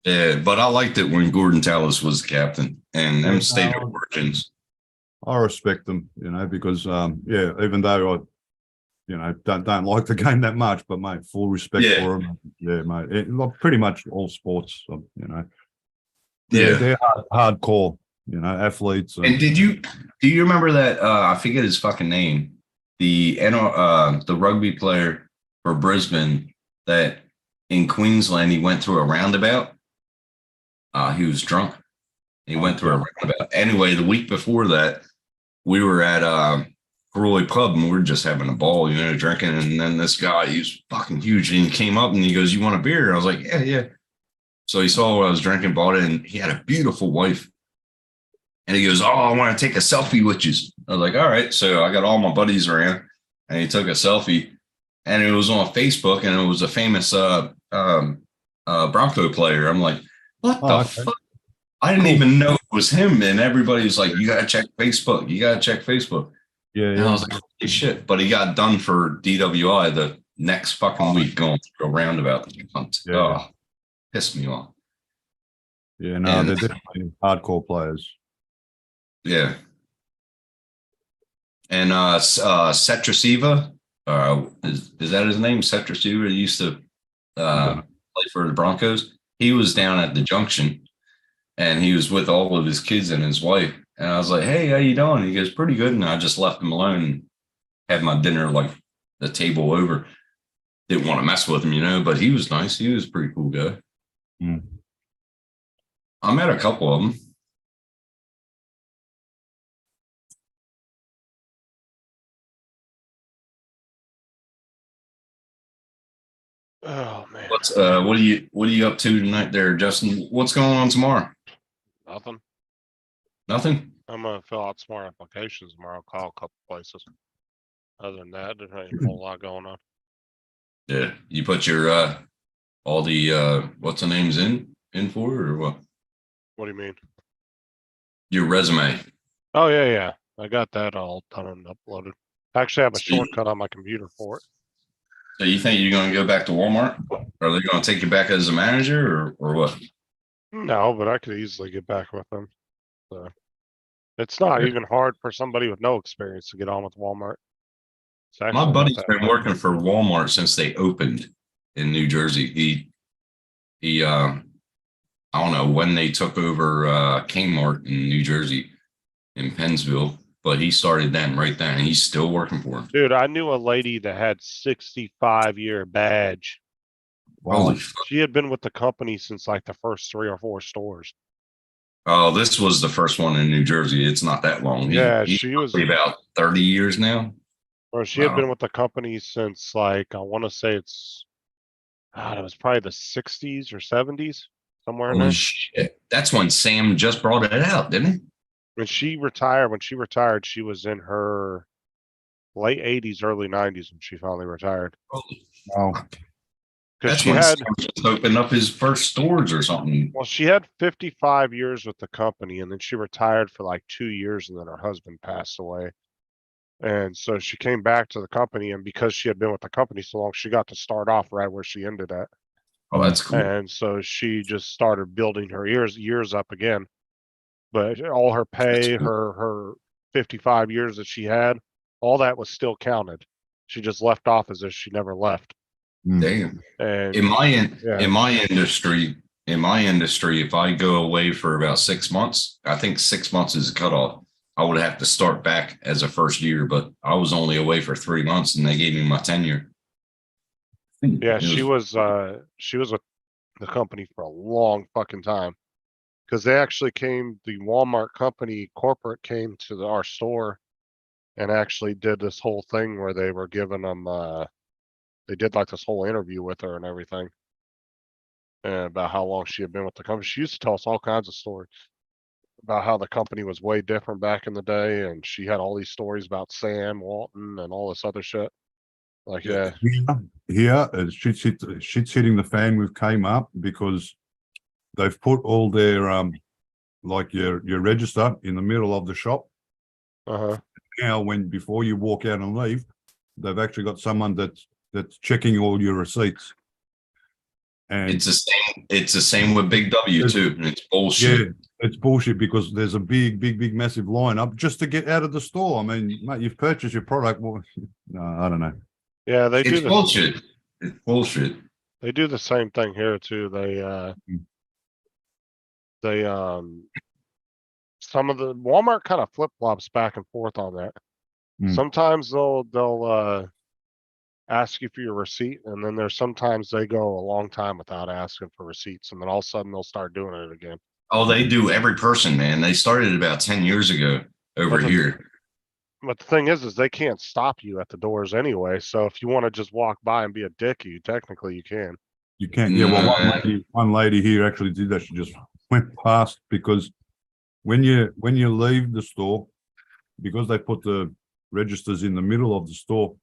Yeah, but I liked it when Gordon Tallis was the captain and them state of origins. I respect them, because even though I don't like the game that much, but mate, full respect Yeah. for them. Yeah, mate. Like pretty much all sports, They're hardcore, you know, athletes. And do you remember that? I forget his fucking name. The rugby player for Brisbane that in Queensland he went through a roundabout. He was drunk. He went through a roundabout. Anyway, the week before that, we were at Roy Pub and we were just having a ball, you know, drinking. And then this guy, he's fucking huge, and he came up and he goes, "You want a beer?" And I was like, "Yeah, yeah." So he saw what I was drinking, bought it, and he had a beautiful wife. And he goes, "Oh, I want to take a selfie with you." I was like, "All right." So I got all my buddies around, and he took a selfie, and it was on Facebook, and it was a famous Bronco player. I'm like, "What the fuck?" I didn't even know it was him, and everybody was like, "You gotta check Facebook. You gotta check Facebook." Yeah, And I was like, "Holy shit!" But he got done for DWI the next fucking week going through a roundabout. Oh, pissed me off. Yeah, no, And- they're definitely hardcore players. Yeah. And Setrasiva, is that his name? Setrasiva, he used to play for the Broncos. He was down at the junction and he was with all of his kids and his wife. And I was like, "Hey, how you doing?" He goes, "Pretty good." And I just left him alone and had my dinner like the table over. Didn't want to mess with him, you know, but he was nice. He was a pretty cool guy. Mm. I met a couple of them. Oh man, What are you up to tonight there, Justin? What's going on tomorrow? nothing. Nothing? I'm gonna fill out some more applications tomorrow. Call a couple places. Other than that, there ain't a whole lot going on. Yeah. You put your all the what's the names in for or what? What do you mean? Your resume. Oh yeah. I got that all done and uploaded. I actually have a Sweet. shortcut on my computer for it. So you think you're gonna go back to Walmart? Are they gonna take you back as a manager or what? No, but I could easily get back with them. So it's not even hard for somebody with no experience to get on with Walmart. It's actually My not buddy's that been hard. working for Walmart since they opened in New Jersey. He I don't know when they took over Kmart in New Jersey in Pennsville, but he started them right then and he's still working for him. Dude, I knew a lady that had 65-year badge. Holy fuck. She had been with the company since like the first 3 or 4 stores. Oh, this was the first one in New Jersey. It's not that long. Yeah, He's she was. probably about 30 years now. Or she had Wow. been with the company since like I want to say it was probably the 60s or 70s, somewhere in Holy there. shit. That's when Sam just brought it out, didn't he? When she retired, she was in her late 80s, early 90s when she finally retired. Holy Wow. fuck. Because That's she when had, Sam just opened up his first stores or something. well, she had 55 years with the company, and then she retired for like 2 years, and then her husband passed away. And so she came back to the company, and because she had been with the company so long, she got to start off right where she ended at. Oh, that's cool. And so she just started building her years up again. But all her pay, cool. her 55 years that she had, all that was still counted. She just left off as if she never left. Damn. And In my Yeah. in my industry, if I go away for about 6 months, I think 6 months is a cutoff. I would have to start back as a first year, but I was only away for 3 months and they gave me my tenure. yeah, It she was with the company for a long fucking time. Because they actually the Walmart company corporate came to our store and actually did this whole thing where they were giving them, they did like this whole interview with her and everything. And about how long she had been with the company. She used to tell us all kinds of stories about how the company was way different back in the day. And she had all these stories about Sam Walton and all this other shit. Like, yeah. Here, shit's hitting the fan with Kmart because they've put all their like your register in the middle of the shop. Uh-huh. Now, before you walk out and leave, they've actually got someone that's checking all your receipts. And It's the same with Big W too. And it's bullshit. yeah, it's bullshit because there's a big massive lineup just to get out of the store. I mean, mate, you've purchased your product. Well, no, I don't know. Yeah, they It's do bullshit. It's bullshit. They do the same thing here too. They they, some of the Walmart kind of flip flops back and forth on that. Hmm. Sometimes they'll ask you for your receipt, and then there's sometimes they go a long time without asking for receipts, and then all of a sudden they'll start doing it again. Oh, they do every person, man. They started about 10 years ago over But here. But the thing is they can't stop you at the doors anyway. So if you want to just walk by and be a dick, technically you can. You can't. Yeah, well, Nah. one lady here actually did that. She just went past because when you leave the store, because they put the registers in the middle of the store,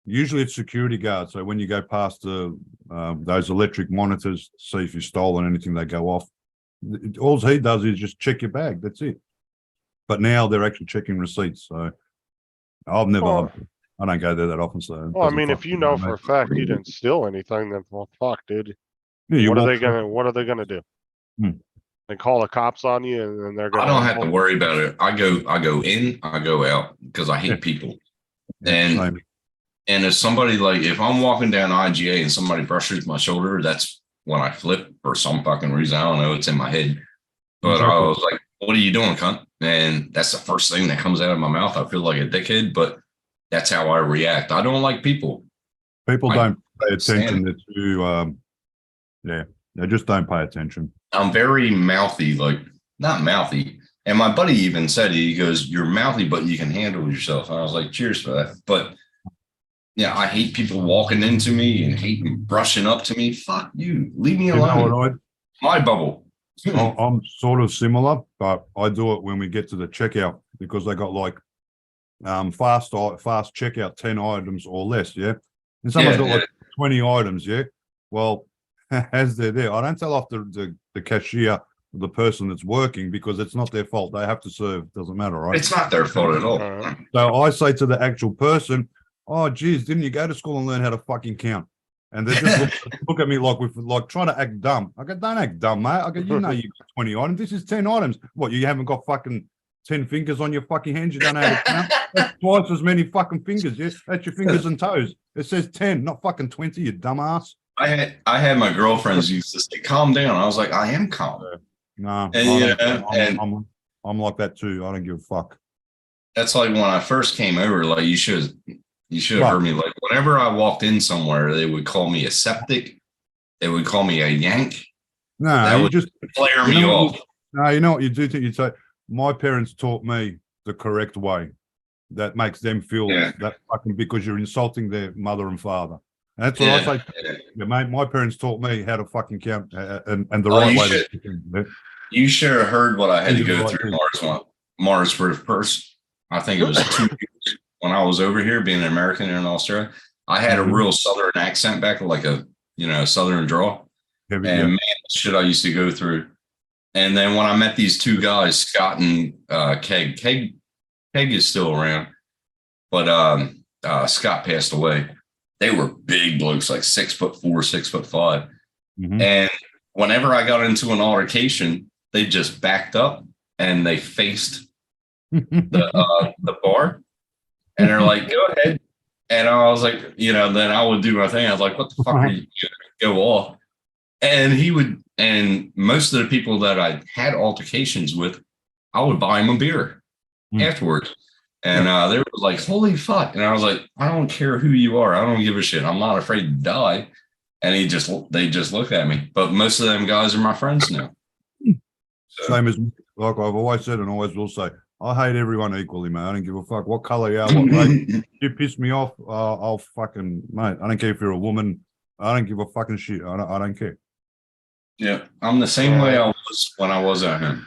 usually it's security guards. So when you go past the those electric monitors, see if you've stolen anything, they go off. All he does is just check your bag. That's it. But now they're actually checking receipts. So I've never. Well, I don't go there that often. So. Well, I mean, if you know for a fact you didn't steal anything, then well, fuck, dude. Yeah, you What are walk they through- What are they gonna do? Hmm. They call the cops on you, and then they're I gonna. don't have to worry about it. I go in, I go out because I hate Yeah. people. Same. And if somebody if I'm walking down IGA and somebody brushes my shoulder, that's when I flip for some fucking reason. I don't know. It's in my head. But I Exactly. was like, what are you doing, cunt? And that's the first thing that comes out of my mouth. I feel like a dickhead, but that's how I react. I don't like people. People I don't pay stand attention. They're too, yeah, they just don't pay attention. I'm very mouthy, not mouthy. And my buddy even said, he goes, you're mouthy, but you can handle yourself. And I was like, cheers for that. But yeah, I hate people walking into me and hate brushing up to me. Fuck you. Leave me You know alone. what, My bubble. I'm sort of similar, but I do it when we get to the checkout because they got like fast checkout, 10 items or less, yeah. And someone's got like 20 items, yeah. Well, as they're there, I don't tell off the cashier, the person that's working, because it's not their fault. They have to serve. Doesn't matter, right? It's not their fault at all. So I say to the actual person, "Oh, geez, didn't you go to school and learn how to fucking count?" And they just look at me like trying to act dumb. I go, "Don't act dumb, mate." I go, "You know you got 20 items. This is 10 items. What, you haven't got fucking 10 fingers on your fucking hands? You don't know how to count? That's twice as many fucking fingers, yes? That's your fingers and toes. It says 10, not fucking 20, you dumbass." I had my girlfriends used to say, calm down. I was like, I am calm. No, And, I'm like that too. I don't give a fuck. That's like when I first came over, like you should have Right. heard me. Like whenever I walked in somewhere, they would call me a septic. They would call me a yank. No, That you would just flare you me know off. what no, you know what you do think you'd say, my parents taught me the correct way. That makes them feel that fucking because you're insulting their mother and father. And that's what I say. Yeah, mate, my parents taught me how to fucking count and the Oh, right you way should. to count. You should have heard what I had to You go right through thing. Mars for the first. I think it was 2 years when I was over here being an American in Australia. I had a Mhm. real Southern accent back, like a Southern draw. Yeah, And yeah. man, shit I used to go through. And then when I met these two guys, Scott and Keg is still around, but Scott passed away. They were big blokes, like 6'4", 6'5". Mhm. And whenever I got into an altercation, they just backed up and they faced the bar, and they're like, "Go ahead." And I was like, then I would do my thing. I was like, "What the fuck are you gonna go off?" And he would, and most of the people that I had altercations with, I would buy them a beer afterwards. And they were like, "Holy fuck!" And I was like, "I don't care who you are. I don't give a shit. I'm not afraid to die." And they just looked at me. But most of them guys are my friends now. So, Same as like I've always said and always will say, I hate everyone equally, man. I don't give a fuck what color you are, what race. You piss me off, I'll fucking, mate. I don't care if you're a woman. I don't give a fucking shit. I don't care. yeah, I'm the same way I was when I was at home.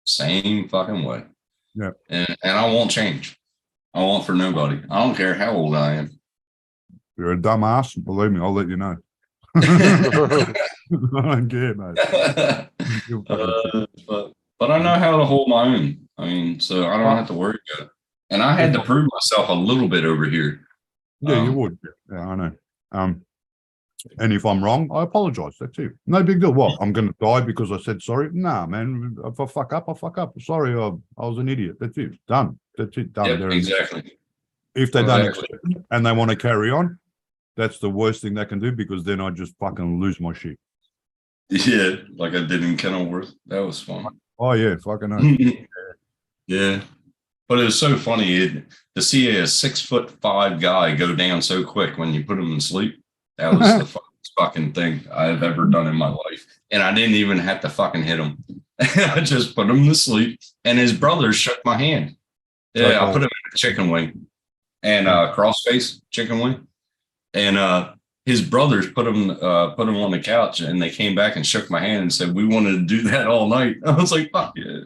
Same fucking way. Yeah. And I won't change. I won't for nobody. I don't care how old I am. If you're a dumbass, believe me, I'll let you know. I don't care, mate. Give a fucking shit. But I know how to hold my own. I mean, so I don't have to worry about it. And I had to prove myself a little bit over here. Yeah, you would. Yeah, I know. And if I'm wrong, I apologize. That's it. No big deal. What? I'm going to die because I said sorry? Nah, man. If I fuck up, I fuck up. Sorry, I was an idiot. That's it. Done. That's it. Done. Yep, exactly. If they don't Exactly. accept it and they want to carry on, that's the worst thing they can do because then I just fucking lose my shit. Yeah, like I did in Kenilworth. That was fun. Oh yeah, fucking hell. Yeah. But it was so funny to see a 6'5" guy go down so quick when you put him to sleep. That was the fucking thing I've ever done in my life. And I didn't even have to fucking hit him. I just put him to sleep. And his brother shook my hand. Yeah, I put him in a chicken wing and crossface chicken wing. And his brothers put him on the couch, and they came back and shook my hand and said, "We wanted to do that all night." I was like, "Fuck yeah."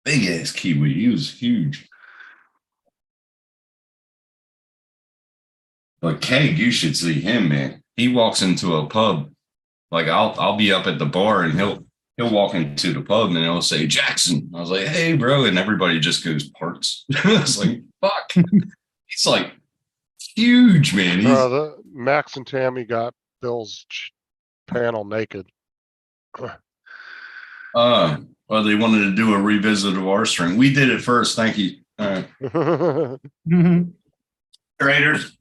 Big ass Kiwi. He was huge. But Keg, you should see him, man. He walks into a pub. Like I'll be up at the bar and he'll walk into the pub and he'll say, "Jackson." I was like, "Hey, bro," and everybody just goes, "Parts." I was like, "Fuck." He's like huge, man. The Max and Tammy got Bill's panel naked. Well, they wanted to do a revisit of our string. We did it first. Thank you. All right. Traders.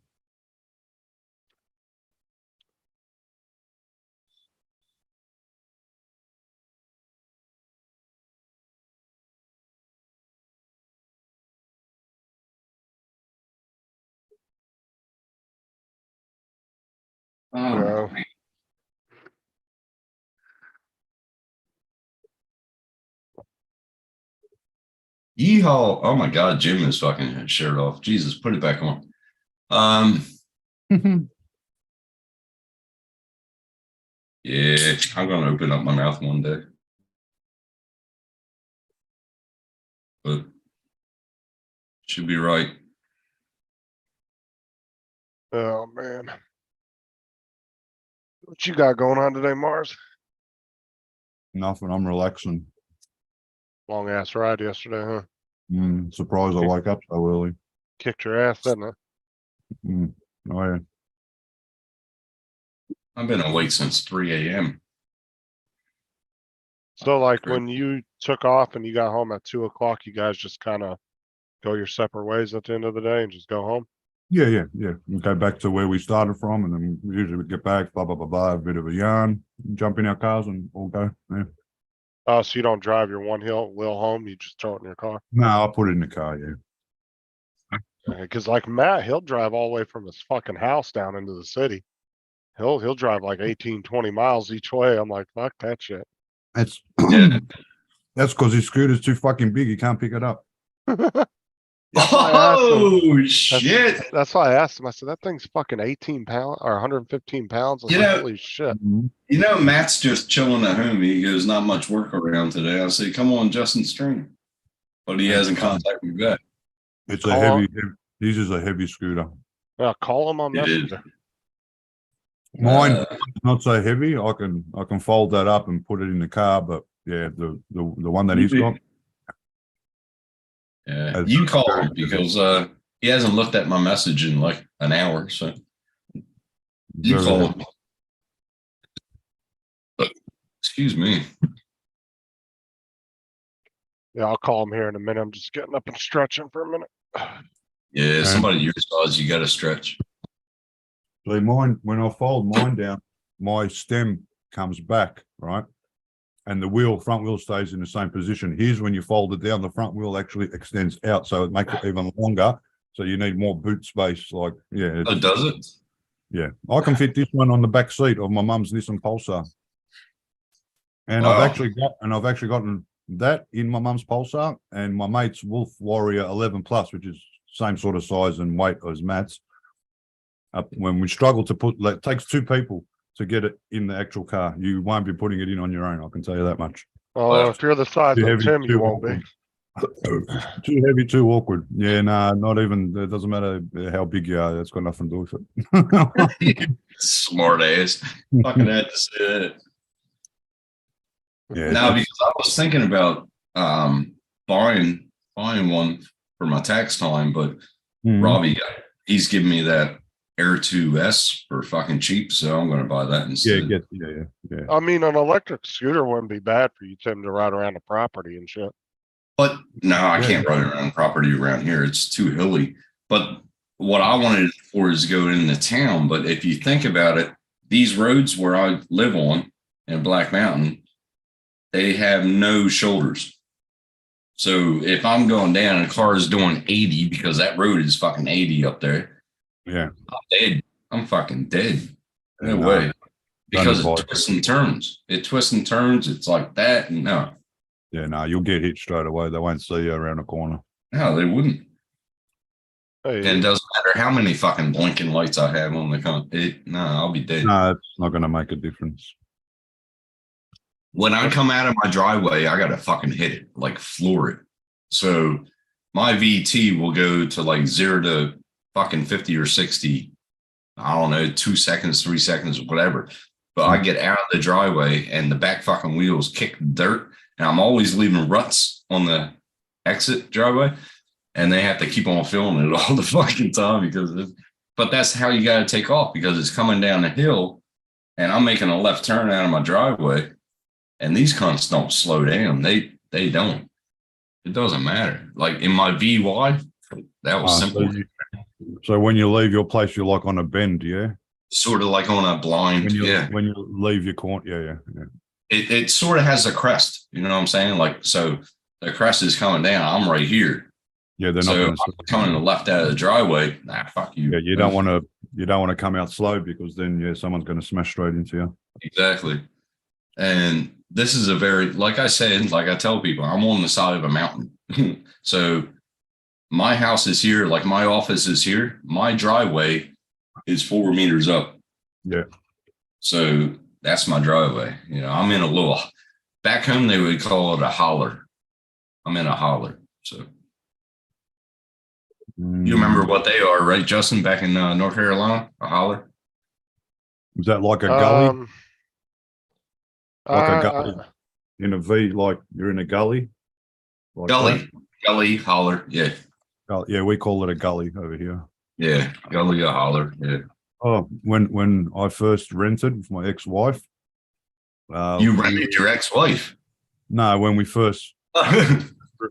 Yeah. Yeehaw. Oh my God, Jim is fucking his shirt off. Jesus, put it back on. Yeah, I'm gonna open up my mouth one day. But should be right. Oh man. What you got going on today, Mars? Nothing. I'm relaxing. Long ass ride yesterday, huh? Surprised I woke up so early. Kicked your ass, didn't it? Oh yeah. I've been awake since 3 a.m. So like when you took off and you got home at 2 o'clock, you guys just kind of go your separate ways at the end of the day and just go home? Yeah. We go back to where we started from, and then usually we get back, blah, blah, blah, blah, a bit of a yarn, jump in our cars and all go. Yeah. Oh, so you don't drive your wheel home, you just throw it in your car? No, I put it in the car, yeah. Because like Matt, he'll drive all the way from his fucking house down into the city. He'll drive like 18, 20 miles each way. I'm like, fuck that shit. That's Yeah. that's because his scooter's too fucking big. He can't pick it up. Oh shit! That's why I asked him. I said, that thing's fucking 18 pounds or 115 pounds. I was like, holy shit. You know, Matt's just chilling at home. He goes, "Not much work around today." I say, "Come on, Justin String," but he hasn't contacted me back. It's a heavy. This is a heavy scooter. Yeah, call him on It is. Messenger. Mine not so heavy. I can fold that up and put it in the car. But yeah, the one that he's got. Yeah, you call him because he hasn't looked at my message in like an hour. So you call him. Excuse me. Yeah, I'll call him here in a minute. I'm just getting up and stretching for a minute. Yeah, somebody your size, you got to stretch. See, mine, when I fold mine down, my stem comes back, right? And the front wheel stays in the same position. Here's when you fold it down, the front wheel actually extends out, so it makes it even longer. So you need more boot space. Like, yeah. Oh, does it? Yeah. I can fit this one on the back seat of my mum's Nissan Pulsar. And Wow. I've actually gotten that in my mum's Pulsar and my mate's Wolf Warrior 11 Plus, which is same sort of size and weight as Matt's. When we struggle to put, like, it takes two people to get it in the actual car. You won't be putting it in on your own, I can tell you that much. Oh, if you're the size Too of heavy, Tim, you too won't be. awkward. Too heavy, too awkward. Yeah, nah, not even, it doesn't matter how big you are, that's got nothing to do with it. Smart ass. Fucking had to say that. Yeah, Now, because I was thinking about buying one for my tax time, but Robbie, he's giving me that Air 2S for fucking cheap, so I'm going to buy that instead. yeah. I mean, an electric scooter wouldn't be bad for you, Tim, to ride around the property and shit. But no, I can't ride around property around here. It's too hilly. But what I wanted it for is go into town. But if you think about it, these roads where I live on in Black Mountain, they have no shoulders. So if I'm going down and a car is doing 80 because that road is fucking 80 up there, Yeah. I'm dead. I'm fucking dead. No No. way. Because Don't it twists and turns. It twists and turns. It's like that. And no, Yeah, no, you'll get hit straight away. They won't see you around the corner. no, they wouldn't. Hey, And it doesn't matter how many fucking blinking lights I have on the con. No, I'll be dead. No, it's not going to make a difference. When I come out of my driveway, I gotta fucking hit it, like floor it. So my VT will go to like 0 to fucking 50 or 60. I don't know, 2 seconds, 3 seconds, whatever. But I get out of the driveway and the back fucking wheels kick the dirt, and I'm always leaving ruts on the exit driveway, and they have to keep on filling it all the fucking time but that's how you got to take off, because it's coming down the hill and I'm making a left turn out of my driveway, and these cunts don't slow down. They don't. It doesn't matter. Like in my VY, that was simple. So when you leave your place, you're like on a bend, yeah? Sort of like on a blind. When you leave your corner, yeah. It sort of has a crest. You know what I'm saying? Like, so the crest is coming down. I'm right here. Yeah, they're not So going I'm coming to the left out of the driveway. Nah, fuck you. Yeah, you don't want to come out slow, because then someone's going to smash straight into you. Exactly. And this is a very, like I said, like I tell people, I'm on the side of a mountain. So my house is here, like my office is here. My driveway is 4 meters up. Yeah. So that's my driveway. You know, I'm in a little, back home they would call it a holler. I'm in a holler. So you remember what they are, right, Justin, back in North Carolina, a holler? Is that like a gully? Like a uh, gully in a V, like you're in a gully? Like Gully, gully, holler. Yeah. that? Yeah, we call it a gully over here. Yeah. Gully, a holler. Yeah. Oh, when I first rented with my ex-wife. You rented your ex-wife. No, when we first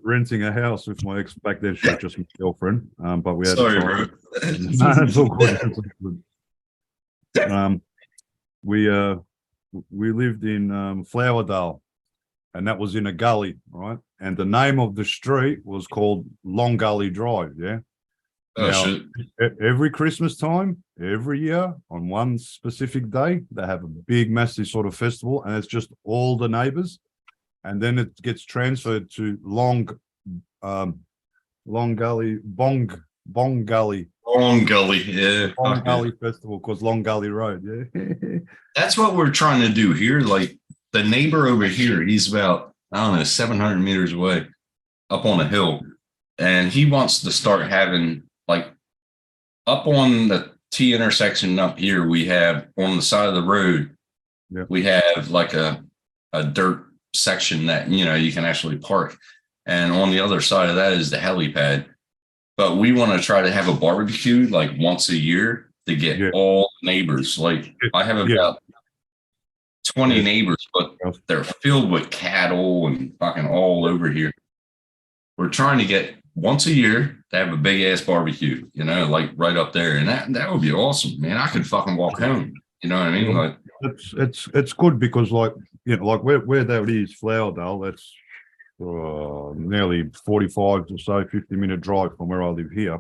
renting a house with my ex back then, she was just my girlfriend. But we had Sorry, a bro. No, it's all good. It's all good. We lived in Flowerdale, and that was in a gully, right? And the name of the street was called Long Gully Drive. Yeah. Oh, Now, shit. every Christmas time, every year on one specific day, they have a big, massive sort of festival, and it's just all the neighbors. And then it gets transferred to Long Gully, Bong Gully. Long Gully. Yeah. Long Fuck Gully yeah. Festival, because Long Gully Road. Yeah. That's what we're trying to do here. Like the neighbor over here, he's about, I don't know, 700 meters away up on a hill. And he wants to start having, like, up on the T intersection up here, we have on the side of the road, we have like a dirt section that, you know, you can actually park. And on the other side of that is the helipad. But we want to try to have a barbecue like once a year to get all neighbors. Like I have about 20 neighbors, but they're filled with cattle and fucking all over here. We're trying to get once a year to have a big ass barbecue, you know, like right up there. And that would be awesome, man. I could fucking walk home. You know what I mean? Like it's good, because like, you know, like where that is, Flowerdale, that's nearly 45 or so 50-minute drive from where I live here.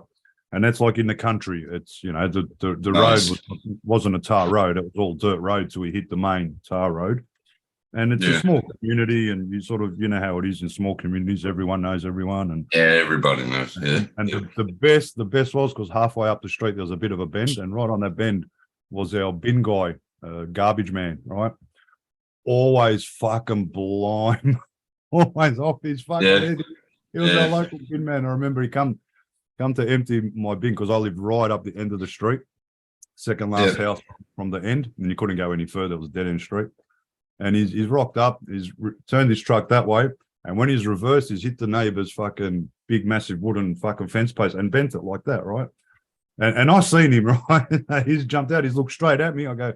And that's like in the country. It's, you know, the Nice. road wasn't a tar road. It was all dirt road. So we hit the main tar road. And it's a small community, and you sort of, you know how it is in small communities. Everyone knows everyone. And yeah, everybody knows. Yeah. And the best was because halfway up the street, there was a bit of a bend. And right on that bend was our bin guy, garbage man, right? Always fucking blind. Always off his fucking head. He was our local bin man. I remember he come to empty my bin, because I lived right up the end of the street, second last house from the end, and you couldn't go any further. It was a dead end street. And he's rocked up, he's turned his truck that way, and when he's reversed, he's hit the neighbor's fucking big, massive wooden fucking fence post and bent it like that, right? And I seen him, right? He's jumped out, he's looked straight at me. I go,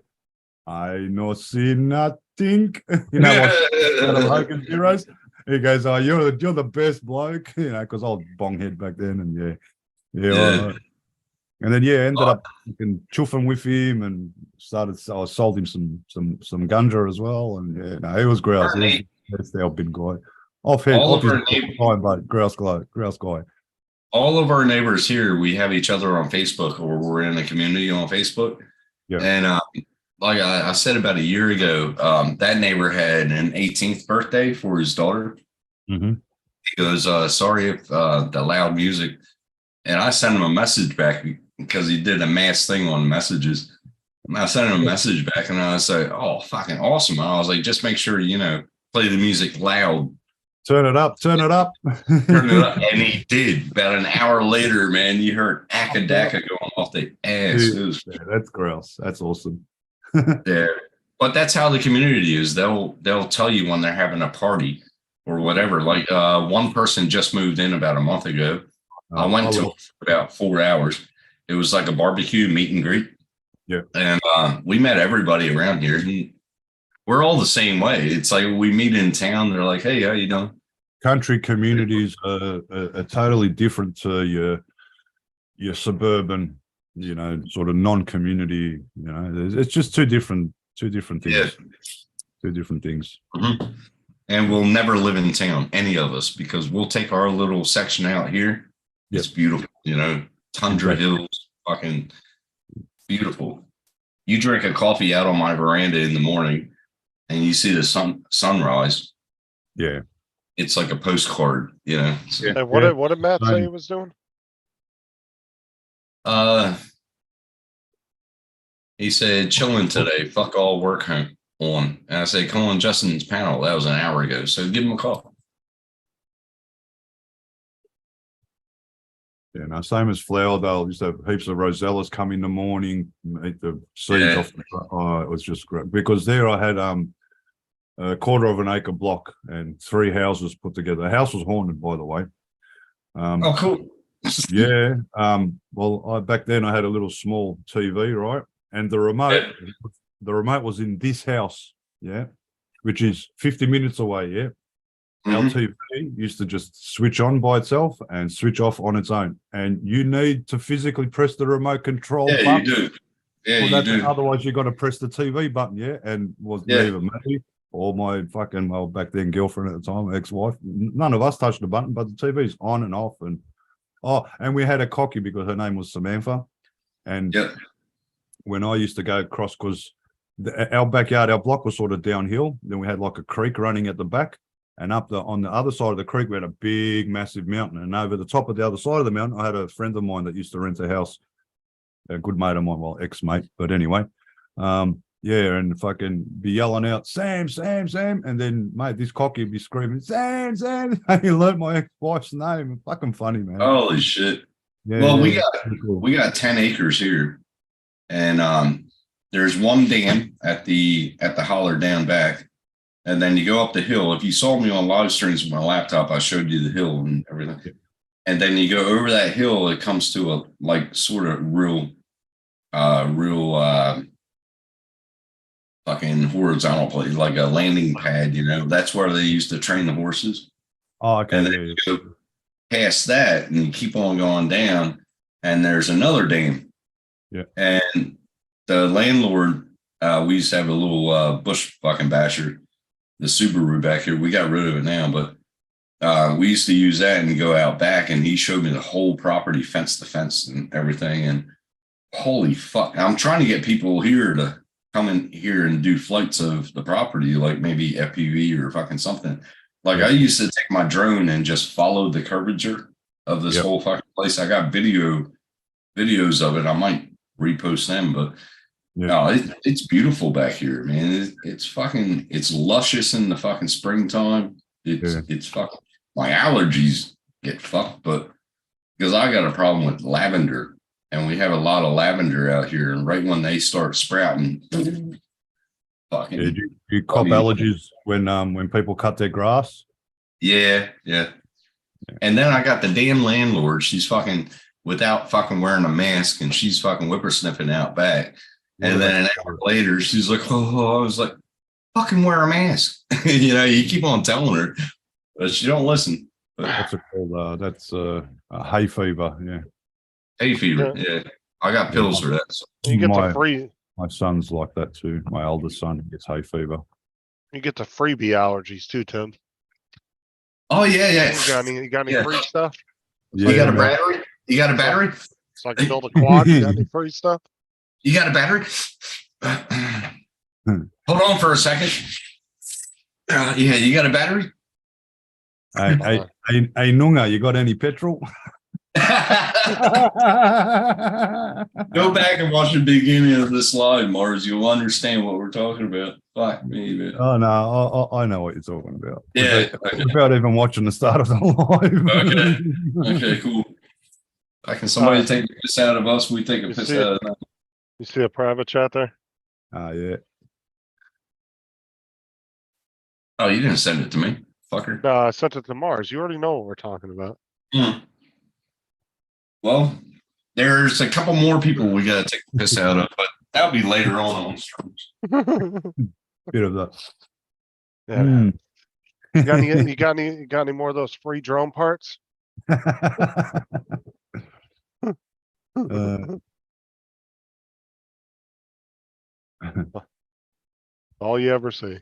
I no see nothing. You know what? Hogan Heroes. He goes, oh, you're the best bloke, you know, because I was bong head back then, and And then ended up fucking chuffing with him and I sold him some ganja as well. And he was grouse. That's our big guy. Off his time, but grouse guy. All of our neighbors here, we have each other on Facebook, or we're in a community on Facebook. Yeah. And like I said about a year ago, that neighbor had an 18th birthday for his daughter. Mm-hmm. He goes, sorry if the loud music. And I sent him a message back because he did a mass thing on messages. And I sent him a message back and I was like, oh, fucking awesome. And I was like, just make sure, play the music loud. Turn it up. Turn it up. And he did. About an hour later, man, you heard Akadaka going off the ass. That's grouse. That's awesome. Yeah. But that's how the community is. They'll tell you when they're having a party or whatever. Like one person just moved in about a month ago. I went to about 4 hours. It was like a barbecue meet and greet. Yeah. And we met everybody around here. We're all the same way. It's like we meet in town. They're like, hey, how you doing? Country communities are totally different to your suburban, sort of non-community, it's just two different things. Yeah. Two different things. Mm-hmm. And we'll never live in town, any of us, because we'll take our little section out here. It's beautiful, Tundra Hills, fucking beautiful. You drink a coffee out on my veranda in the morning and you see the sunrise. Yeah. It's like a postcard, So, And what did Matt say he was doing? He said, chilling today, fuck all work on. And I said, come on Justin's panel. That was an hour ago. So give him a call. Yeah, no, same as Flowerdale. Used to have heaps of rosellas come in the morning, eat the seeds off. It was just great because there I had a quarter of an acre block and 3 houses put together. The house was haunted, by the way. Oh, cool. Yeah. Well, back then I had a little small TV, right, and the remote was in this house, which is 50 minutes away. Yeah. Our TV used to just switch on by itself and switch off on its own. And you need to physically press the remote control button. You do. Yeah, you do. Otherwise, you got to press the TV button, and either me or my fucking, back then girlfriend at the time, ex-wife. None of us touched the button, but the TV's on and off. And we had a cocky because her name was Samantha. And when I used to go across, because our backyard, our block was sort of downhill. Then we had like a creek running at the back. And on the other side of the creek, we had a big, massive mountain. And over the top of the other side of the mountain, I had a friend of mine that used to rent a house, a good mate of mine, ex-mate. But anyway, and fucking be yelling out, Sam, Sam, Sam. And then, mate, this cocky would be screaming, Sam, Sam. He learned my ex-wife's name. It's fucking funny, man. Holy shit. Yeah, well, we got 10 acres here. And there's one dam at the holler down back. And then you go up the hill. If you saw me on live streams with my laptop, I showed you the hill and everything. And then you go over that hill, it comes to a like sort of real fucking horizontal place, like a landing pad, That's where they used to train the horses. Oh, okay. And then you go past that and you keep on going down, and there's another dam. Yeah. And the landlord, we used to have a little bush fucking basher. The Subaru back here, we got rid of it now, but we used to use that and go out back, and he showed me the whole property, fence to fence and everything. And holy fuck, I'm trying to get people here to come in here and do flights of the property, like maybe FPV or fucking something. Like I used to take my drone and just follow the curvature of this whole fucking place. I got videos of it. I might repost them, but no, it's beautiful back here, man. It's luscious in the fucking springtime. It's fucking, my allergies get fucked, but because I got a problem with lavender, and we have a lot of lavender out here, and right when they start sprouting, fucking. You cop allergies when people cut their grass? Yeah. And then I got the damn landlord. She's fucking without fucking wearing a mask, and she's fucking whippersniffing out back. And then an hour later, she's like, oh, I was like, fucking wear a mask. You keep on telling her, but she don't listen. But What's it called? That's hay fever. Yeah. Hay fever. Yeah. I got pills for that. So. You get My- the free, My son's like that too. My eldest son gets hay fever. you get the freebie allergies too, Tim. Oh yeah. You got any Yeah. free stuff? You got a man. battery? You got a battery? So I can build a quad. You got any free stuff? You got a battery? Hold on for a second. Yeah, you got a battery? Hey, Nunga, you got any petrol? Go back and watch the beginning of this live, Mars. You'll understand what we're talking about. Fuck me, man. Oh no, I know what you're talking about. Yeah, Without even watching the start of the live. Okay, cool. Can somebody take the piss out of us? We take a You piss see out of them. You see a private chat there? Yeah. Oh, you didn't send it to me, fucker. No, I sent it to Mars. You already know what we're talking about. Hmm. Well, there's a couple more people we gotta take the piss out of, but that'll be later on streams. Bit of that. Yeah. Mm. You got any more of those free drone parts? All you ever see.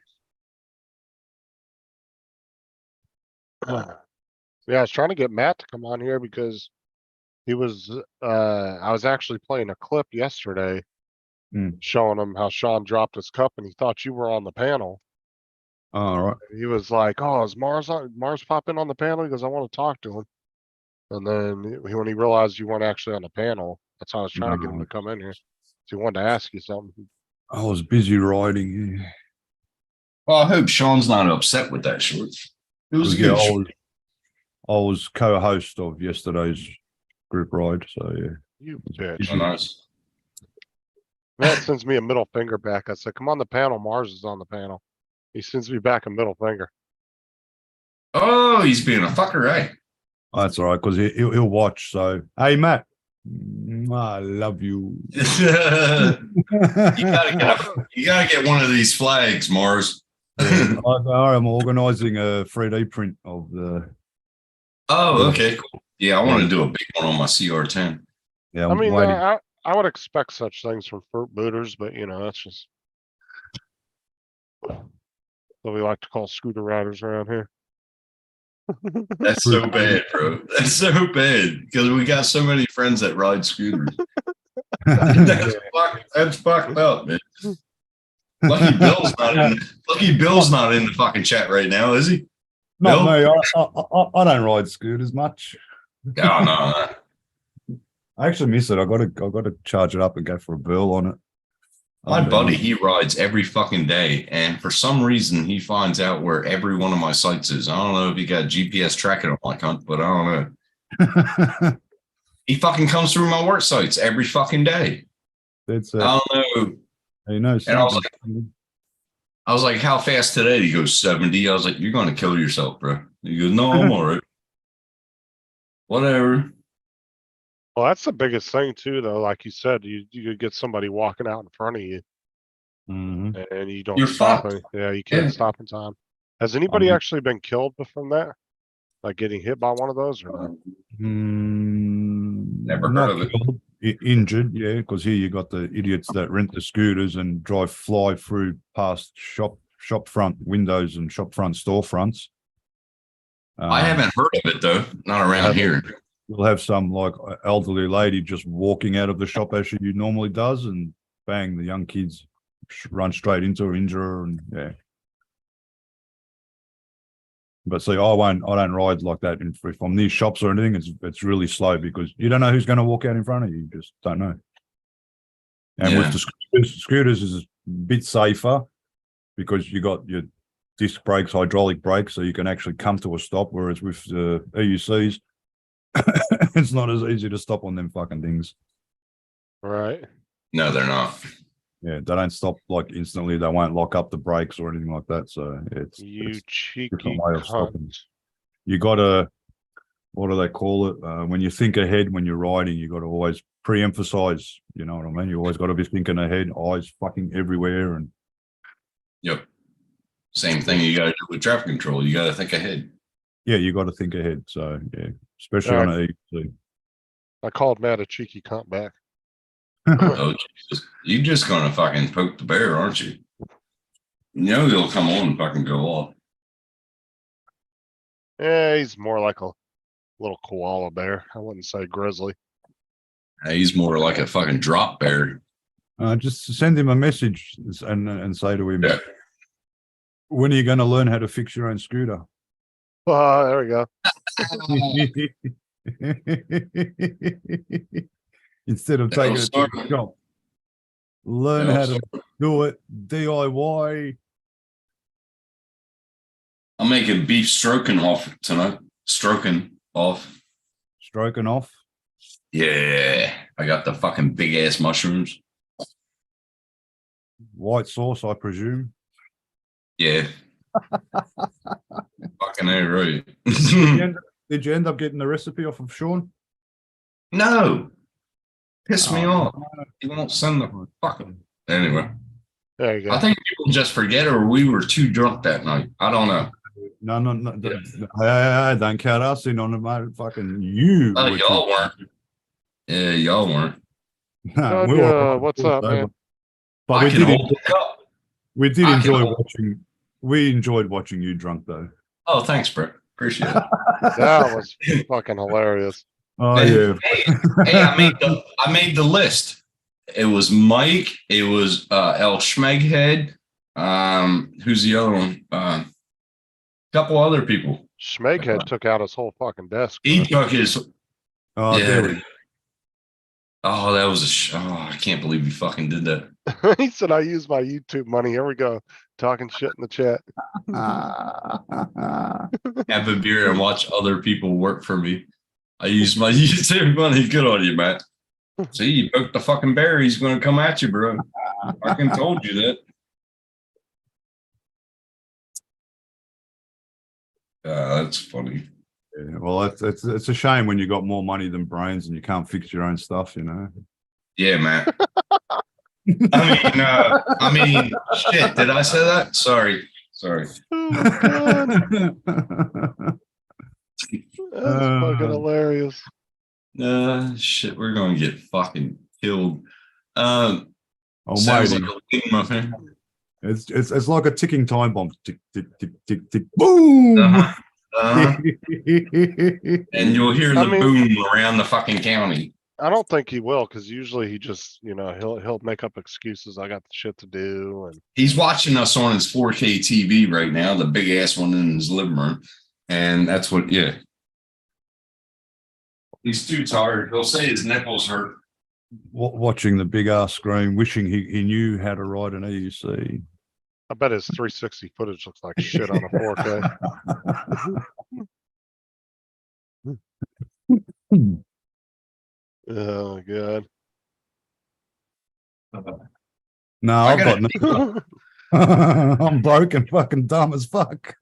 Yeah, I was trying to get Matt to come on here because he was I was actually playing a clip yesterday showing him how Sean dropped his cup and he thought you were on the panel. All right. He was like, "Oh, is Mars pop in on the panel?" He goes, "I want to talk to him." And then when he realized you weren't actually on the panel, that's how I was trying to get him to come in here. So he wanted to ask you something. I was busy riding. Well, I hope Sean's not upset with that short. It was a Yeah, good short. I was co-host of yesterday's group ride, so yeah. You bitch. Oh, nice. Matt sends me a middle finger back. I said, "Come on the panel. Mars is on the panel." He sends me back a middle finger. Oh, he's being a fucker, eh? Oh, that's all right because he'll watch. So, hey Matt, I love you. You gotta get one of these flags, Mars. I'm organising a 3D print of the. Oh, okay, cool. Yeah, I want to do a big one on my CR10. Yeah, I I'm mean, waiting. I would expect such things from fruit booters, but you know, that's just what we like to call scooter riders around here. That's so bad, bro. That's so bad because we got so many friends that ride scooters. That's fucked up, man. Lucky Bill's not in the fucking chat right now, is he? Not Bill? me. I don't ride scooters much. Oh, no. I actually miss it. I got to charge it up and go for a burl on it. My buddy, he rides every fucking day, and for some reason, he finds out where every one of my sites is. I don't know if he got GPS tracking on my cunt, but I don't know. He fucking comes through my work sites every fucking day. That's I don't know. he knows. And I was something. like, how fast today? He goes 70. I was like, you're going to kill yourself, bro. He goes, no, I'm all right. Whatever. Well, that's the biggest thing too, though. Like you said, you could get somebody walking out in front of you, Mhm. and you don't You're stop. fucked. Yeah, you can't Yeah. stop in time. Has anybody Mhm. actually been killed from that? Like getting hit by one of those, or not? Never Not heard of it. killed, injured, yeah, because here you got the idiots that rent the scooters and fly through past shop front windows and shop front storefronts. I haven't heard of it, though. Not around here. You'll have some like elderly lady just walking out of the shop as she normally does, and bang, the young kids run straight into her, injure her, and yeah. But see, I don't ride like that. If I'm near shops or anything, it's really slow because you don't know who's going to walk out in front of you. You just don't know. And with the scooters is a bit safer because you got your disc brakes, hydraulic brakes, so you can actually come to a stop. Whereas with the EUCs, it's not as easy to stop on them fucking things. Right. No, they're not. Yeah, they don't stop like instantly. They won't lock up the brakes or anything like that. So it's You it's cheeky different way of stopping. cunt. You got to, what do they call it? When you think ahead when you're riding, you got to always pre-emphasize. You know what I mean? You always got to be thinking ahead, eyes fucking everywhere, and Yep. Same thing you got to do with traffic control. You got to think ahead. yeah, you got to think ahead. So yeah, especially on a EUC. I called Matt a cheeky cunt back. Oh, Jesus. You're just gonna fucking poke the bear, aren't you? You know he'll come on and fucking go off. Yeah, he's more like a little koala bear. I wouldn't say grizzly. He's more like a fucking drop bear. Just send him a message and say to him, Yeah. when are you going to learn how to fix your own scooter? There we go. Instead of taking it to the shop, learn how to do it DIY. I'm making beef stroking off tonight. Stroking off. Stroking off. Yeah. I got the fucking big ass mushrooms. White sauce, I presume. Yeah. Fucking A, right. Did you end up getting the recipe off of Sean? No. Piss me Oh, off. He won't send the fucking. Anyway, There you go. I think people just forget or we were too drunk that night. I don't know. No. Hey, don't count us in on it, mate. Fucking you. Oh, were y'all too- weren't. Yeah, y'all weren't. No, we Doug, were- what's up, man? But I we can did, hold the cup. we did I can enjoy hold- watching. We enjoyed watching you drunk, though. Oh, thanks, Brett. Appreciate it. That was fucking hilarious. Oh yeah. Hey, I made the list. It was Mike. It was El Schmeghead. Who's the other one? Couple other people. Schmeghead took out his whole fucking desk. He bro. took his. Oh, there we Yeah. Oh, that was I can't believe you fucking did that. He said, I use my YouTube money. Here we go. Talking shit in the chat. Have a beer and watch other people work for me. I use my YouTube money. Good on you, Matt. See, you poked the fucking bear. He's going to come at you, bro. I fucking told you that. That's funny. Yeah, well, it's a shame when you got more money than brains and you can't fix your own stuff, you know. Yeah, Matt. I mean, shit. Did I say that? Sorry. Oh my God. That's fucking hilarious. Shit. We're going to get fucking killed. Oh, Sounds matey. like a wing muffin. It's like a ticking time bomb. Tick, tick, tick, tick, tick. Boom. Uh-huh. And you'll hear the I mean- boom around the fucking county. I don't think he will, because usually he just, he'll make up excuses. I got the shit to do, and He's watching us on his 4K TV right now, the big ass one in his living room. And that's what, yeah. He's too tired. He'll say his nipples hurt. Watching the big ass screen, wishing he knew how to ride an E EUC. I bet his 360 footage looks like shit on a 4K. Oh God. No, I I've got gotta- no. I'm broke and fucking dumb as fuck.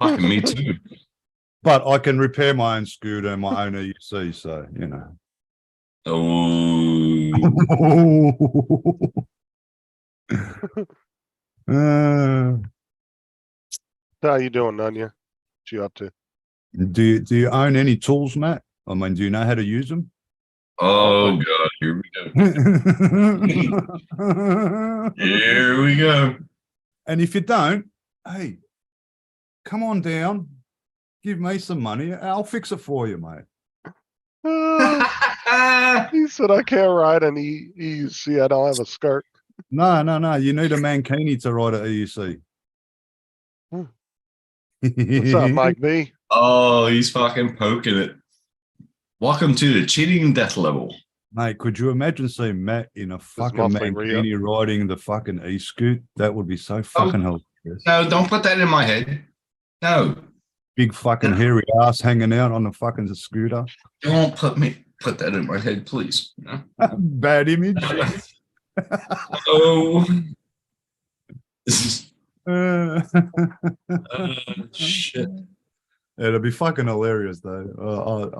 Fucking me too. But I can repair my own scooter and my own EUC, so you know. Oh, How you doing, Nunya? What you up to? Do you own any tools, Matt? I mean, do you know how to use them? oh God, here we go. Here we go. And if you don't, hey, come on down, give me some money. I'll fix it for you, mate. He said, I can't ride an EUC. I don't have a skirt. No. You need a mankini to ride an EUC. What's up, Mike B? Oh, he's fucking poking it. Welcome to the cheating death level. Mate, could you imagine seeing Matt in a fucking monthly re-up. mankini riding the fucking e-scoot? That would be so fucking hilarious. No, don't put that in my head. No, Big fucking hairy ass hanging out on the fucking scooter. don't put that in my head, please. No. Bad image. Oh. Shit. It'd be fucking hilarious though.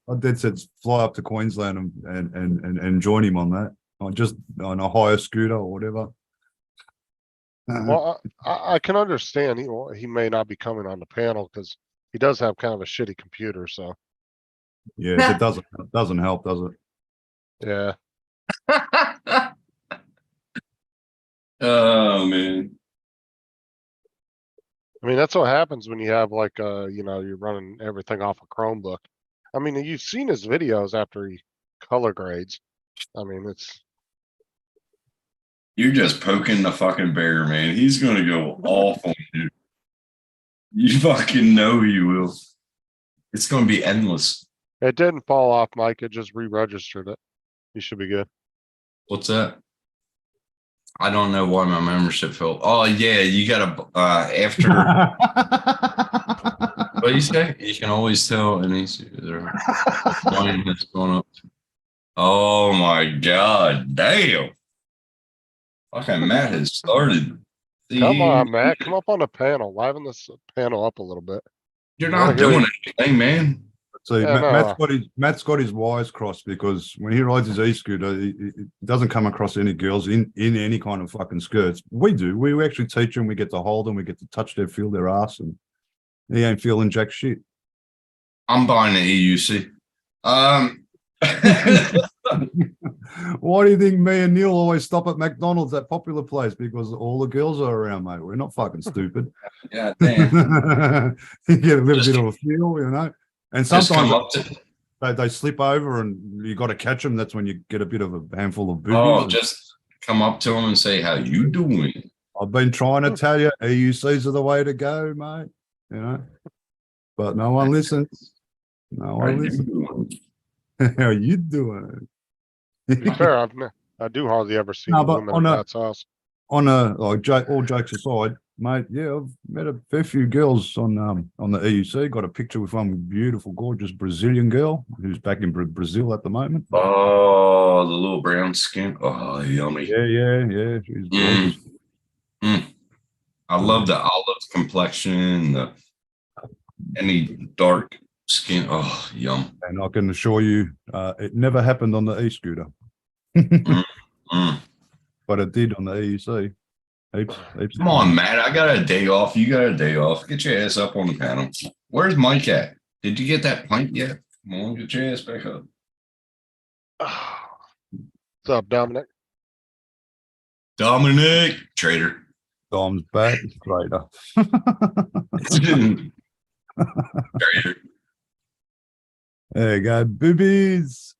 I'd dead set fly up to Queensland and join him on that. Or just on a higher scooter or whatever. Well, I can understand he may not be coming on the panel because he does have kind of a shitty computer. So Yeah, it doesn't help, does it? Yeah. Oh man. I mean, that's what happens when you have like, you're running everything off a Chromebook. I mean, you've seen his videos after he color grades. I mean, it's, You're just poking the fucking bear, man. He's gonna go off on you. You fucking know he will. It's gonna be endless. it didn't fall off, Mike. It just re-registered it. You should be good. What's that? I don't know why my membership fell. Oh yeah, you gotta after what do you say? You can always tell and he's volume has gone up. Oh my god, damn. Fucking Matt has started. Come on, Matt. Come up on the panel. Liven this panel up a little bit. You're I wanna not hear doing you. anything, man. See, Yeah, Matt's got his wires crossed because when he rides his e-scooter, he doesn't come across any girls in any kind of fucking skirts. We do. We actually teach them. We get to hold them. We get to touch their, feel their ass, and he ain't feeling jack shit. I'm buying the EUC. Why do you think me and Neil always stop at McDonald's, that popular place? Because all the girls are around, mate. We're not fucking stupid. Yeah, damn. You get a little bit of a feel, you know. And Just come sometimes up to they slip over, and you got to catch them. That's when you get a bit of a handful of boobies. oh, And just come up to him and say, how you doing? I've been trying to tell you, EUCs are the way to go, mate. You know, but no one listens. No How one you listens. doing? How you doing? To be fair, I do hardly ever see No, any but women on at a- Matt's house. On all jokes aside, mate, yeah, I've met a fair few girls on the EUC. Got a picture with one beautiful, gorgeous Brazilian girl who's back in Brazil at the moment. Oh, the little brown skin. Oh, yummy. Yeah. She's gorgeous. I love the olive complexion, any dark skin. Oh, yum. And I can assure you, it never happened on the e-scooter, Mm. but it did on the EUC. Heaps. Come on, Matt. I got a day off. You got a day off. Get your ass up on the panel. Where's Mike at? Did you get that pint yet? Come on, get your ass back up. What's up, Dominic? Dominic, traitor. Dom's back, traitor. Traitor. There you go, boobies.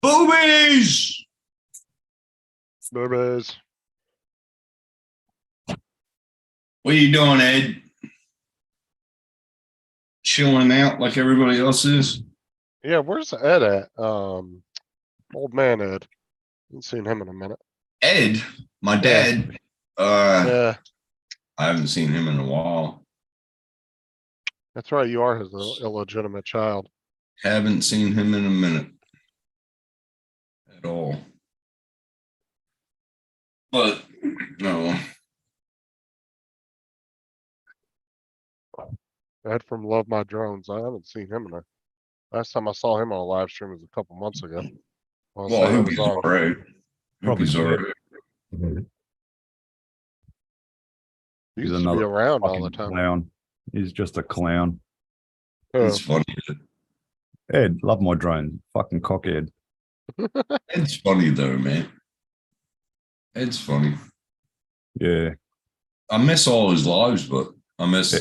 Boobies. Boobies. What you doing, Ed? Chilling out like everybody else is. Yeah, where's Ed at? Old man Ed. Haven't seen him in a minute. Ed, my dad. Yeah, I haven't seen him in a while. that's right. You are his illegitimate child. Haven't seen him in a minute at all. But no, Ed from Love My Drones. I haven't seen him in a. Last time I saw him on a live stream was a couple months ago. well, I hope he's all right. Hope he's all right. He He's used to be another around all the Fucking time. clown. He's just a clown. It's funny. Ed, love my drone. Fucking cockhead. It's funny though, man. It's funny. Yeah. I miss all his lives, but I miss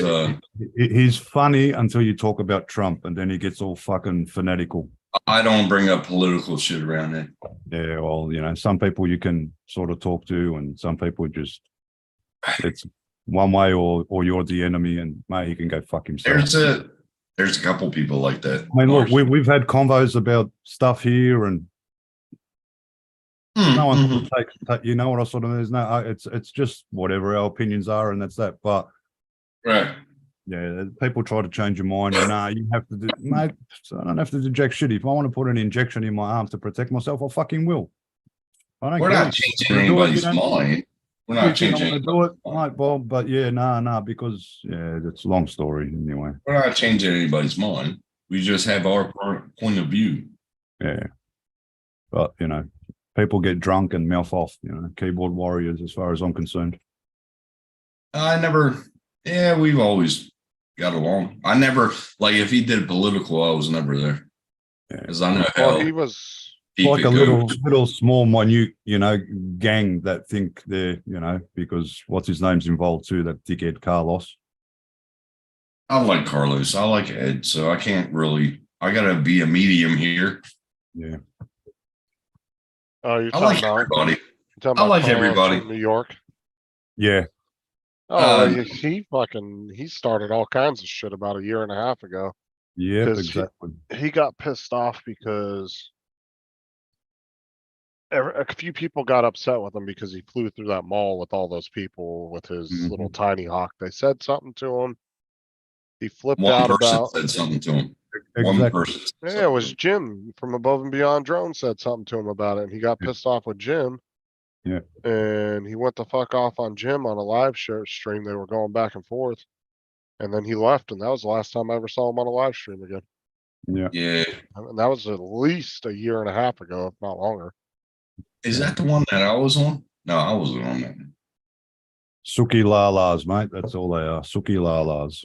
He's funny until you talk about Trump, and then he gets all fucking fanatical. I don't bring up political shit around it. Yeah, well, you know, some people you can sort of talk to, and some people just it's one way or you're the enemy, and mate, he can go fuck himself. There's a couple people like that. I mean, look, we've had convos about stuff here, and no one sort of takes, you know what I sort of, there's no, it's just whatever our opinions are, and that's that. But Right. yeah, people try to change your mind, and nah, you have to do, mate. I don't have to do jack shit. If I want to put an injection in my arm to protect myself, I fucking will. I don't We're care. not changing You wanna do it, anybody's you don't- mind. We're You not think I changing. want to do it, right, Bob? But yeah, nah, because yeah, it's a long story anyway. We're not changing anybody's mind. We just have our point of view. Yeah, but you know, people get drunk and mouth off. You know, keyboard warriors, as far as I'm concerned. Yeah, we've always got along. I never, like, if he did political, I was never there. Because I know Well, how he was, deep Like it a little, goes. little small, minute, gang that think they're, because what's his name's involved too, that dickhead Carlos. I like Carlos. I like Ed. So I can't really, I got to be a medium here. Yeah. oh, you're I talking like about, everybody. you're talking I about like Carlos everybody. from New York. Yeah. Oh, Uh, he started all kinds of shit about a year and a half ago. Yep, 'Cause exactly. He got pissed off because a few people got upset with him because he flew through that mall with all those people with his little tiny hawk. They said something to him. He flipped one out person about, said something to him. One Exactly. person. said yeah, it something was to him. Jim from Above and Beyond Drone said something to him about it and he got Yeah. pissed off with Jim. Yeah. And he went the fuck off on Jim on a live stream. They were going back and forth. And then he left and that was the last time I ever saw him on a live stream again. Yeah. Yeah. And that was at least a year and a half ago, if not longer. Is that the one that I was on? No, I wasn't on that. Suki Lalas, mate. That's all they are. Suki Lalas.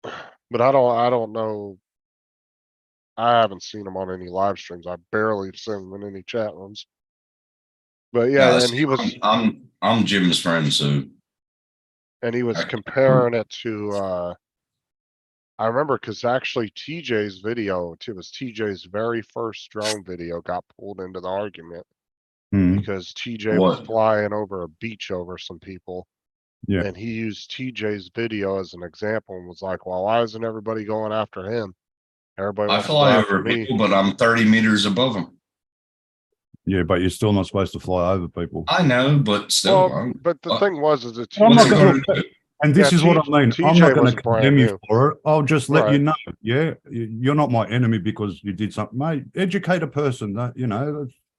But I don't know. I haven't seen him on any live streams. I barely seen him in any chat rooms. But yeah, No, and see, he was I'm Jim's friend, so I- comparing it to I remember because actually TJ's video, it was TJ's very first drone video got pulled into the argument Mhm. because TJ was What? flying over a beach over some people. Yeah. And he used TJ's video as an example and was like, well, why isn't everybody going after him? Everybody I wants to go fly after over me. people, but I'm 30 meters above them. Yeah, but you're still not supposed to fly over people. I know, but still, Well, but the what- thing was, is that I'm what's not it TJ, gonna- going to do? And this Yeah, is what I mean. I'm TJ not going was to brand condemn you new. for it. I'll just let you Right. know. Yeah, you're not my enemy because you did something, mate. Educate a person. That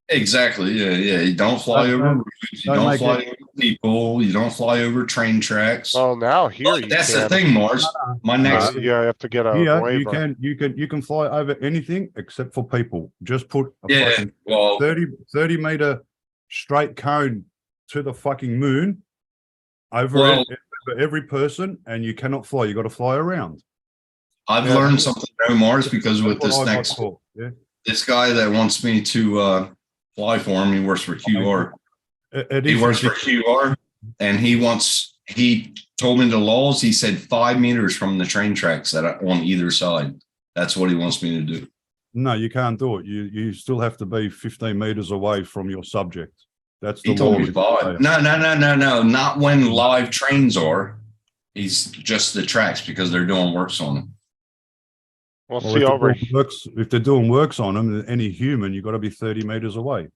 Exactly. Yeah, yeah. You don't fly Don't- over don't- roofs. You don't don't make fly it- over people. You don't fly over train tracks. well, now here But you that's can. the thing, Mars. My next, You have to get a Here waiver. you can fly over anything except for people. Just put a yeah. fucking Well, 30 meter straight cone to the fucking moon over, Well- over every person, and you cannot fly. You got to fly around. I've Yeah. learned something new, Mars, because with That's this what I got next, taught, yeah. this guy that wants me to fly for him, he works for QR. It He is works for ridiculous. QR, and he told me the laws. He said 5 meters from the train tracks that are on either side. That's what he wants me to do. No, you can't do it. You still have to be 15 meters away from your subject. That's the He told law me in 5. Australia. No. Not when live trains are. He's just the tracks because they're doing works on them. Well, Well, see over if they're doing works on them, any human, you got to be 30 meters away.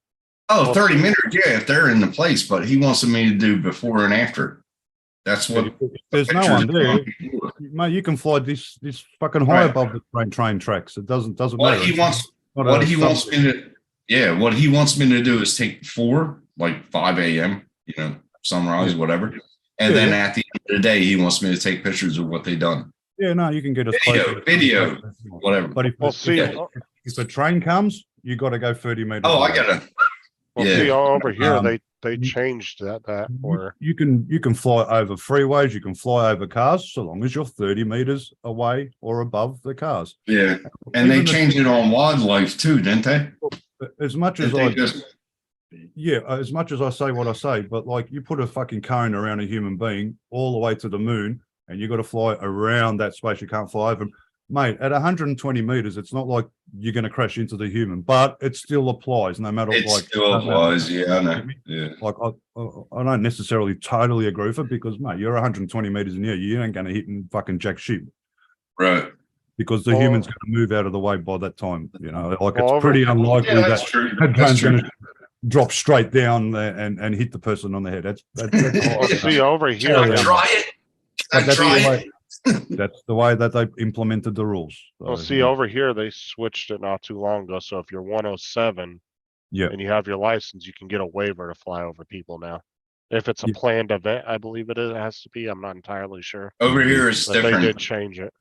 Oh, Well, 30 meters, yeah, if they're in the place, but he wants me to do before and after. That's what. If there's no one there, mate, you can fly this fucking high Right. above the train tracks. It doesn't What matter. he wants, Not what a he wants subject. me to, yeah, what he wants me to do is take 4, like 5 a.m., sunrise, whatever. And then at the end of the day, he wants me to take pictures of what they done. Yeah, no, you can get as Video, close to the video. train tracks as you want. Whatever. But well, see, if a train comes, you got to go 30 meters. Oh, I away. gotta. well, Yeah. see over here, Um, they changed that where You can fly over freeways, you can fly over cars, so long as you're 30 meters away or above the cars. Yeah. And they Even the- changed it on wildlife too, didn't they? As much as Didn't they just, as much as I say what I say, but like you put a fucking cone around a human being all the way to the moon, and you got to fly around that space. You can't fly over them, mate. At 120 meters, it's not like you're going to crash into the human, but it still applies no matter it like. still no matter- applies. Yeah, I know. Yeah. Like I don't necessarily totally agree with it because mate, you're 120 meters in the air, you ain't going to hit and fucking jack shit Right. because the Well- human's going to move out of the way by that time. Like Well, it's pretty unlikely Yeah, that that's true. a That's drone's true. going to drop straight down there and hit the person on the head. That's well, see over Can here. I they- try it? Can I that's the try it? way- that's the way that they implemented the rules. Well, So, see over here, they switched it not too long ago. So if you're 107 yeah, and you have your license, you can get a waiver to fly over people now. If it's a Yeah. planned event, I believe it has to be. I'm not entirely sure, Over here it's but they different. did change it.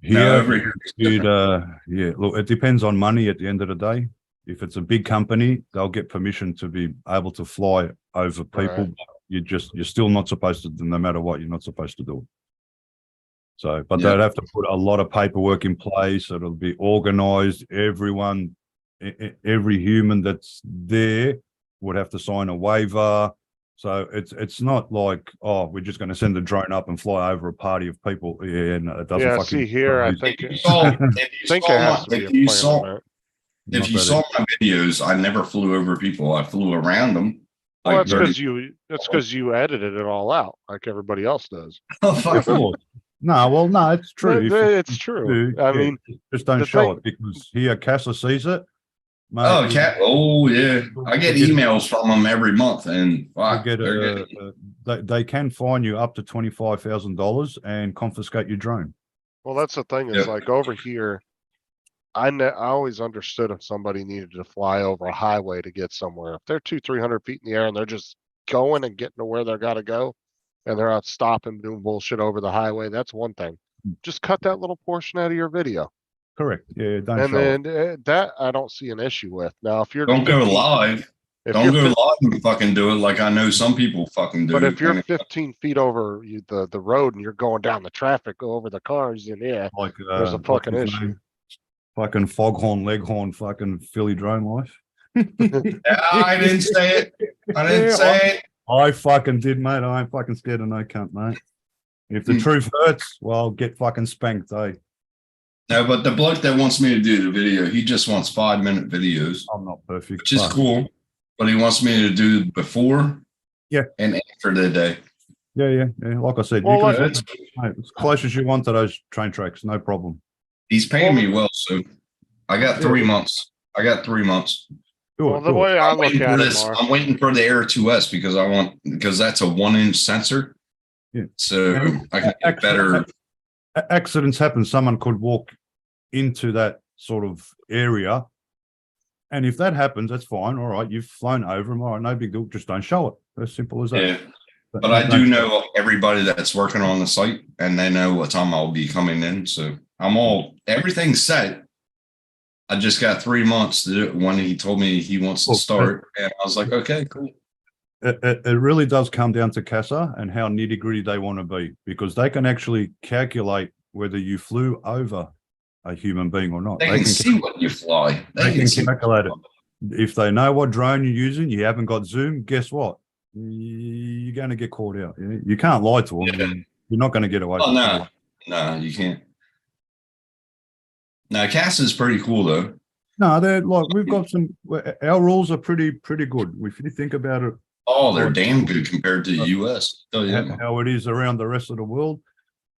No, here, over here it's you'd, different. yeah. Look, it depends on money at the end of the day. If it's a big company, they'll get permission to be able to fly over people. Right. You're still not supposed to, no matter what, you're not supposed to do it. So, but Yeah. they'd have to put a lot of paperwork in place. It'll be organized. Everyone, every human that's there would have to sign a waiver. So it's not like, oh, we're just going to send a drone up and fly over a party of people. Yeah, no, it doesn't Yeah, fucking. see here, I If think, you I saw, think it has to be a if you plan saw, on that. if Not you that saw my videos, I never flew over people. I flew around them. Well, like that's 30 because you edited it all out like everybody else does. Oh, Of fuck. course. No, well, no, it's true. If you It's true. do, I yeah, mean, just don't the show thing- it because here Casa sees it. Mate, Oh, we- cat. Oh, yeah. I get we emails from them every month, and we fuck, get they're a, getting. they can fine you up to $25,000 and confiscate your drone. Well, that's the thing is Yeah. like over here, I always understood if somebody needed to fly over a highway to get somewhere. If they're 200-300 feet in the air and they're just going and getting to where they gotta go, and they're out stopping doing bullshit over the highway, that's one thing. Just cut that little portion out of your video, Correct. Yeah, don't and show it. then that I don't see an issue with. Now, if you're Don't go 15 live. if Don't you're go 15 live and fucking do it like I know some people fucking do. But if you're And 15 feet over the road and you're going down the traffic, go over the cars, then yeah, Like there's a what's fucking his issue. name? Fucking foghorn, leghorn, fucking Philly drone life. I didn't say it. I didn't Yeah, say it. I fucking did, mate. I ain't fucking scared of no cunt, mate. If the Hmm. truth hurts, well, get fucking spanked, eh? No, but the bloke that wants me to do the video, he just wants 5-minute videos, I'm not perfect. which is Fuck. cool. But he wants me to do before, Yeah. and after the day. Yeah. Like I said, Well, you can, That's- mate, as close as you want to those train tracks, no problem. He's paying me well, so I got Yeah. 3 months. I got 3 months. Do Well, it, the do it. way I I'm look waiting at for it, this. Mark, I'm waiting for the Air 2S because that's a 1-inch sensor. Yeah. So Yeah. I can get better. Accidents happen. Someone could walk into that sort of area. And if that happens, that's fine. All right. You've flown over them. All right. No big deal. Just don't show it. As simple as that. Yeah. But I do know everybody that's working on the site, and they know what time I'll be coming in. So everything's set. I just got 3 months to do it when he told me he wants to Well, start. And I was like, okay, cool. It really does come down to CASA and how nitty gritty they want to be, because they can actually calculate whether you flew over a human being or not. They can see what you fly. They can see calculate it. If they know what drone you're using, you haven't got Zoom, guess what? You're going to get caught out. You can't lie to them. Yeah. You're not going to get away Oh, from no. it. No, you can't. Now, CASA is pretty cool, though. No, they're like, we've got some, our rules are pretty good. If you think about it, Oh, they're damn good compared to the US. Oh, yeah. how it is around the rest of the world,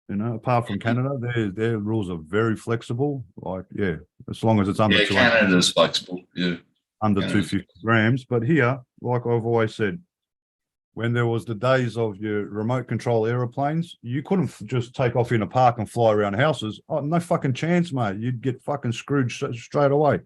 apart from Canada, their rules are very flexible. Like, yeah, as long as it's under Yeah, 200 Canada's flexible. Yeah. under Canada. 250 grams. But here, like I've always said, when there was the days of your remote control aeroplanes, you couldn't just take off in a park and fly around houses. Oh, no fucking chance, mate. You'd get fucking screwed straight away.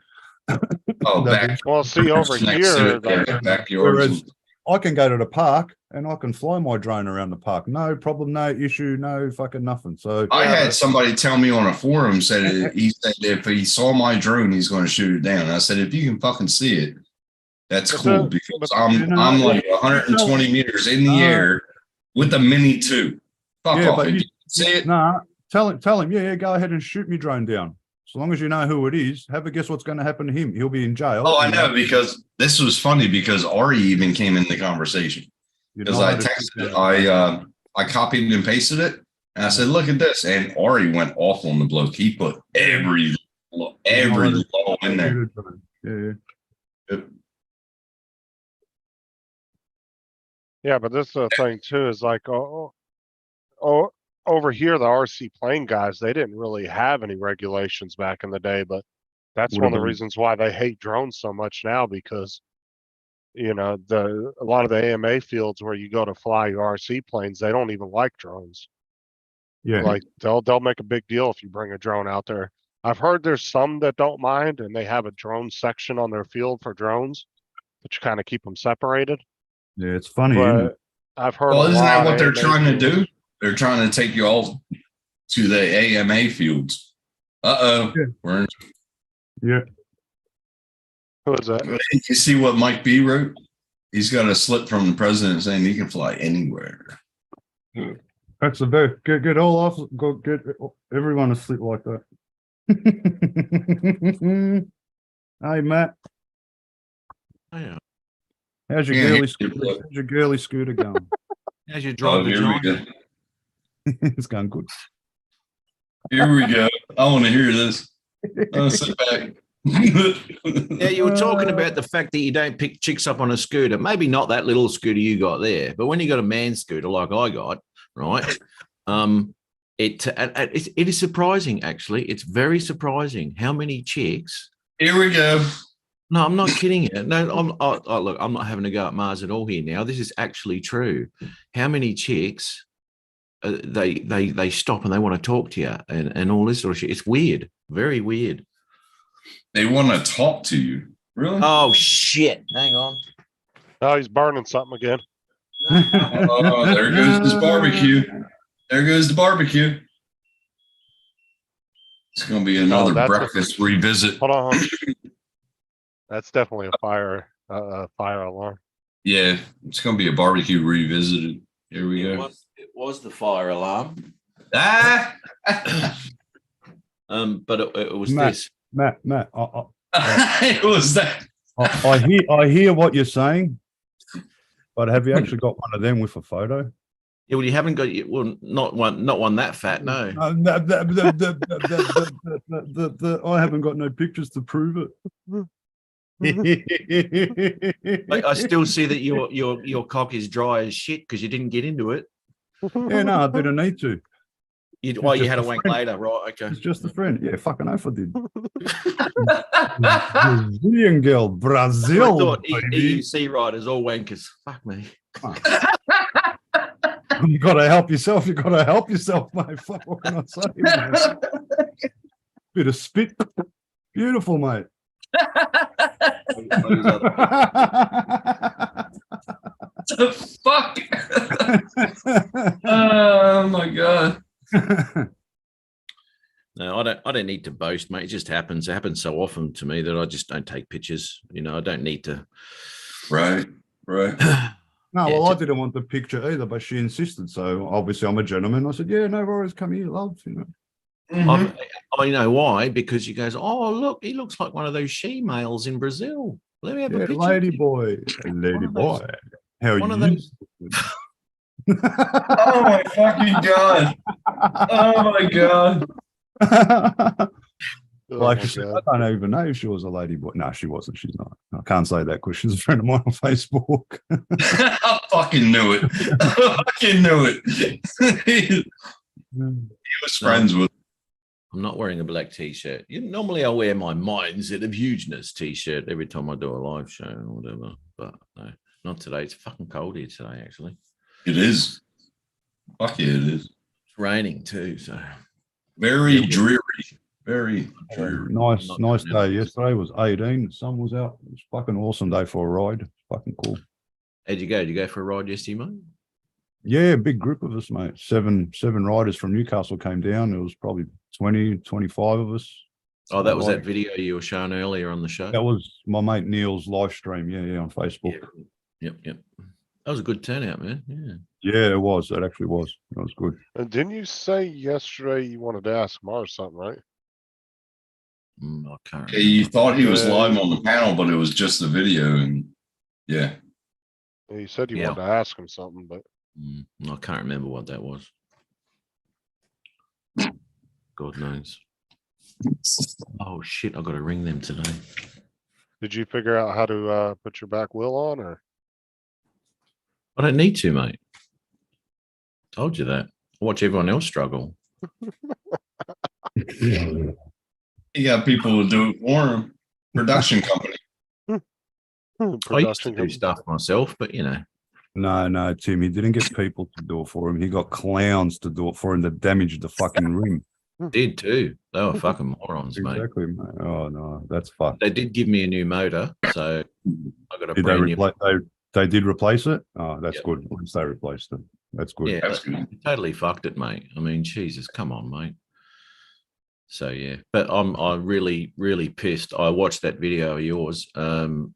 Oh, That'd back. well, see over next to here, it, yeah, like, backyards. Whereas I can go to the park and I can fly my drone around the park. No problem, no issue, no fucking nothing. So I Yeah, had but- somebody tell me on a forum he said if he saw my drone, he's going to shoot it down. I said, if you can fucking see it, that's But cool the- because but- I'm like 120 meters in the air with the Mini 2. Fuck Yeah, off. but If you- you can see it. nah, tell him, yeah, go ahead and shoot me drone down. As long as you know who it is, have a guess what's going to happen to him. He'll be in jail. Oh, I know, because this was funny because Ari even came in the conversation. You're Because not I allowed to texted shoot it, I copied and pasted it, and I said, "Look at this." And Ari went off on the bloke. He put every low in there. Yeah. yeah, but this is the thing too, is like, over here, the RC plane guys, they didn't really have any regulations back in the day, but that's What one of the about- reasons why they hate drones so much now, because a lot of the AMA fields where you go to fly your RC planes, they don't even like drones. Yeah. Like they'll make a big deal if you bring a drone out there. I've heard there's some that don't mind and they have a drone section on their field for drones, but you kind of keep them separated. Yeah, it's funny, isn't it? But I've heard. Well, a isn't that lot what of they're AMA trying to fields- do? They're trying to take you all to the AMA fields. Yeah. We're in. Yeah. Who is that? You see what Mike B wrote? He's got a slip from the president saying he can fly anywhere. That's a very get all off. Go get everyone asleep like that. Hey Matt, Yeah. how's your Yeah, girly yeah. scooter? How's your girly scooter going? As you Oh, drive the here we giant. go. It's going good. Here we go. I want to hear this. Sit back. Yeah, you were talking about the fact that you don't pick chicks up on a scooter. Maybe not that little scooter you got there, but when you got a man scooter like I got, right? It is surprising, actually. It's very surprising how many chicks. Here we go. No, I'm not kidding you. No, look, I'm not having to go at Mars at all here now. This is actually true. How many chicks they stop and they want to talk to you and all this sort of shit. It's weird, very weird. They want to talk to you. Really? Oh shit! Hang on. Oh, he's burning something again. Oh, there goes this barbecue. There goes the barbecue. It's going to be another that's breakfast revisit. Hold on. That's definitely a fire alarm. Yeah, it's going to be a barbecue revisited. Here we go. It was the fire alarm. Ah! But it was Matt. this. Matt, It was that. I hear what you're saying, but have you actually got one of them with a photo? Yeah, well, you haven't got well, not one that fat. No. I haven't got no pictures to prove it. I still see that your cock is dry as shit because you didn't get into it. Yeah, no, I didn't need to. You just had a a wank friend. later, right? Okay. It's just a friend. Yeah, fucking oath I did. Brazilian girl, I Brazil. thought baby. EUC riders all wankers. Fuck me. You gotta help yourself. You gotta help yourself, mate. Fuck, what can I say? Man? Bit of spit. Beautiful, mate. The fuck? Oh my god. No, I don't need to boast, mate. It just happens. It happens so often to me that I just don't take pictures. You know, I don't need to. Right. No, Yeah, well, I didn't want the picture either, but she insisted. So obviously, I'm a gentleman. I said, "Yeah, no worries. Come here, love." You know. Mhm. I know why, because you goes, oh look, he looks like one of those she males in Brazil. Let me have a Yeah, picture. lady boy, lady of those- boy. How are one of you? those- Oh my fucking god. Oh my god. Oh Like my I said, God. I don't even know if she was a lady boy. No, she wasn't. She's not. I can't say that because she's a friend of mine on Facebook. I fucking knew it. I fucking knew it. He was friends with. I'm not wearing a black t-shirt. Normally I wear my Mindset of Hugeness t-shirt every time I do a live show or whatever. But no, not today. It's fucking cold here today, actually. It is. Fuck yeah, it is. It's raining too, so Very Yeah. dreary. Very dreary. Nice Not day. going Yesterday was 18. The sun was out. It was fucking awesome day for a ride. Fucking cool. how'd you go? Did you go for a ride yesterday, mate? Yeah, big group of us, mate. Seven riders from Newcastle came down. There was probably 20, 25 of us. Oh, that was Like- that video you were showing earlier on the show. That was my mate Neil's live stream. Yeah, on Facebook. Yep. That was a good turnout, man. Yeah. Yeah, it was. It actually was. It was good. And didn't you say yesterday you wanted to ask Mars something, right? I can't Yeah, you thought he was Yeah. live on the panel, but it was just the video, and yeah. Yeah, you said you Yeah. wanted to ask him something, but I can't remember what that was. God knows. Oh shit! I got to ring them today. did you figure out how to put your back wheel on or? I don't need to, mate. Told you that. I watch everyone else struggle. He got people to do it for him. Production company. I used to Production do company? stuff myself, but you know, No, Tim. He didn't get people to do it for him. He got clowns to do it for him that damaged the fucking ring. did too. They were fucking morons, mate. Exactly, mate. Oh no, that's fucked. They did give me a new motor, so I got a Did they brand new. replace? They did replace it. Oh, that's Yep. good. Once they replaced it, that's good. Yeah, That's good. totally fucked it, mate. I mean, Jesus, come on, mate. So yeah, but I'm really pissed. I watched that video of yours.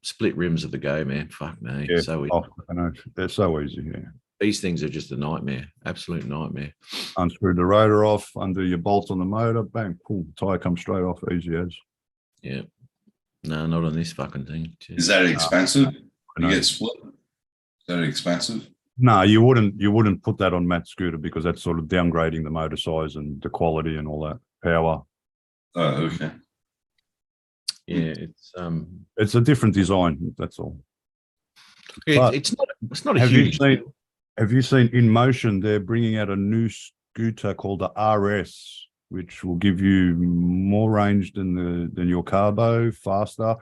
Split rims of the go, man. Fuck me. Yeah. So easy. Oh, I know. They're so easy. Yeah. These things are just a nightmare, absolute nightmare. Unscrew the rotor off, undo your bolts on the motor, bang, pull, tire comes straight off, easy as. Yeah. No, not on this fucking thing. Is that expensive? You No. get split? Is that expensive? No, you wouldn't put that on Matt's scooter because that's sort of downgrading the motor size and the quality and all that power. Oh, okay. Yeah, It's a different design, that's all. But it's not a Have you huge. seen, have you seen In Motion, they're bringing out a new scooter called the RS, which will give you more range than your Carbo, faster,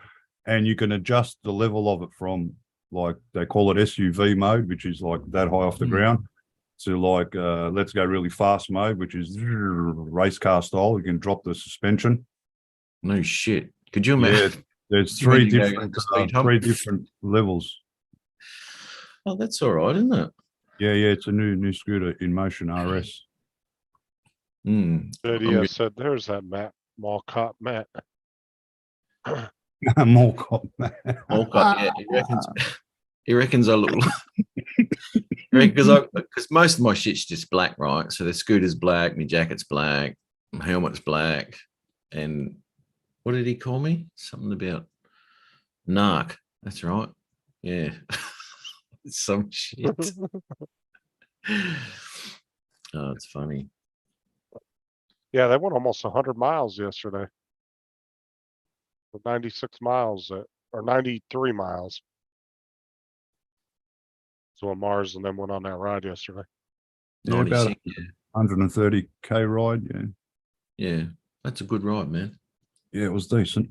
and you can adjust the level of it from, like, they call it SUV mode, which is like that high off the ground, to like let's go really fast mode, which is race car style. You can drop the suspension. No shit. Could you imagine? There's You mean three you go different to speed hump? levels. Oh, that's all right, isn't it? Yeah, it's a new scooter, In Motion RS. Lydia said, "There's that Matt Mall Cop Matt." More cop, Walcott, yeah, he reckons I look because most of my shit's just black, right? So the scooter's black, my jacket's black, my helmet's black, and what did he call me? Something about narc. That's right. Yeah. Some shit. Oh, it's funny. Yeah, they went almost 100 miles yesterday. 96 miles or 93 miles. So on Mars and then went on that ride yesterday. Yeah, about 96, yeah. 130k ride. Yeah, that's a good ride, man. Yeah, it was decent.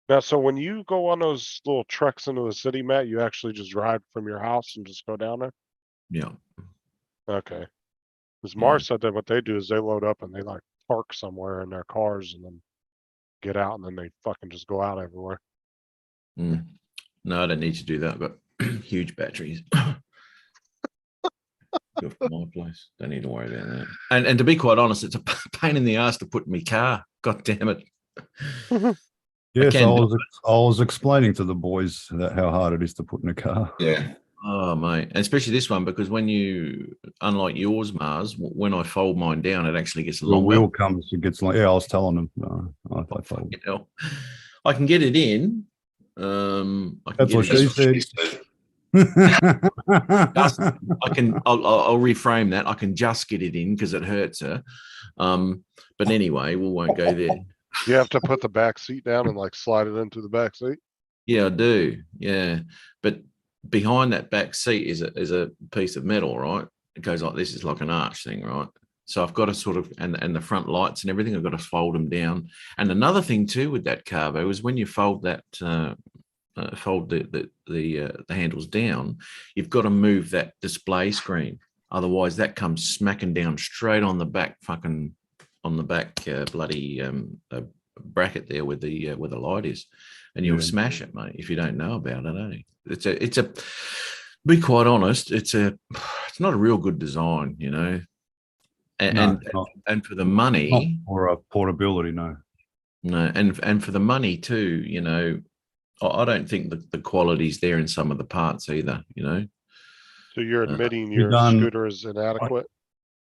Now, so when you go on those little treks into the city, Matt, you actually just drive from your house and just go down there? Yeah. Okay. Because Mars said that what they do is they load up and they like park somewhere in their cars and then get out and then they fucking just go out everywhere. No, I don't need to do that. I've got huge batteries. Go from my place. Don't need to worry about that. And to be quite honest, it's a pain in the ass to put in my car. God damn it. Yes, I can do was explaining to the boys that how hard it is to put in a car. Yeah. Oh, mate. And especially this one, because when you, unlike yours, Mars, when I fold mine down, it actually gets The longer. wheel comes, it gets like, yeah, I was telling them. I fold. You know, I can get it in. That's what she said. I'll reframe that. I can just get it in because it hurts her. But anyway, we won't go there. You have to put the back seat down and like slide it into the back seat. Yeah, I do. Yeah. But behind that back seat is a piece of metal, right? It goes like this. It's like an arch thing, right? So I've got to sort of, and the front lights and everything, I've got to fold them down. And another thing too with that Carbo is when you fold that, fold the handles down, you've got to move that display screen. Otherwise, that comes smacking down straight on the back bloody bracket there where the light is, and you'll smash it, mate, if you don't know about it. It's a be quite honest, it's not a real good design, you know. And for the money, or a portability, no, and for the money too, you know, I don't think the quality's there in some of the parts either, you know. So you're admitting your scooter is inadequate?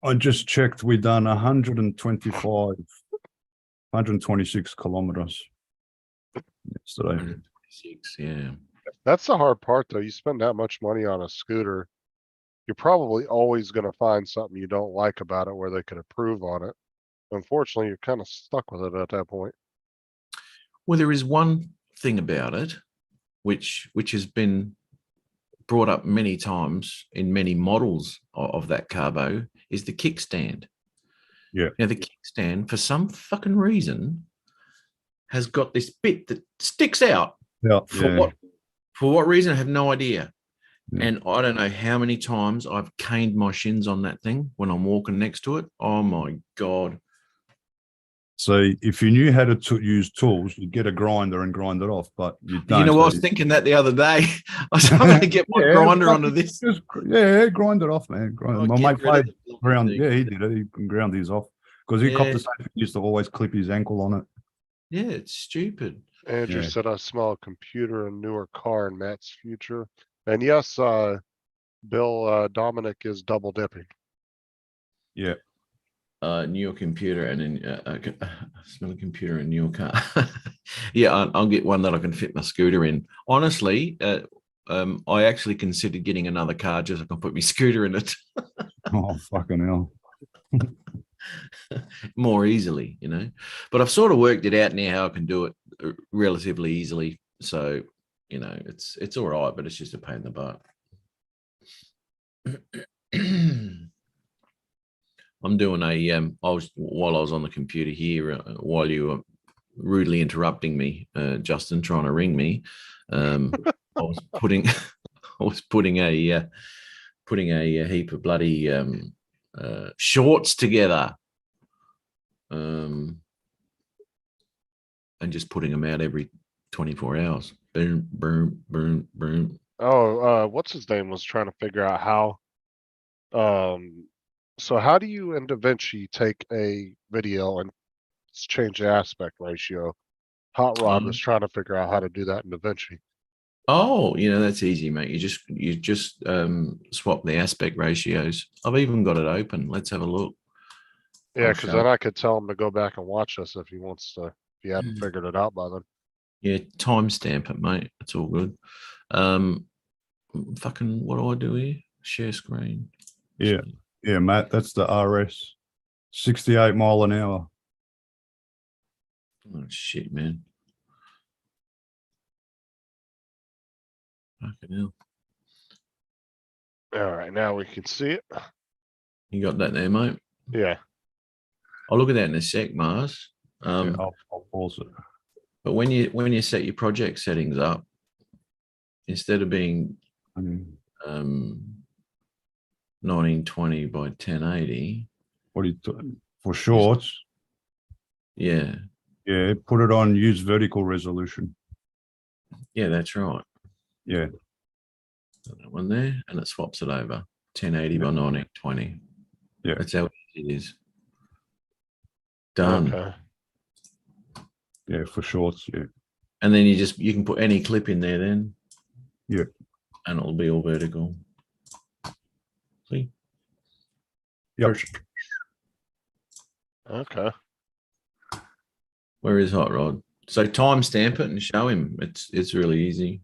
I just checked. We done 126 kilometers yesterday. 126, yeah. That's the hard part though. You spend that much money on a scooter, you're probably always going to find something you don't like about it where they could improve on it. Unfortunately, you're kind of stuck with it at that point. Well, there is one thing about it, which has been brought up many times in many models of that Carbo, is the kickstand. Yeah. Now the kickstand, for some fucking reason, has got this bit that sticks out. Yeah. For what reason? I have no idea. Yeah. And I don't know how many times I've caned my shins on that thing when I'm walking next to it. Oh my God. So if you knew how to use tools, you'd get a grinder and grind it off, but you don't. You know, I was thinking that the other day. I was going to get my grinder onto this. Grind it off, man. My mate played ground. thing. Yeah, he did it. He ground his off because he copped the same. He used to always clip his ankle on it. Yeah, it's stupid. Andrew said, I smell a computer and newer car in Matt's future. And yes, Bill, Dominic is double dipping. Yeah. New York computer and then smell a computer in your car. Yeah, I'll get one that I can fit my scooter in. Honestly, I actually considered getting another car just so I can put my scooter in it Oh, fucking hell. more easily, you know. But I've sort of worked it out now how I can do it relatively easily. So, you know, it's all right, but it's just a pain in the butt. I'm doing while I was on the computer here, while you were rudely interrupting me, Justin, trying to ring me. I was putting a heap of bloody shorts together, and just putting them out every 24 hours. Boom, boom, boom, boom. Oh, what's his name was trying to figure out how, so how do you in DaVinci take a video and change the aspect ratio? Hot Rod was trying to figure out how to do that in DaVinci. Oh, you know, that's easy, mate. You just swap the aspect ratios. I've even got it open. Let's have a look. Yeah, I'll because show then I could tell him to go back and watch this if he wants to, if he hadn't Mm. figured it out by then. Yeah, timestamp it, mate. It's all good. Fucking, what do I do here? Share screen. Yeah. Yeah, Matt, that's the RS. 68 mile an hour. Oh shit, man. Fucking hell. All right, now we can see it. You got that there, mate? Yeah. I'll look at that in a sec, Mars. Yeah, I'll pause it. But when you set your project settings up, instead of being 1920 by 1080, What do you for shorts? yeah, Yeah, put it on use vertical resolution. yeah, that's right. Yeah. Got that one there, and it swaps it over 1080 by 1920. Yeah. That's how easy it is. Done. Okay. Yeah, for shorts. Yeah. And then you can put any clip in there then. Yeah. And it'll be all vertical. See? Yep. Okay. Where is Hot Rod? So timestamp it and show him. It's really easy.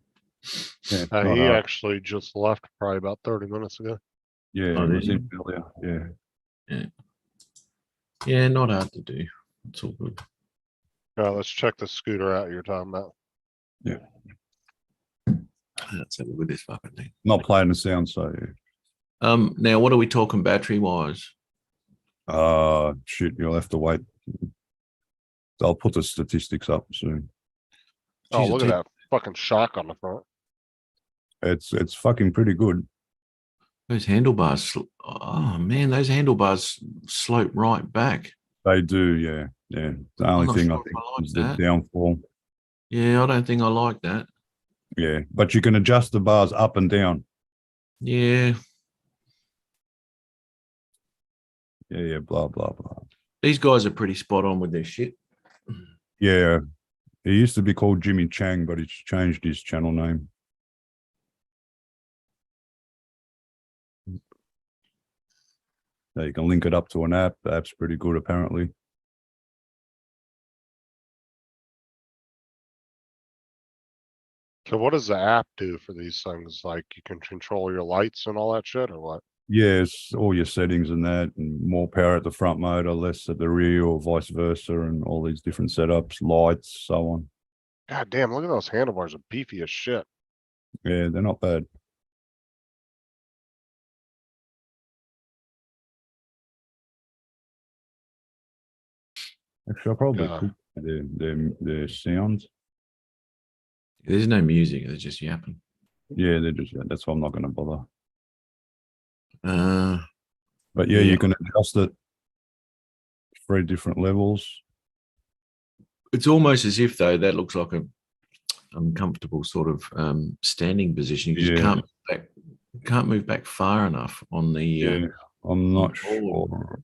Yeah, it's not He hard. actually just left probably about 30 minutes ago. Yeah, Oh, it was did in earlier. Yeah. Yeah, not hard to do. It's all good. All right, let's check the scooter out you're talking about. Let's have a look at this fucking thing. Not playing the sound, so yeah. Now what are we talking battery wise? Shit, you'll have to wait. I'll put the statistics up soon. Oh, Jeez, look at that fucking shock on the front. It's fucking pretty good. Those handlebars. Oh man, those handlebars slope right back. They do, yeah. Yeah. The only not thing sure I if think I like is the that. downfall. Yeah, I don't think I like that. Yeah. But you can adjust the bars up and down. Yeah, Yeah, blah, blah, blah. these guys are pretty spot on with their shit. Yeah. He used to be called Jimmy Chang, but he's changed his channel name. So you can link it up to an app. The app's pretty good, apparently. So what does the app do for these things? Like you can control your lights and all that shit or what? Yeah, it's all your settings and that, and more power at the front motor, less at the rear, or vice versa, and all these different setups, lights, so on. God damn, look at those handlebars are beefy as shit. Yeah, they're not bad. Actually, I'll probably Yeah. cook their sounds. There's no music. They're just yapping. Yeah, they're just that's why I'm not going to bother. Uh, But yeah, Yeah. you can adjust it 3 different levels. it's almost as if though that looks like a uncomfortable sort of standing position. You just Yeah. can't move back far enough on the. Yeah, I'm not forward. sure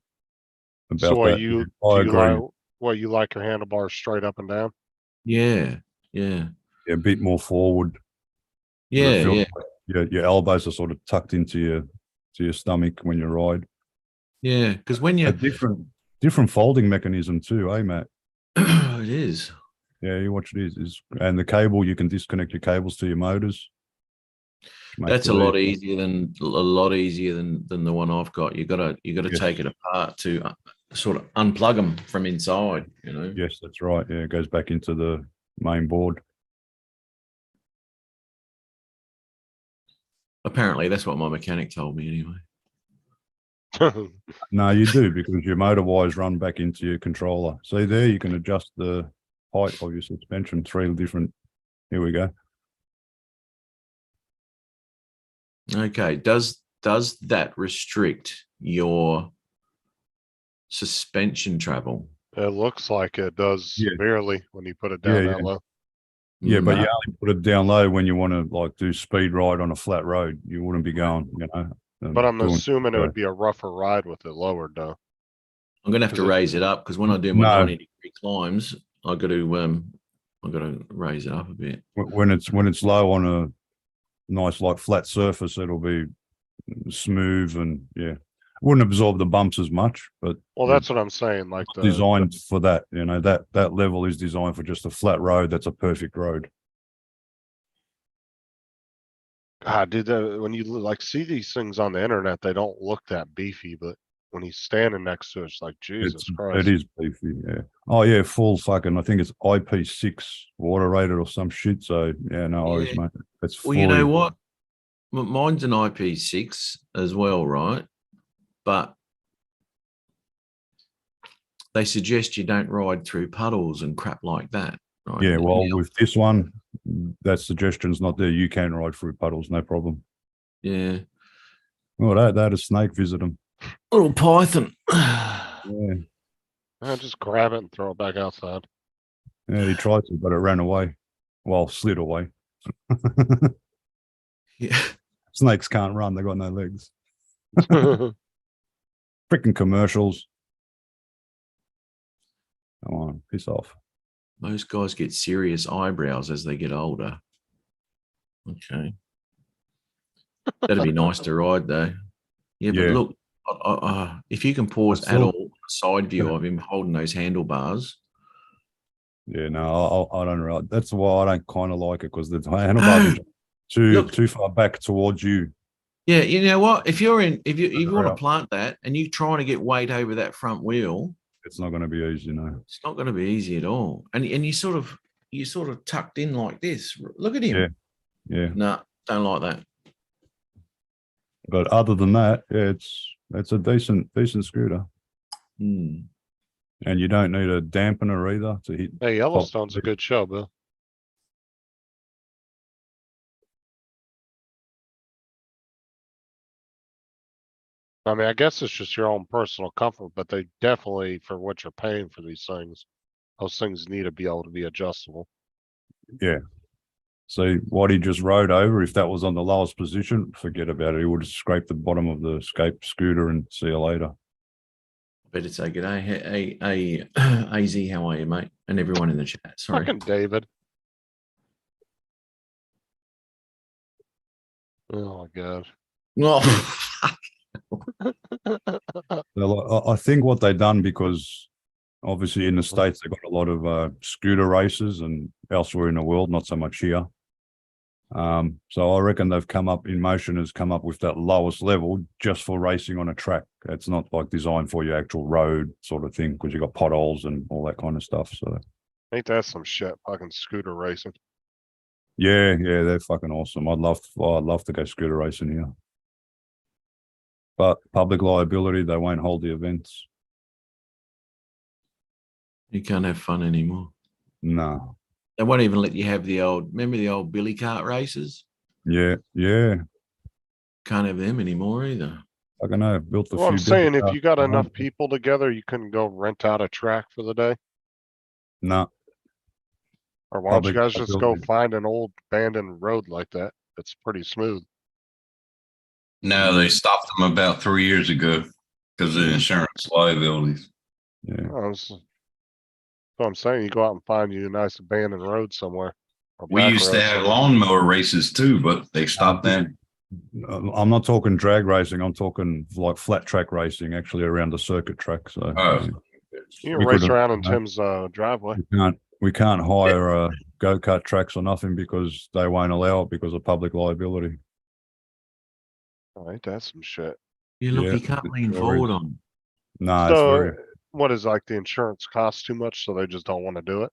about So what that. you, I do you agree. like, what you like your handlebars straight up and down? Yeah. Yeah, a bit more forward. Yeah. It feels Yeah. like your elbows are sort of tucked into your stomach when you ride. Yeah, because when A you different folding mechanism too, eh, Matt? it is. Yeah, you watch it and the cable, you can disconnect your cables to your motors. which makes That's it a lot easy. easier than the one I've got. You gotta Yes. take it apart to sort of unplug them from inside. Yes, that's right. Yeah, it goes back into the main board. Apparently, that's what my mechanic told me anyway. No, you do because your motor wires run back into your controller. See there, you can adjust the height of your suspension. 3 different. Here we go. Okay, does that restrict your suspension travel? It looks like it does Yeah. severely when you put it down that low. Yeah, but you No. only put it down low when you want to like do speed ride on a flat road. You wouldn't be going, But I'm doing- assuming it would be a rougher ride with it lowered though. I'm gonna have to Is it- raise it up because when I do my No. 90-degree climbs, I got to raise it up a bit. when it's low on a nice like flat surface, it'll be smooth and wouldn't absorb the bumps as much. But Well, that's what I'm saying. Like the designed for that, that level is designed for just a flat road. That's a perfect road. God, dude, when you like see these things on the internet, they don't look that beefy, but when he's standing next to it, it's like Jesus Christ. It is beefy, yeah. Oh yeah, full fucking. I think it's IP6 water rated or some shit. So yeah, no worries, Yeah. mate. It's Well, you know fully- what? Mine's an IP6 as well, right? But they suggest you don't ride through puddles and crap like that. Right? Yeah, well, Now- with this one, that suggestion's not there. You can ride through puddles, no problem. yeah, Well, they had a snake visit them. little python. Yeah, Just grab it and throw it back outside. yeah, he tried to, but it ran away. Well, slid away. Yeah. Snakes can't run; they got no legs. Freaking commercials. Come on, piss off. Most guys get serious eyebrows as they get older. Okay. That'd be nice to ride though. Yeah, but Yeah. look, if you can pause I at saw- all a side view of him holding those handlebars. Yeah, no, I don't know. That's why I don't kind of like it because the handlebars are Look. too far back towards you. Yeah, you know what? If you want to out. plant that and you're trying to get weight over that front wheel, It's not going to be easy, it's not going to be easy at all. And you sort of tucked in like this. Look at him. Yeah. No, don't like that. But other than that, yeah, it's a decent scooter, Hmm. and you don't need a dampener either to hit. Hey, Yellowstone's a good show, Bill. I mean, I guess it's just your own personal comfort, but they definitely, for what you're paying for these things, those things need to be able to be adjustable. Yeah. So what he just rode over, if that was on the lowest position, forget about it. He would have scraped the bottom of the escape scooter and see you later. Better take it. Hey, AZ, how are you, mate? And everyone in the chat. Sorry. Fucking David. Oh my God. Oh, Well, I think what they done, because obviously in the States, they've got a lot of scooter races and elsewhere in the world, not so much here. So I reckon they've come up has come up with that lowest level just for racing on a track. It's not like designed for your actual road sort of thing because you got potholes and all that kind of stuff. So Ain't that some shit? Fucking scooter racing. yeah, they're fucking awesome. I'd love to go scooter racing here. But public liability, they won't hold the events. you can't have fun anymore. No. They won't even let you have remember the old billy cart races? Yeah. Can't have them anymore either. I don't know. I've built a Well, I'm few. saying different if you got cars. enough people together, you couldn't go rent out a track for the day. No. Or why don't you Public guys just go liability. find an old abandoned road like that? It's pretty smooth. No, they stopped them about 3 years ago because of insurance liabilities. Yeah. So I'm saying you go out and find you a nice abandoned road somewhere or We back used to roads. have lawnmower races too, but they stopped them. I'm not talking drag racing. I'm talking like flat track racing, actually around the circuit track. So Oh. yeah. You We can race couldn't, around in no. Tim's driveway. we can't hire go-kart tracks or nothing because they won't allow it because of public liability. All right, that's some shit. You look, Yeah, you can't it lean sure forward is. on. No, it's So, very. what is like the insurance costs too much, so they just don't want to do it?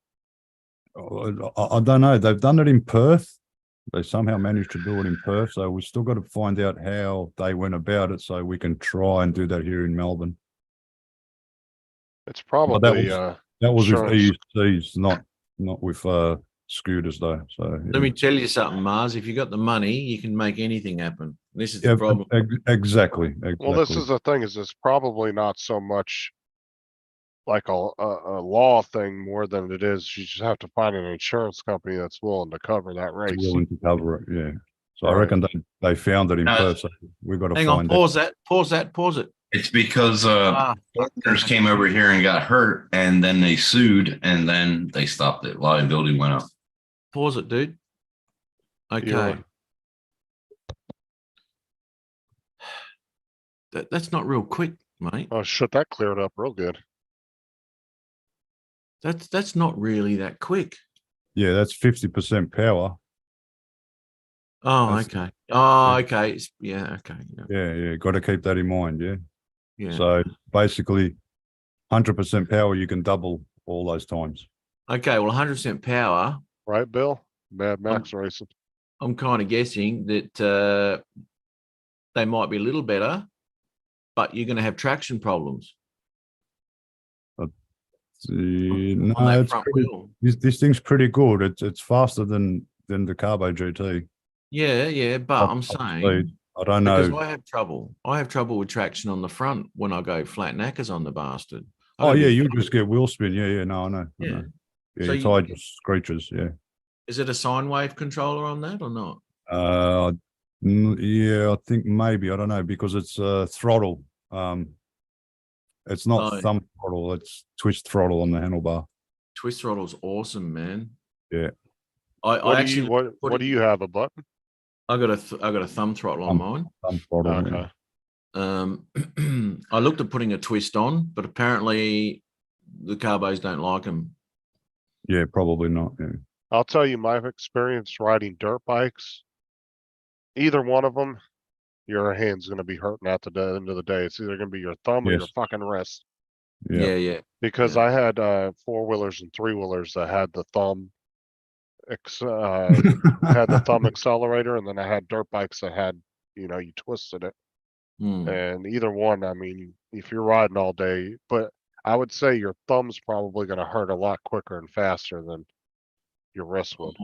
I don't know. They've done it in Perth. They somehow managed to do it in Perth. So we still got to find out how they went about it so we can try and do that here in Melbourne. It's But probably that was with insurance. ECs, not with scooters though. So Let me tell you something, Mars. If you got the money, you can make anything happen. This is the yeah, problem. exactly. Well, this is the thing: is it's probably not so much like a law thing more than it is. You just have to find an insurance company that's willing to cover that race. willing to cover it. Yeah. So I Right. reckon they found it in No. Perth. So we've got to Hang on, find it. pause that. It's because Ah, foreigners came over here and got hurt, and then they sued, and then they stopped it. Liability went up. pause it, dude. Okay. You're- That's not real quick, mate. Oh shit, that cleared up real good. That's not really that quick. Yeah, that's 50% power. Oh, That's- okay. Oh, yeah. okay. Yeah, okay. Yeah. Yeah. Got to keep that in mind. Yeah. Yeah. So basically, 100% power, you can double all those times. Okay. Well, 100% power. Right, Bill? Mad Max racing. I'm kind of guessing that they might be a little better, but you're going to have traction problems No, on that it's front pretty, wheel. this thing's pretty good. It's faster than the Carbo GT. Yeah, but I'm Top saying speed. I don't because know. I have trouble. I have trouble with traction on the front when I go flat knackers on the bastard. I Oh gotta yeah, do- you just get wheel spin. Yeah. No, I know. I Yeah. know. Yeah, So your you- tire just screeches. Yeah. Is it a sine wave controller on that or not? Yeah, I think maybe, I don't know, because it's throttle. It's not Oh. thumb throttle, it's twist throttle on the handlebar. Twist throttle's awesome, man. Yeah. I actually What do you have, a button? I got a thumb throttle on mine. Thumb throttle. yeah. Okay. I looked at putting a twist on, but apparently the carbos don't like them. Yeah, probably not. Yeah. I'll tell you my experience riding dirt bikes. Either one of them, your hand's gonna be hurting at the end of the day. It's either gonna be your thumb or your Yes. fucking wrist. Yeah. Yeah. Because Yeah. I had four-wheelers and three-wheelers that had the thumb had the thumb accelerator, and then I had dirt bikes that had, you twisted it. Hmm. And either one, I mean, if you're riding all day, but I would say your thumb's probably gonna hurt a lot quicker and faster than your wrist would.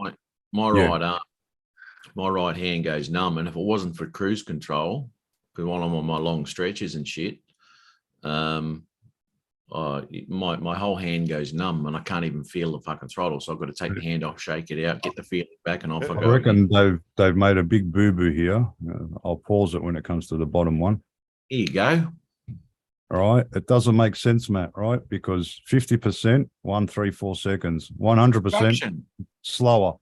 My Yeah. right arm, my right hand goes numb, and if it wasn't for cruise control, because while I'm on my long stretches and shit, my whole hand goes numb, and I can't even feel the fucking throttle. So I've got to take the hand off, shake it out, get the feeling back, and off I I go. reckon they've made a big boo-boo here. I'll pause it when it comes to the bottom one. Here you go. All right. It doesn't make sense, Matt, right? Because 50%, 1, 3, 4 seconds, 100% Traction. slower.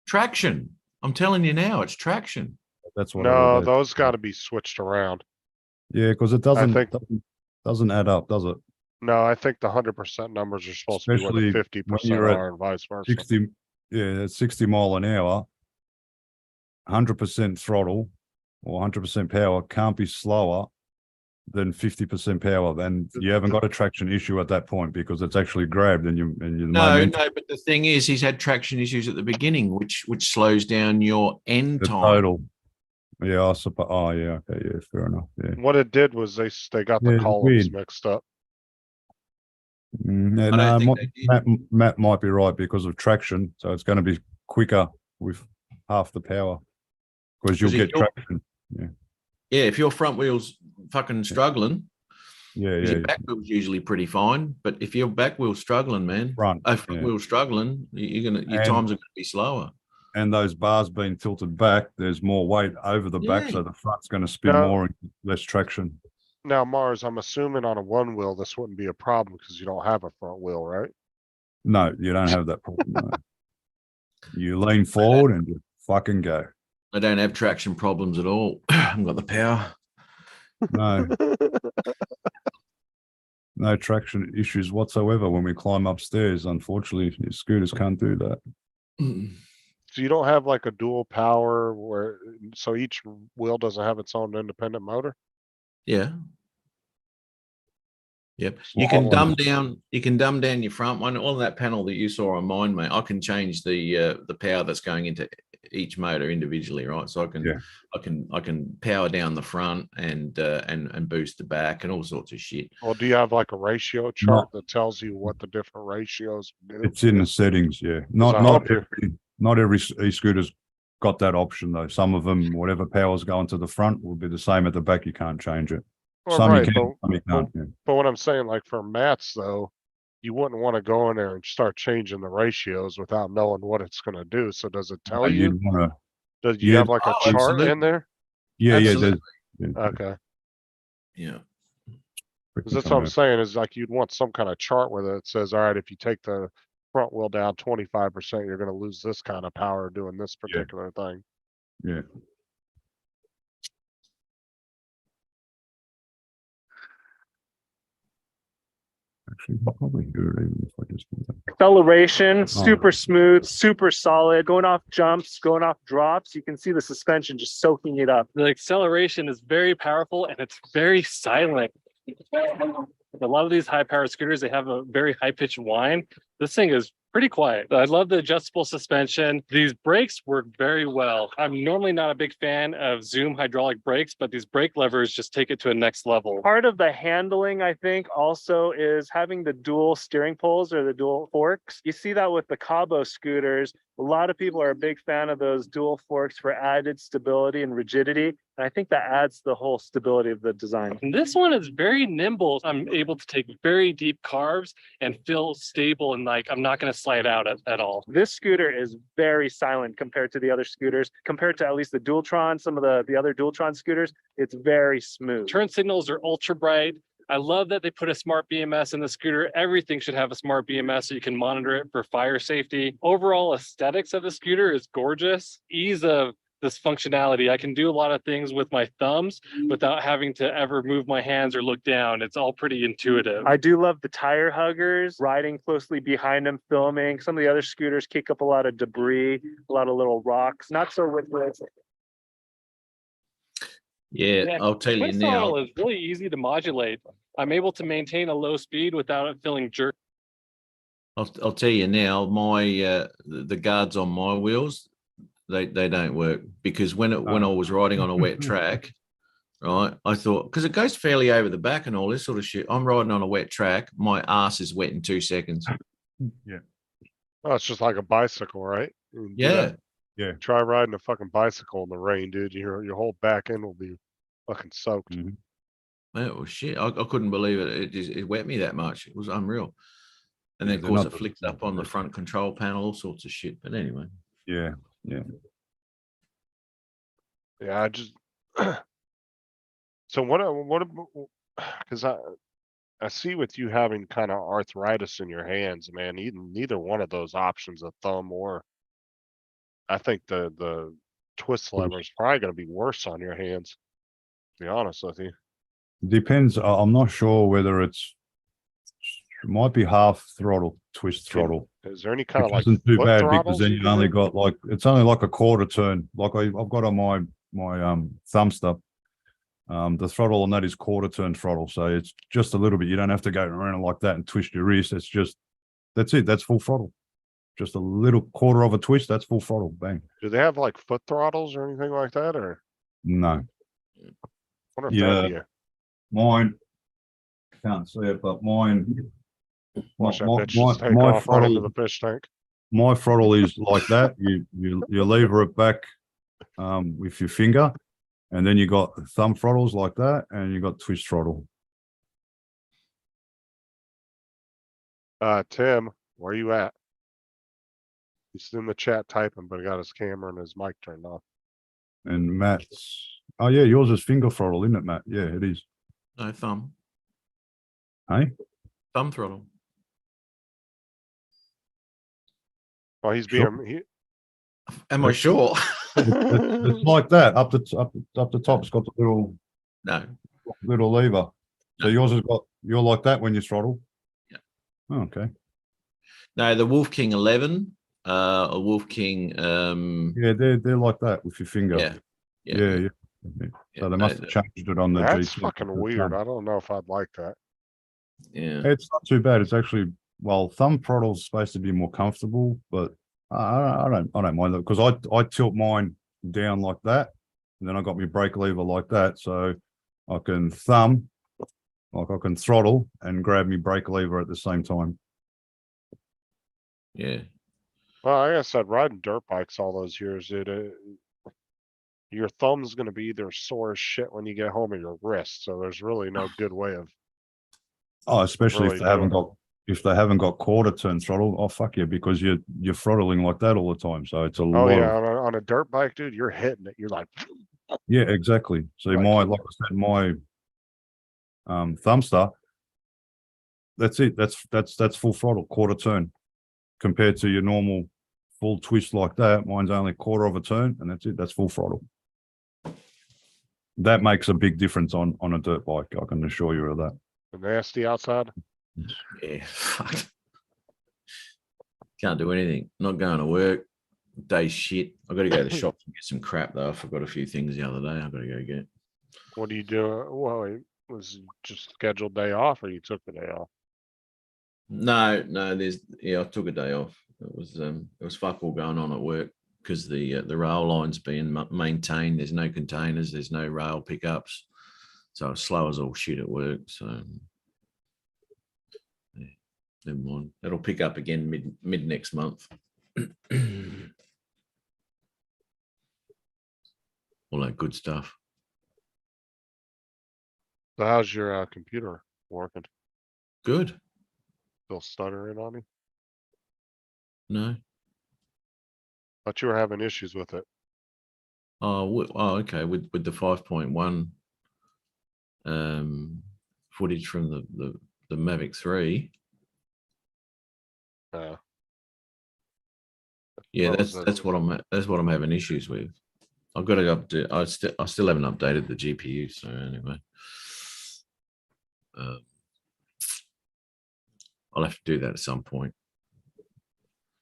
Traction. I'm telling you now, it's traction. That's what No, it is. those gotta be switched around. Yeah, because it doesn't, think- doesn't add up, does it? No, I think the 100% numbers are supposed to be where the Especially 50% you're at are and vice versa. 60, yeah, at 60 mile an hour, 100% throttle or 100% power can't be slower than 50% power. Then you haven't got a traction issue at that point because it's actually grabbed and you No, but the thing is, he's had traction issues at the beginning, which slows down your end the time. total. Yeah, I suppose. Oh, yeah. Okay. Yeah, fair enough. Yeah. What it did was they got Yeah, the it's columns weird. mixed up. Yeah, I don't no, think they did. Matt might be right because of traction. So it's going to be quicker with half the power because you'll 'Cause if get you're- traction. Yeah, if your front wheel's fucking struggling, Yeah, 'cause yeah. your back wheel's usually pretty fine. But if your back wheel's struggling, man, Front. front yeah. wheel's struggling, your And- times are gonna be slower. And those bars being tilted back, there's more weight over the back, Yeah. so the front's going to spin No. more and less traction. Now, Mars, I'm assuming on a one wheel, this wouldn't be a problem because you don't have a front wheel, right? No, you don't have that problem. No. You lean forward and you fucking go. I don't have traction problems at all. I've got the power. No, no traction issues whatsoever when we climb upstairs. Unfortunately, scooters can't do that. So you don't have like a dual power where, so each wheel doesn't have its own independent motor? Yeah. Yep. So You can I dumb wanna- down. You can dumb down your front one on that panel that you saw on mine, mate. I can change the power that's going into each motor individually, right? So I can Yeah. I can power down the front and boost the back and all sorts of shit. Or do you have like a ratio chart that tells you what the different ratios do? It's in the settings, yeah. I hope Not every e-scooter's got that option though. Some of them, whatever power's going to the front will be the same at the back. You can't change it. Well, Some right, you can, but- some you can't. Yeah. But what I'm saying, like for mats though, you wouldn't want to go in there and start changing the ratios without knowing what it's gonna do. So does it tell you? You'd wanna, Does you yeah. have like a Oh, chart absolutely. in there? yeah, Absolutely. there's Okay. Yeah. 'Cause that's what I'm saying is like you'd want some kind of chart where it says, all right, if you take the front wheel down 25%, you're gonna lose this kind of power doing this particular thing. Yeah. Actually, I'll probably do it even if I just do that. Acceleration, super smooth, super solid, going off jumps, going off drops. You can see the suspension just soaking it up. The acceleration is very powerful and it's very silent. A lot of these high power scooters, they have a very high pitched whine. This thing is pretty quiet. I love the adjustable suspension. These brakes work very well. I'm normally not a big fan of Zoom hydraulic brakes, but these brake levers just take it to a next level. Part of the handling, I think, also is having the dual steering poles or the dual forks. You see that with the Cabo scooters. A lot of people are a big fan of those dual forks for added stability and rigidity. And I think that adds the whole stability of the design. And this one is very nimble. I'm able to take very deep carves and feel stable and like I'm not going to slide out at all. This scooter is very silent compared to the other scooters. Compared to at least the Dualtron, some of the other Dualtron scooters, it's very smooth. Turn signals are ultra bright. I love that they put a smart BMS in the scooter. Everything should have a smart BMS so you can monitor it for fire safety. Overall aesthetics of the scooter is gorgeous. Ease of this functionality. I can do a lot of things with my thumbs without having to ever move my hands or look down. It's all pretty intuitive. I do love the tire huggers, riding closely behind them, filming. Some of the other scooters kick up a lot of debris, a lot of little rocks. Not so with this. Yeah, I'll tell you Twin now. throttle is really easy to modulate. I'm able to maintain a low speed without it feeling jerky. I'll tell you now. My the guards on my wheels, they don't work because when I was riding on a wet track, right? I thought because it goes fairly over the back and all this sort of shit. I'm riding on a wet track. My ass is wet in 2 seconds. Oh, it's just like a bicycle, right? You can do Yeah. that. Try riding a fucking bicycle in the rain, dude. Your whole back end will be fucking soaked. Oh shit! I couldn't believe it. It wet me that much. It was unreal. And then, of they're course, not it flicked up on the front control panel, all sorts of shit. But anyway, Yeah. Yeah, I just so what because I see with you having kind of arthritis in your hands, man, neither one of those options, a thumb or I think the twist lever is probably going to be worse on your hands, to be honest with you. Depends. I'm not sure whether it might be half throttle, twist throttle. Is there any kind of Which like isn't too foot bad because throttles then you you can only do? got like it's only like a quarter turn. Like I've got on my thumb stub. The throttle on that is quarter turn throttle, so it's just a little bit. You don't have to go around like that and twist your wrist. It's just that's it. That's full throttle. Just a little quarter of a twist. That's full throttle. Bang. Do they have like foot throttles or anything like that, or No. I wonder if that'd be Mine can't see it, but mine. watch that bitch just take off right into the fish tank. My throttle is like that. You lever it back with your finger, and then you got thumb throttles like that, and you got twist throttle. Tim, where you at? He's in the chat typing, but he got his camera and his mic turned off. And Matt's, oh yeah, yours is finger throttle, isn't it, Matt? Yeah, it is. no thumb. Hey, Thumb throttle. Well, he's Sure. being Am I sure? It's like that. Up the top's got the No. little lever. So No. yours has got, you're like that when you throttle? Yeah. Oh, okay. No, the Wolf King 11, a Wolf King. Yeah, they're like that with your finger. Yeah. Yeah. So they must have changed it on the That's GT. fucking weird. I don't know if I'd like that. Yeah. It's not too bad. It's actually, well, thumb throttle's supposed to be more comfortable, but I don't mind that because I tilt mine down like that, and then I got my brake lever like that, so I can thumb, like I can throttle and grab my brake lever at the same time. Yeah. Well, like I said, riding dirt bikes all those years, dude, your thumb's gonna be either sore as shit when you get home or your wrist. So there's really no good way of. Oh, especially Really if they haven't doing got quarter turn throttle. Oh fuck yeah, because you're throttling like that all the time. So it's a Oh lot yeah, of on a dirt bike, dude, you're hitting it. You're like, yeah, exactly. So Like- like I said, my Thumbstar, that's it. That's full throttle, quarter turn, compared to your normal full twist like that. Mine's only a quarter of a turn, and that's it. That's full throttle. That makes a big difference on a dirt bike. I can assure you of that. nasty outside. Yeah. Fuck. Can't do anything. Not going to work. Day's shit. I've got to go to the shop and get some crap though. I forgot a few things the other day. I've got to go get. What do you do? Well, it was just scheduled day off, or you took the day off? No, I took a day off. It was fuck all going on at work because the rail line's being maintained. There's no containers. There's no rail pickups. So it's slow as all shit at work. So yeah, never mind. It'll pick up again mid next month. All that good stuff. So how's your computer working? Good. Still stuttering on you? No. Thought you were having issues with it. Okay. With the 5.1 footage from the Mavic 3. Yeah, What was that's what I'm having issues with. I've got to update. I still haven't updated the GPU. So anyway, I'll have to do that at some point.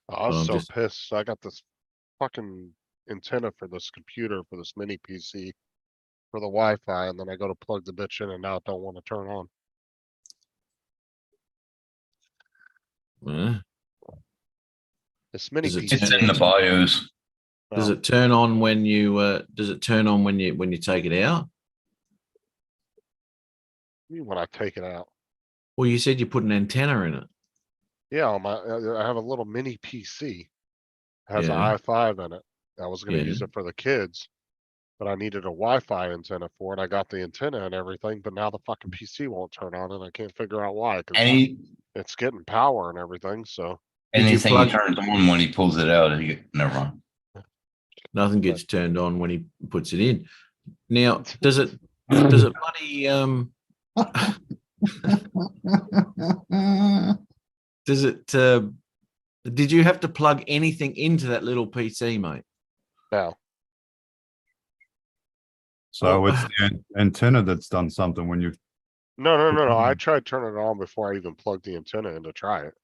I was Well, I'm so just- pissed. I got this fucking antenna for this computer, for this mini PC, for the Wi-Fi, and then I go to plug the bitch in and now it don't want to turn on. This mini Does it- PC. It's in the BIOS. Does Oh, it turn on when you when you take it out? when I take it out. Well, you said you put an antenna in it. Yeah, on my, I have a little mini PC. Has an Yeah. i5 in it. I was gonna Yeah. use it for the kids, but I needed a Wi-Fi antenna for it. I got the antenna and everything, but now the fucking PC won't turn on and I can't figure out why. 'Cause it's getting power and everything, so. Did you Anything plug- he turns on when he pulls it out, never mind. Nothing gets turned on when he puts it in. Now, does it bloody does it did you have to plug anything into that little PC, mate? Now, So it's the antenna that's done something when you, no. I tried turning it on before I even plugged the antenna in to try it.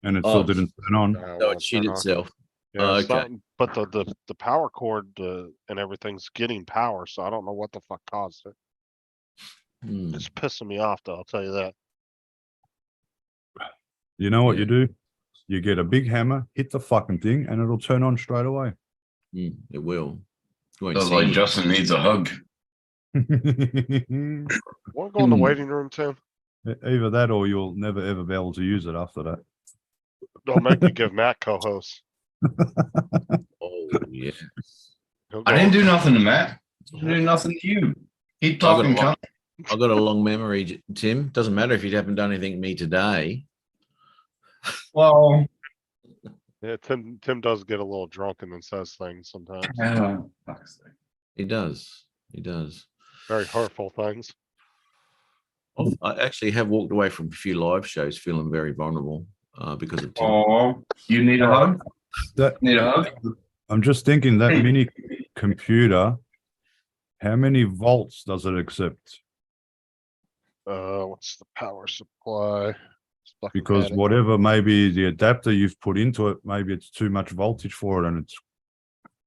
and it still Oh. didn't turn on. Uh, So won't it shit turn on. itself. Yeah, it's okay. not- but the power cord and everything's getting power, so I don't know what the fuck caused it. Hmm. It's pissing me off though, I'll tell you that. You know what Yeah. you do? You get a big hammer, hit the fucking thing, and it'll turn on straight away. It will. You won't Sounds see like any- Justin needs a hug. Wanna go in the waiting room, Tim? Either that or you'll never ever be able to use it after that. Don't make me give Matt co-host. Oh yeah. He'll I go- didn't do nothing to Matt. I didn't do nothing to you. Keep talking, I got cunt. I've got a long memory, Tim. Doesn't matter if you haven't done anything to me today. Well, Yeah, Tim does get a little drunk and then says things sometimes. fuck's sake. He does. He does. Very hurtful things. I actually have walked away from a few live shows feeling very vulnerable because of Tim. Oh, you need a hug? That Need a hug? I'm just thinking that mini computer, how many volts does it accept? What's the power supply? Fucking Because had it. whatever maybe the adapter you've put into it, maybe it's too much voltage for it and it's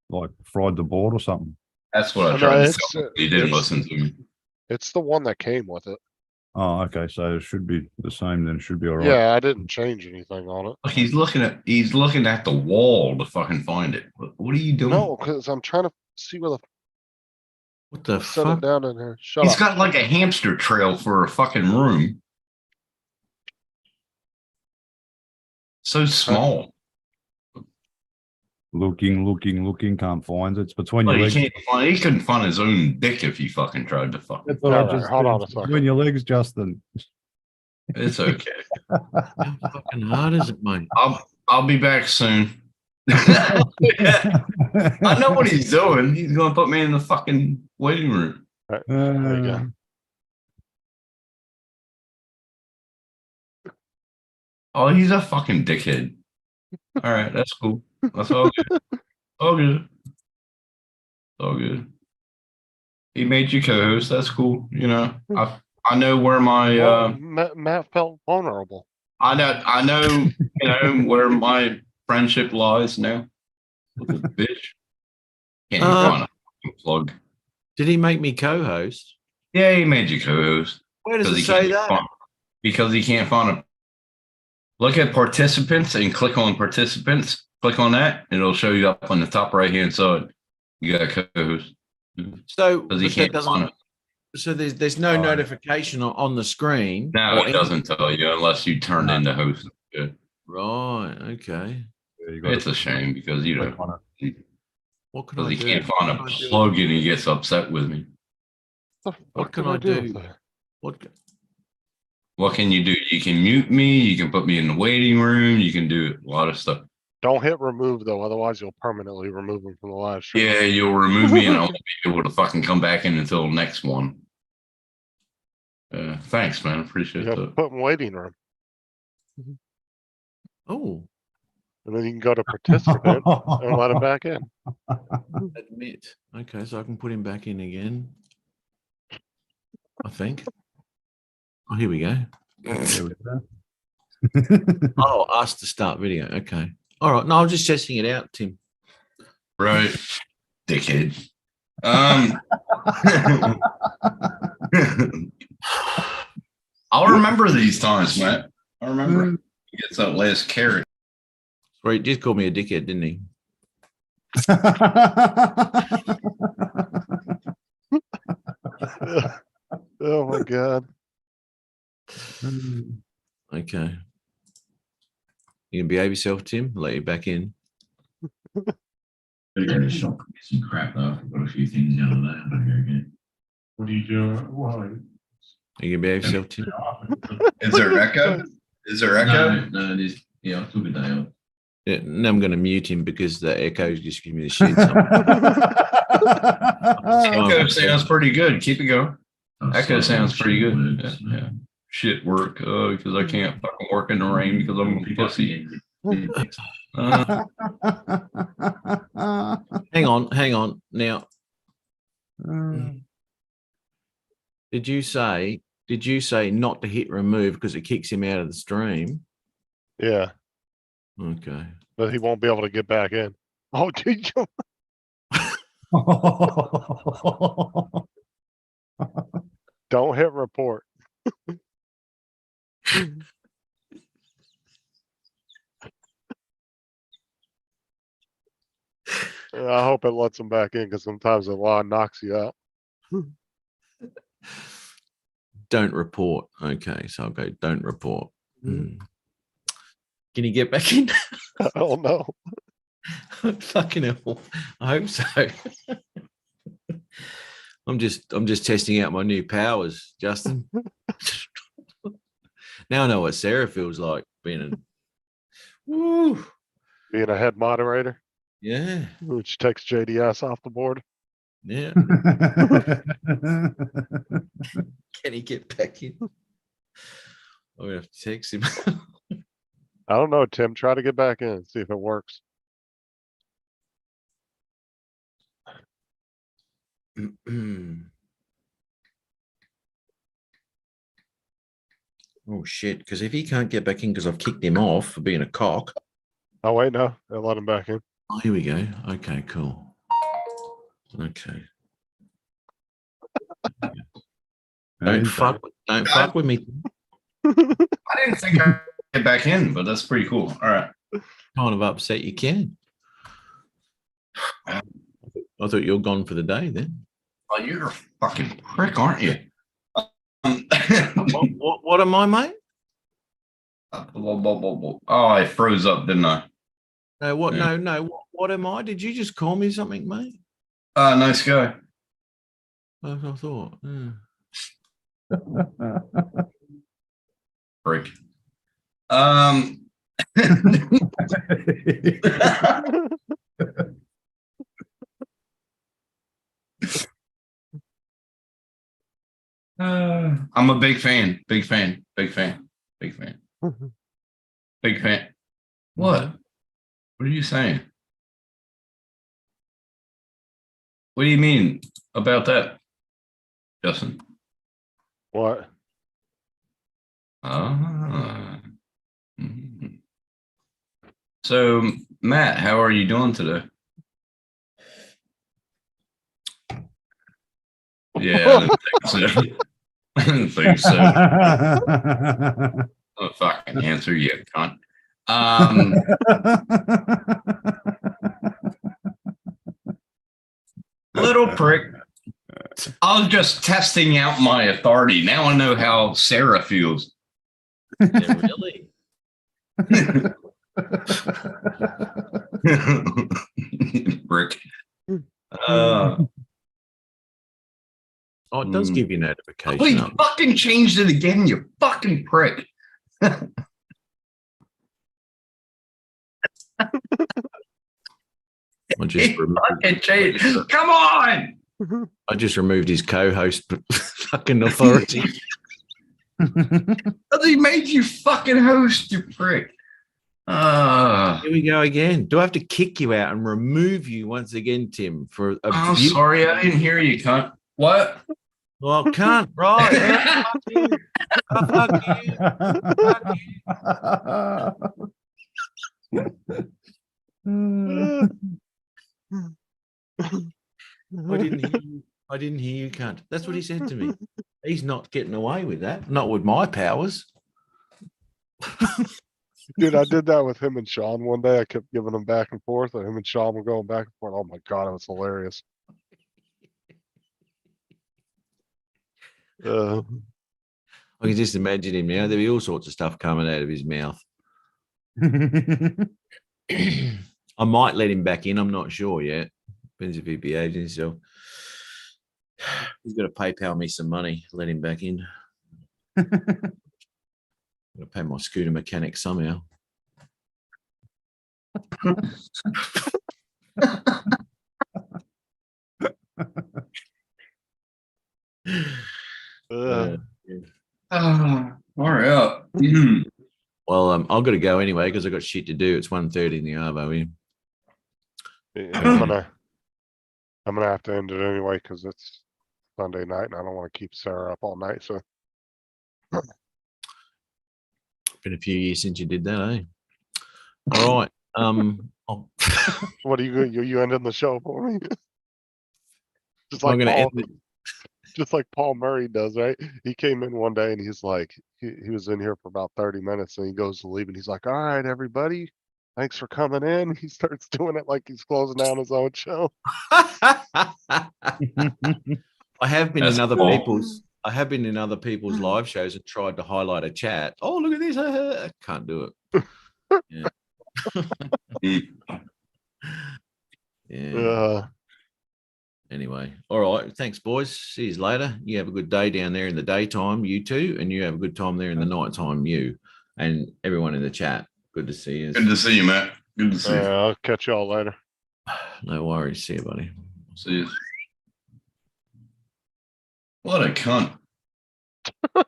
like fried the board or something. That's what I No, tried to it's, tell him. He didn't it's- listen to me. It's the one that came with it. Oh, okay. So it should be the same, then it should be all right. Yeah, I didn't change anything on it. Look, he's looking at the wall to fucking find it. What are you doing? No, because I'm trying to see where the What the set it fuck? down in here. Shut He's up. got like a hamster trail for a fucking room. So small. Looking, can't find it. It's between Well, your he legs. can't find. He couldn't find his own dick if he fucking tried to fuck. That's what I Alright, just hold said. on a It's second. between your legs, Justin. It's okay. How fucking hard is it, mate? I'll be back soon. I know what he's doing. He's gonna put me in the fucking waiting room. There you go. Oh, he's a fucking dickhead. All right, that's cool. That's all good. All good. All good. He made you co-host. That's cool. You know, I know where my Well, Matt felt vulnerable. I know you know where my friendship lies now. Little bitch. Can't even find a fucking plug. Did he make me co-host? Yeah, he made you co-host. Where does it he say can't that? find- because he can't find a. Look at participants and click on participants. Click on that, and it'll show you up on the top right hand side. You got a co-host. So, Because he but that can't doesn't- find it. so there's no notification on the screen. No, or it any- doesn't tell you unless you turn into host. Yeah. Right. Okay. Yeah, you got It's a shame because you know click on it. What can I because he do? can't find a What can I do? plug and he gets upset with me. What can did I do? with that? What? What can you do? You can mute me. You can put me in the waiting room. You can do a lot of stuff. Don't hit remove though, otherwise you'll permanently remove him from the live stream. Yeah, you'll remove me and I won't be able to fucking come back in until the next one. Thanks, man. Appreciate You have to that. put in waiting room, Oh, and then you can go to participant and let him back in. admit. Okay, so I can put him back in again. I think. Oh, here we go. There we go. Oh, ask to start video. Okay. All right. No, I'm just testing it out, Tim. Right, dickhead. I'll remember these times, Matt. I remember. He gets that last carrot. Well, he did call me a dickhead, didn't he? Oh my god. Okay. You can behave yourself, Tim. Let you back in. Better go to the shop and get some crap though. I've got a few things out of that. I better go get. What are you doing? Why? You can behave yourself, Tim. Is there echo? Is there echo? No, it is. Yeah, I took a day off. Yeah, now I'm going to mute him because the echo just gives me the shit. Echo sounds pretty good. Keep it going. Oh, Echo sorry, sounds pretty shit good. works. Yeah, yeah. Shit work because I can't fucking work in the rain because I'm a pussy. Hang on. Now, did you say not to hit remove because it kicks him out of the stream? Yeah, Okay. but he won't be able to get back in. Oh, did you? Don't hit report. I hope it lets him back in because sometimes the law knocks you out. Don't report. Okay, so I'll go don't report. Can you get back in? I don't know. Fucking hell. I hope so. I'm just testing out my new powers, Justin. Now I know what Sarah feels like being Woo. Being a head moderator, Yeah. which takes JDS off the board. Yeah. Can he get back in? I'm gonna have to text him. I don't know, Tim. Try to get back in, see if it works. Oh shit! Because if he can't get back in because I've kicked him off for being a cock. Oh wait, no, they let him back in. Oh, here we go. Okay, cool. Okay. Don't fuck with me. I didn't think I'd get back in, but that's pretty cool. All right. Kind of upset you can. I thought you were gone for the day then. Oh, you're a fucking prick, aren't you? What am I, mate? Oh, I froze up, didn't I? No, what? Yeah. No. What am I? Did you just call me something, mate? Nice guy. That's what I thought. Yeah. Prick. I'm a big fan. Big fan. Big fan. Big fan. Big fan. What? What are you saying? What do you mean about that, Justin? What? Mhm. So, Matt, how are you doing today? Yeah, I didn't think so. I didn't think so. I'll fucking answer you, cunt. Little prick. I was just testing out my authority. Now I know how Sarah feels. Yeah, really? Brick. Oh, it does give you notification. Oh, you up. fucking changed it again, you fucking prick. I just Fucking changed. Come on. I just removed his co-host fucking authority. He made you fucking host, you prick. Here we go again. Do I have to kick you out and remove you once again, Tim? For I'm sorry, I didn't hear you, cunt. What? Well, can't right. Fuck you. Oh, fuck you. I didn't hear you, cunt. That's what he said to me. He's not getting away with that. Not with my powers. Dude, I did that with him and Sean one day. I kept giving him back and forth, and him and Sean were going back and forth. Oh my god, it was hilarious. I can just imagine him now. There'll be all sorts of stuff coming out of his mouth. I might let him back in. I'm not sure yet. Depends if he behaves himself. He's got to PayPal me some money. Let him back in. Got to pay my scooter mechanic somehow. All right. Well, I've got to go anyway because I've got shit to do. It's 1:30 in the Arvo. I'm gonna have to end it anyway because it's Sunday night and I don't want to keep Sarah up all night. So Been a few years since you did that, eh? All right. what are you ending the show for me? Just I'm like gonna Paul, end it. just like Paul Murray does, right? He came in one day and he's like, he was in here for about 30 minutes and he goes to leave and he's like, all right, everybody, thanks for coming in. He starts doing it like he's closing down his own show. I have been That's in other cool. people's. I have been in other people's live shows and tried to highlight a chat. Oh, look at this! I can't do it. Yeah. Anyway, all right. Thanks, boys. See you later. You have a good day down there in the daytime, you two, and you have a good time there in the nighttime, you, and everyone in the chat. Good to see you. Good to see you, Matt. Good to see you. I'll catch y'all later. No worries. See you, buddy. See you. What a cunt. All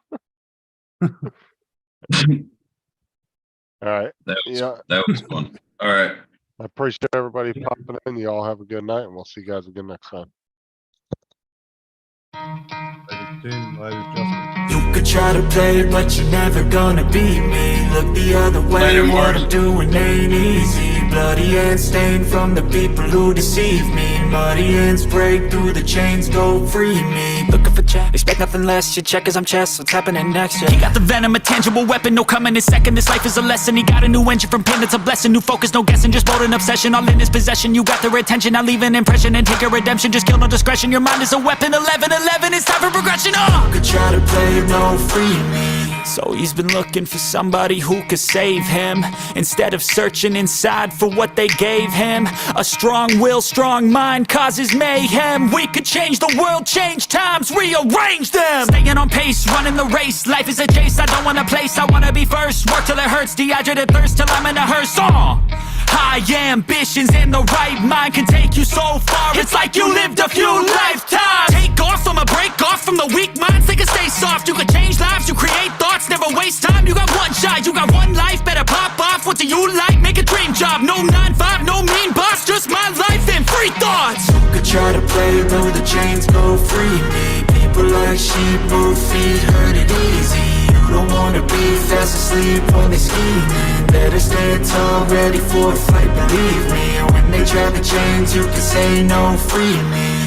right. That was fun. All right. I appreciate everybody popping in. You all have a good night and we'll see you guys again next time. Ladies Tim, ladies Justin. You could try to play, but you're never gonna beat me. Look the other way, what I'm doing ain't easy. Bloody hands stained from the people who deceive me. Muddy hands break through the chains, go free me. Looking for check, expect nothing less. Your check is I'm chess, what's happening next? Yeah. He got the venom, a tangible weapon, no coming in second. This life is a lesson. He got a new engine from pain, it's a blessing. New focus, no guessing, just bold and obsession. All in his possession, you got their attention. Now leave an impression and take a redemption. Just kill no discretion. Your mind is a weapon. 11-11, it's time for progression. You could try to play, no free me. So he's been looking for somebody who could save him, instead of searching inside for what they gave him. A strong will, strong mind causes mayhem. We could change the world, change times, rearrange them. Staying on pace, running the race. Life is a chase, I don't want a place, I wanna be first. Work till it hurts, dehydrated thirst till I'm in a hearse. High ambitions and the right mind can take you so far. It's like you lived a few lifetimes. Take off from a break off from the weak minds. They can stay soft. You can change lives. You create thoughts. Never waste time. You got one shot. You got one life. Better pop off. What do you like? Make a dream job. No 9-5. No mean boss. Just my life and free thoughts. You could try to play, though the chains go free me. People like sheep move feet, hurt it easy. You don't wanna be fast asleep when they scheming. Better stand tall, ready for a fight, believe me. When they drag the chains, you can say no, free me.